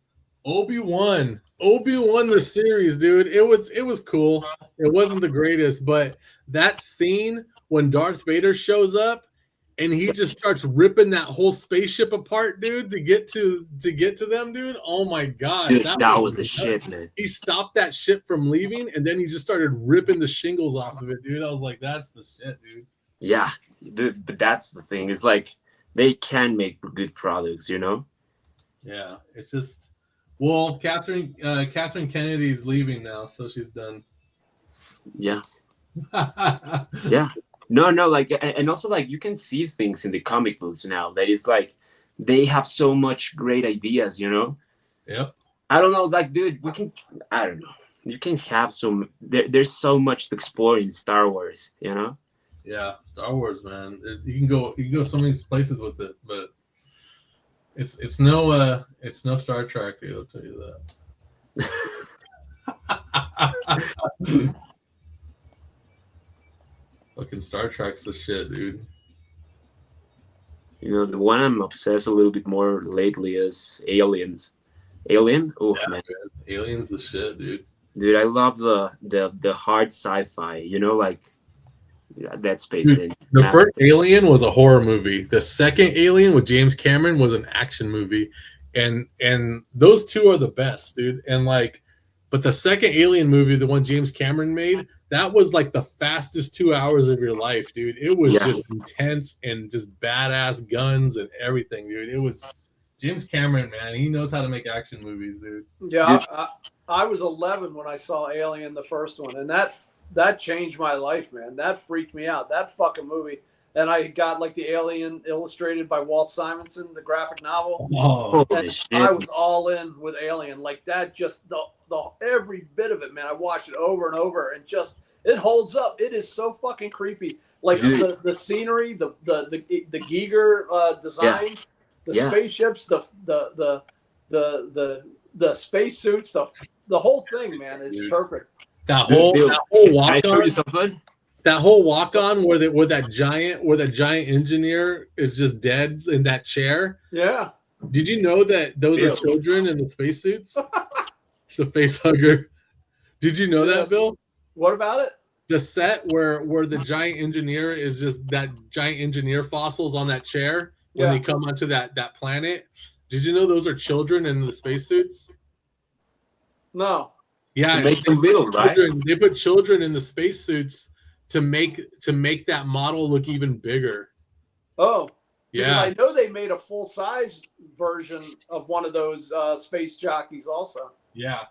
Obi-Wan the series, dude. It was cool. It wasn't the greatest, but that scene when Darth Vader shows up and he just starts ripping that whole spaceship apart, dude, to get to them, dude. Oh my gosh. Dude, that was the shit, man. He stopped that ship from leaving and then he just started ripping the shingles off of it, dude. I was like, that's the shit, dude. Yeah, dude, but that's the thing. It's like they can make good products, Yeah, it's just well, Catherine Kennedy's leaving now, so she's done. Yeah. Yeah. No, like, and also like you can see things in the comic books now that is like they have so much great ideas, Yep. I don't know, like, dude, I don't know. You can have there's so much to explore in Star Wars, Yeah, Star Wars, man. You can go so many places with it, but it's no Star Trek, dude, I'll tell you that. Fucking Star Trek's the shit, dude. The one I'm obsessed a little bit more lately is Aliens. Alien? Oh man. Alien's the shit, dude. Dude, I love the hard sci-fi, like Dead Space. Dude, the first Alien was a horror movie. The second Alien with James Cameron was an action movie. And those two are the best, dude. And like, but the second Alien movie, the one James Cameron made, that was like the fastest 2 hours of your life, dude. It was just intense and just badass guns and everything, dude. It was James Cameron, man. He knows how to make action movies, dude. Yeah, I was 11 when I saw Alien, the first one, and that changed my life, man. That freaked me out. That fucking movie. and I got like the Alien illustrated by Walt Simonson, the graphic novel. Oh, Holy And shit. I was all in with Alien. Like that, just the every bit of it, man. I watched it over and over, and just it holds up. It is so fucking creepy. Like Dude. the scenery, the Giger designs, the Yeah. spaceships, the spacesuits, the whole thing, man, is Dude. perfect. that Dude, whole Bill, that whole Can I walk show on, you something? that whole walk on where that giant engineer is just dead in that chair. Yeah. Did you know that those Bill. are children in the spacesuits? The face hugger. Did you know Yeah. that, Bill? What about it? The set where the giant engineer is just that giant engineer fossils on that chair when Yeah. they come onto that planet. Did you know those are children in the spacesuits? No. Yeah, To make them little, right? they put children in the spacesuits to make that model look even bigger. Oh. Because Yeah, I know they made a full size version of one of those space jockeys also. yeah.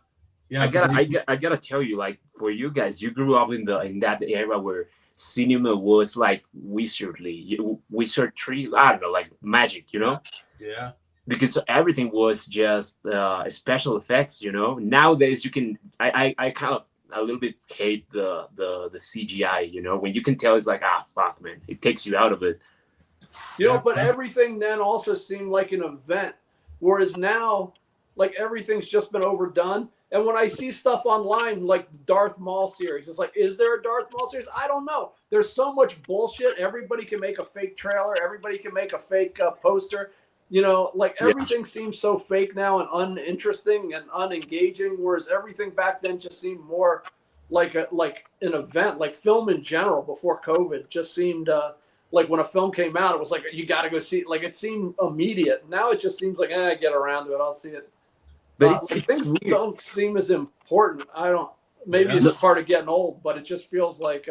I gotta tell you, like for you guys, you grew up in that era where cinema was like wizardry. I don't know, like magic, you know, Yeah. because everything was just special effects. You know, nowadays you can. I kind of a little bit hate the CGI. You know, when you can tell it's like fuck, man, it takes you out of it. You know, but everything then also seemed like an event, whereas now, like everything's just been overdone. And when I see stuff online, like the Darth Maul series, it's like, is there a Darth Maul series? I don't know. There's so much bullshit. Everybody can make a fake trailer. Everybody can make a fake poster. You know, like everything seems so fake now and uninteresting and unengaging, whereas everything back then just seemed more like an event, like film in general before COVID just seemed like when a film came out, it was like, you got to go see it. Like it seemed immediate. Now it just seems like, get around to it. I'll see it. But it's things weird. don't seem as important. I don't. Maybe it's part of getting old, but it just feels like,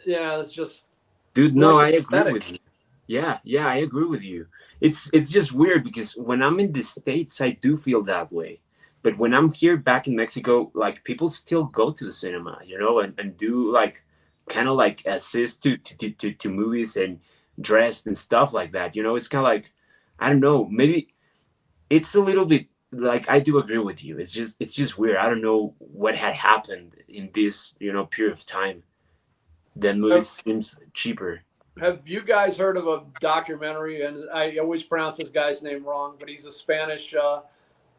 it's just. Dude, no, more I agree synthetic. with you. Yeah, I agree with you. It's just weird because when I'm in the States, I do feel that way. But when I'm here back in Mexico, like people still go to the cinema, you know, and do like kind of like assist to movies and dressed and stuff like that. You know, it's kind of like, I don't know, maybe it's a little bit like I do agree with you. It's just weird. I don't know what had happened in this, you know, period of time. That movie seems cheaper. Have you guys heard of a documentary? And I always pronounce this guy's name wrong, but he's a Spanish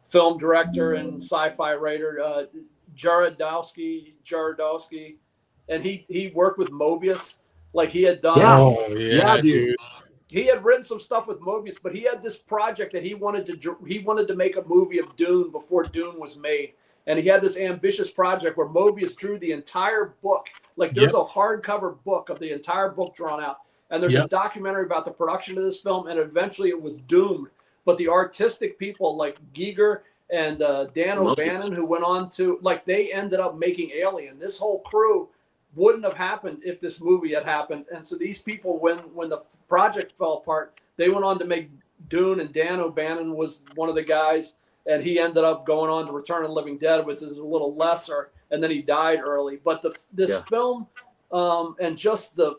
film director and sci-fi writer, Jarodowski, and he worked with Mobius. Like he had done. Yeah. Oh yeah, dude. He had written some stuff with Mobius, but he had this project that he wanted to make a movie of Dune before Dune was made. And he had this ambitious project where Mobius drew the entire book. Like there's a hardcover book of the entire book drawn out. And there's a documentary about the production of this film. And eventually it was doomed. But the artistic people like Giger and Dan O'Bannon, who went on to, like, they ended up making Alien. This whole crew wouldn't have happened if this movie had happened. And so these people, when the project fell apart, they went on to make Dune, and Dan O'Bannon was one of the guys, and he ended up going on to Return of the Living Dead, which is a little lesser, and then he died early. But this film and just the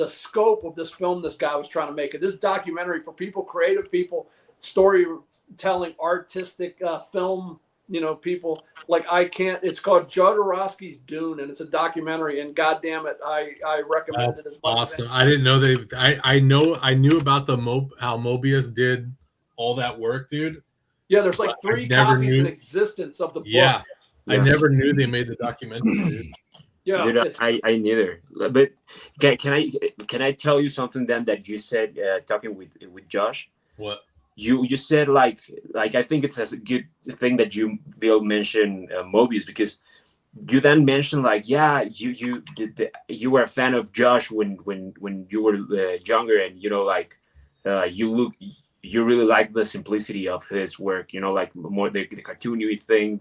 scope of this film this guy was trying to make it, this documentary for people, creative people, storytelling, artistic film, you know, people, like it's called Jodorowsky's Dune, and it's a documentary, and goddamn it, I recommend it as much. Awesome. I didn't know I knew about how Mobius did all that work, dude. Yeah, there's like 3 copies in existence of the book. Yeah. I never knew they made the documentary, dude. Yeah, dude, I neither. But can I tell you something then that you said talking with Josh? What? You said like I think it's a good thing that Bill mentioned Mobius, because you then mentioned like you were a fan of Josh when you were younger, and you know like you really like the simplicity of his work, you know, like more the cartoony thing,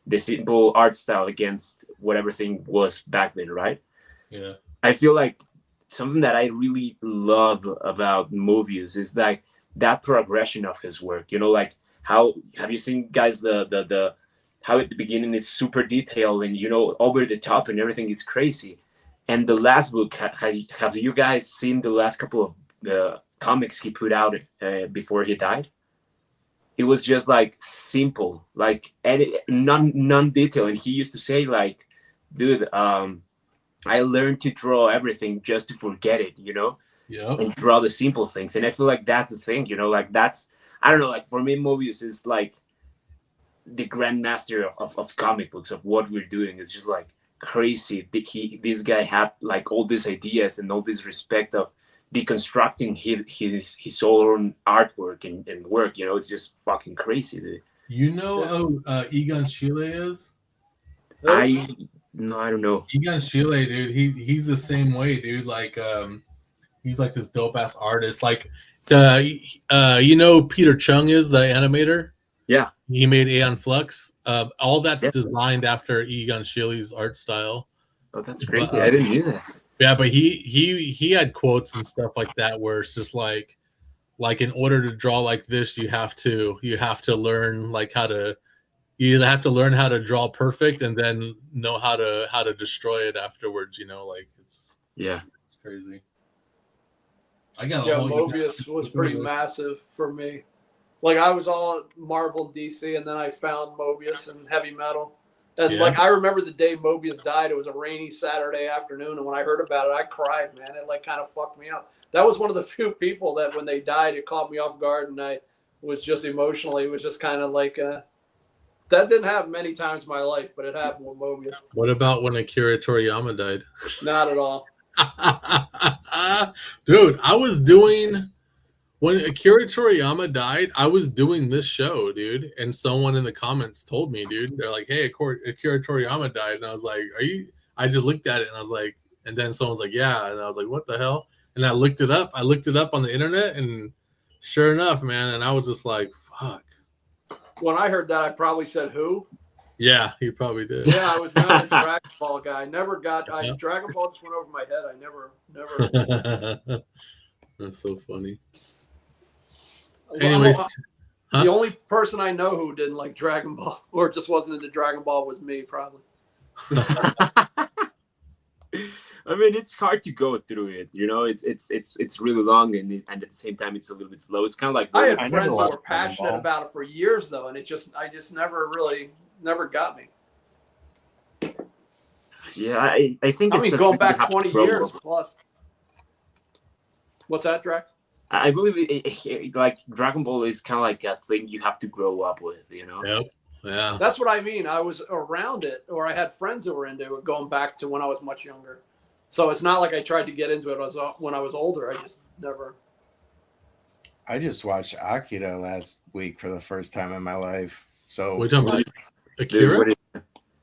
the simple art style against what everything was back then, right? Yeah. I feel like something that I really love about Mobius is like that progression of his work, you know, like how have you seen guys the how at the beginning it's super detailed and, you know, over the top and everything is crazy, And the last book, have you guys seen the last couple of comics he put out before he died? It was just like simple, like none detail. And he used to say like, dude, I learned to draw everything just to forget it, Yeah. and draw the simple things. And I feel like that's the thing, like that's, I don't know, like for me, Mobius is like the grandmaster of comic books, of what we're doing. It's just like crazy. This guy had like all these ideas and all this respect of deconstructing his own artwork and work. It's just fucking crazy, dude. You know who Egon Schiele is? I don't know. Egon Schiele, dude. He's the same way, dude. Like he's like this dope ass artist. Like Peter Chung is the animator. Yeah, he made Aeon Flux. All that's designed after Egon Schiele's art style. Oh, that's crazy! I didn't know that. Yeah, but he had quotes and stuff like that where it's just like in order to draw like this, you have to learn like you have to learn how to draw perfect and then know how to destroy it afterwards. Like it's crazy. Mobius was pretty massive for me. Like I was all Marvel and DC, and then I found Mobius and heavy metal. And like I remember the day Mobius died, it was a rainy Saturday afternoon, and when I heard about it, I cried, man. It like kind of fucked me up. That was one of the few people that when they died, it caught me off guard, and I was just emotionally, it was just kind of like that didn't happen many times in my life, but it happened with Mobius. What about when Akira Toriyama died? Not at all. Dude, I was doing when Akira Toriyama died, I was doing this show, dude, and someone in the comments told me, dude, they're like, "Hey, Akira Toriyama died," and I was like, "Are you?" I just looked at it and I was like, and then someone's like, "Yeah," and I was like, "What the hell?" And I looked it up. I looked it up on the internet, and sure enough, man, and I was just like, "Fuck." When I heard that, I probably said, "Who?" Yeah, he probably did. Yeah, I was not a Dragon Ball guy. Never got. Dragon Ball just went over my head. I never. That's so funny. Well, Anyways, the only person I know who didn't like Dragon Ball or just wasn't into Dragon Ball was me, probably. I mean, it's hard to go through it. It's really long and at the same time it's a little bit slow. It's kind of like I had friends that were passionate about it for years though, and I just never got me. Yeah, I think. I mean, going back 20 years plus. What's that, Drax? I believe like Dragon Ball is kind of like a thing you have to grow up with, Yep. Yeah. That's what I mean. I was around it, or I had friends that were into it going back to when I was much younger. So it's not like I tried to get into it when I was older. I just never. I just watched Akira last week for the first time in my life. So we're talking about Akira?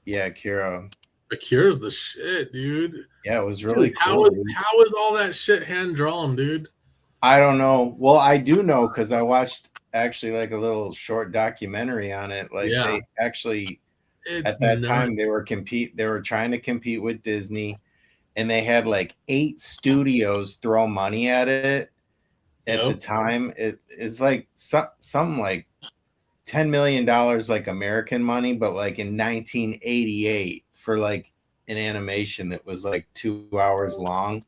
Yeah, Akira. Akira's the shit, dude. Yeah, it was really cool. How is all that shit hand drawn, dude? I don't know. Well, I do know because I watched actually like a little short documentary on it. Like they actually at that time they were trying to compete with Disney, and they had like 8 studios throw money at it at the time. It's like something like $10 million like American money, but like in 1988 for like an animation that was like 2 hours long.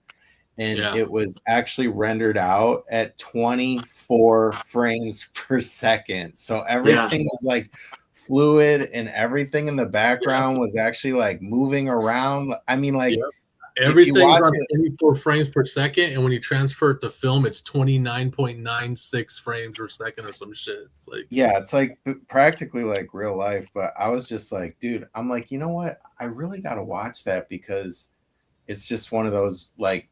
And it was actually rendered out at 24 frames per second. So everything was like fluid and everything in the background was actually like moving around. I mean, like everything's on 24 frames per second. And when you transfer it to film, it's 29.96 frames per second or some shit. It's like, it's like practically like real life. But I was just like, dude, I'm like, you know what? I really got to watch that because it's just one of those like,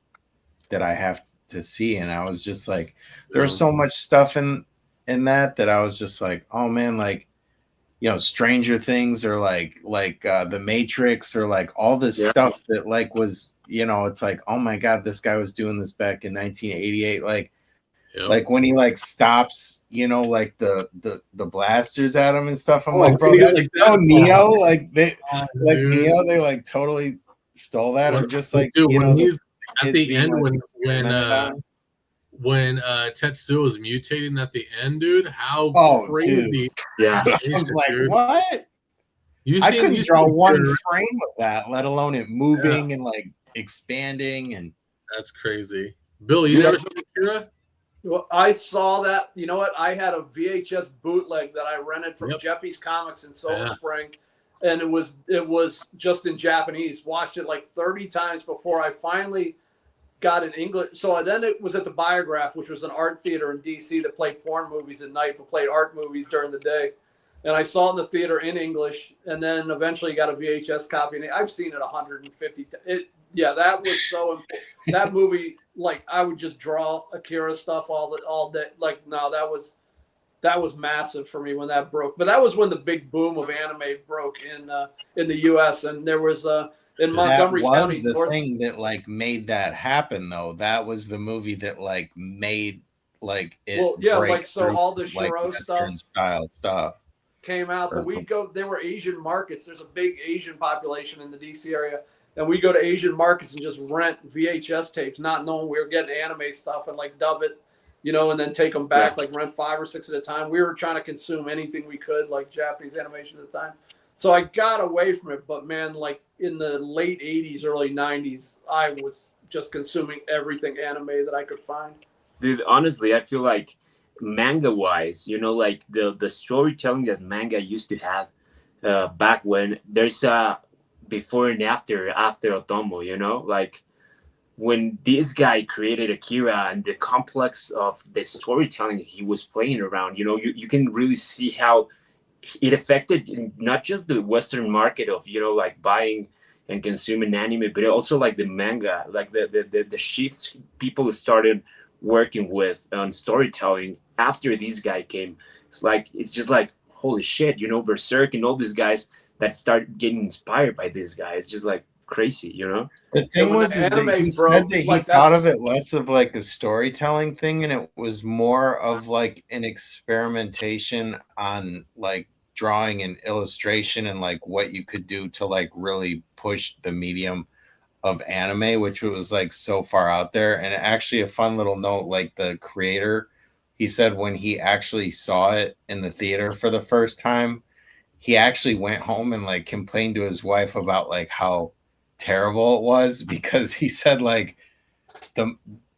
that I have to see. And I was just like, there was so much stuff in that I was just like, oh man, like, Stranger Things or like The Matrix or like all this stuff that like was, it's like, oh my God, this guy was doing this back in 1988. Like, like when he like stops, like the blasters at him and stuff. I'm like, bro, that's like Neo. Like they Neo, they like totally stole that. Or just like, when he's at the end like, when Tetsuo was mutating at the end, dude, how crazy! Dude. Yeah, I was like, dude. What? I couldn't draw one frame of that, let alone it moving and like expanding and That's crazy. Bill, you never seen Akira? Well, I saw that. You know what? I had a VHS bootleg that I rented from Jeppy's Comics in Silver Spring, and it was just in Japanese. Watched it like 30 times before I finally got an English. So then it was at the Biograph, which was an art theater in DC that played porn movies at night, but played art movies during the day. And I saw it in the theater in English, and then eventually got a VHS copy. And I've seen it 150 times. Yeah, that was so important. That movie, like, I would just draw Akira stuff all day. Like, no, that was massive for me when that broke. But that was when the big boom of anime broke in the U.S. And there was in Montgomery County. That was the thing that like made that happen, though. That was the movie that like made like it. Well, yeah, like so all the Shiro like, stuff came out. But we'd go. There were Asian markets. There's a big Asian population in the D.C. area. And we go to Asian markets and just rent VHS tapes, not knowing we were getting anime stuff and like dub it, you know, and then take them back, like rent 5 or 6 at a time. We were trying to consume anything we could, like Japanese animation at the time. So I got away from it. But man, like in the late 80s, early 90s, I was just consuming everything anime that I could find. Dude, honestly, I feel like manga-wise, you know, like the storytelling that manga used to have back when there's before and after Otomo, you know, like when this guy created Akira and the complex of the storytelling he was playing around, you know, you can really see how it affected not just the Western market of, you know, like buying and consuming anime, but also like the manga, like the shifts people started working with on storytelling after this guy came. It's just like, holy shit, you know, Berserk and all these guys that start getting inspired by this guy. It's just like crazy, you know? The thing was that he said that he thought of it less of like a storytelling thing, and it was more of like an experimentation on like drawing and illustration and like what you could do to like really push the medium of anime, which was like so far out there. And actually a fun little note, like the creator, he said when he actually saw it in the theater for the first time, he actually went home and like complained to his wife about like how terrible it was, because he said like the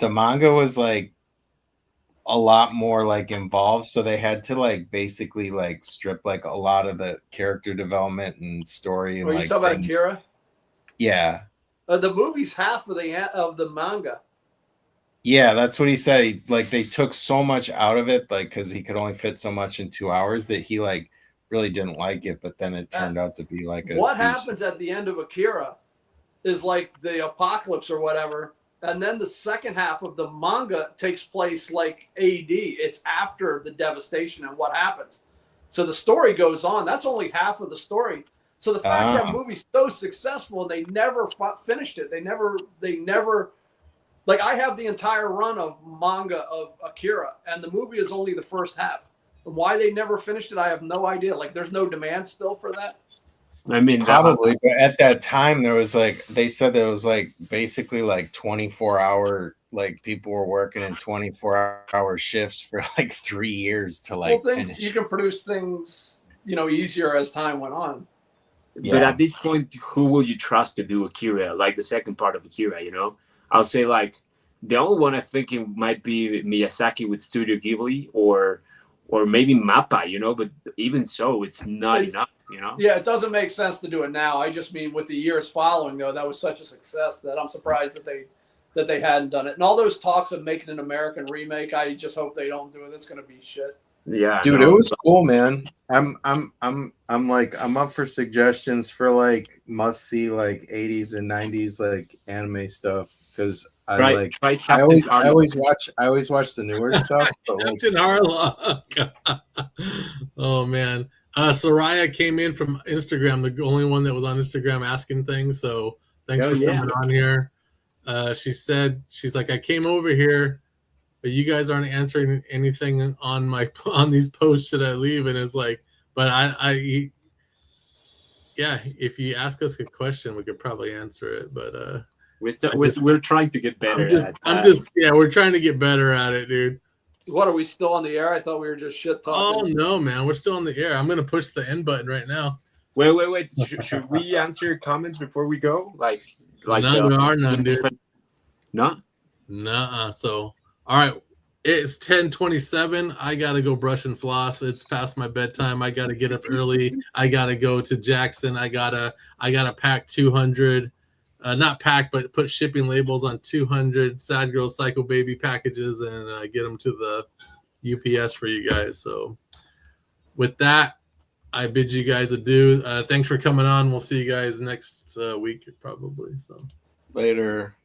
manga was like a lot more like involved, so they had to like basically like strip like a lot of the character development and story. And you talking about Akira? Yeah, the movie's half of the manga. Yeah, that's what he said. Like they took so much out of it, like because he could only fit so much in 2 hours, that he like really didn't like it, but then it turned out to be like what happens at the end of Akira is like the apocalypse or whatever, and then the second half of the manga takes place like AD. It's after the devastation and what happens. So the story goes on. That's only half of the story. So the fact that movie's so successful and they never finished it. They never. Like I have the entire run of manga of Akira, and the movie is only the first half. Why they never finished it, I have no idea. Like, there's no demand still for that. I mean, probably, but at that time there was like, they said there was like basically like 24-hour, like people were working in 24-hour shifts for like 3 years to like finish. You can produce things, you know, easier as time went on. Yeah. But at this point, who will you trust to do Akira? Like the second part of Akira, you know? I'll say like the only one I think it might be Miyazaki with Studio Ghibli or maybe Mappa, you know, but even so, it's not enough, you know? Yeah, it doesn't make sense to do it now. I just mean with the years following, though, that was such a success that I'm surprised that they hadn't done it. And all those talks of making an American remake, I just hope they don't do it. It's going to be shit. Yeah, dude, it was cool, man. I'm up for suggestions for like must see like 80s and 90s like anime stuff, because I always watch the newer stuff. But Captain Harlock. Oh man, Soraya came in from Instagram, the only one that was on Instagram asking things. So thanks for coming on here. She said she's like, I came over here, but you guys aren't answering anything on these posts. Should I leave? And it's like, but yeah, if you ask us a question, we could probably answer it. But we're trying to get better at that. We're trying to get better at it, dude. What, are we still on the air? I thought we were just shit talking. Oh no, man, we're still on the air. I'm gonna push the end button right now. Wait. Should we answer your comments before we go? Like, like no, there are none, dude. No. Nuh-uh. So, all right, it's 10:27. I gotta go brush and floss. It's past my bedtime. I gotta get up early. I gotta go to Jackson. I gotta pack 200. Not pack, but put shipping labels on 200 Sad Girl Psycho Baby packages and get them to the UPS for you guys. So with that, I bid you guys adieu. Thanks for coming on. We'll see you guys next week probably. So Later.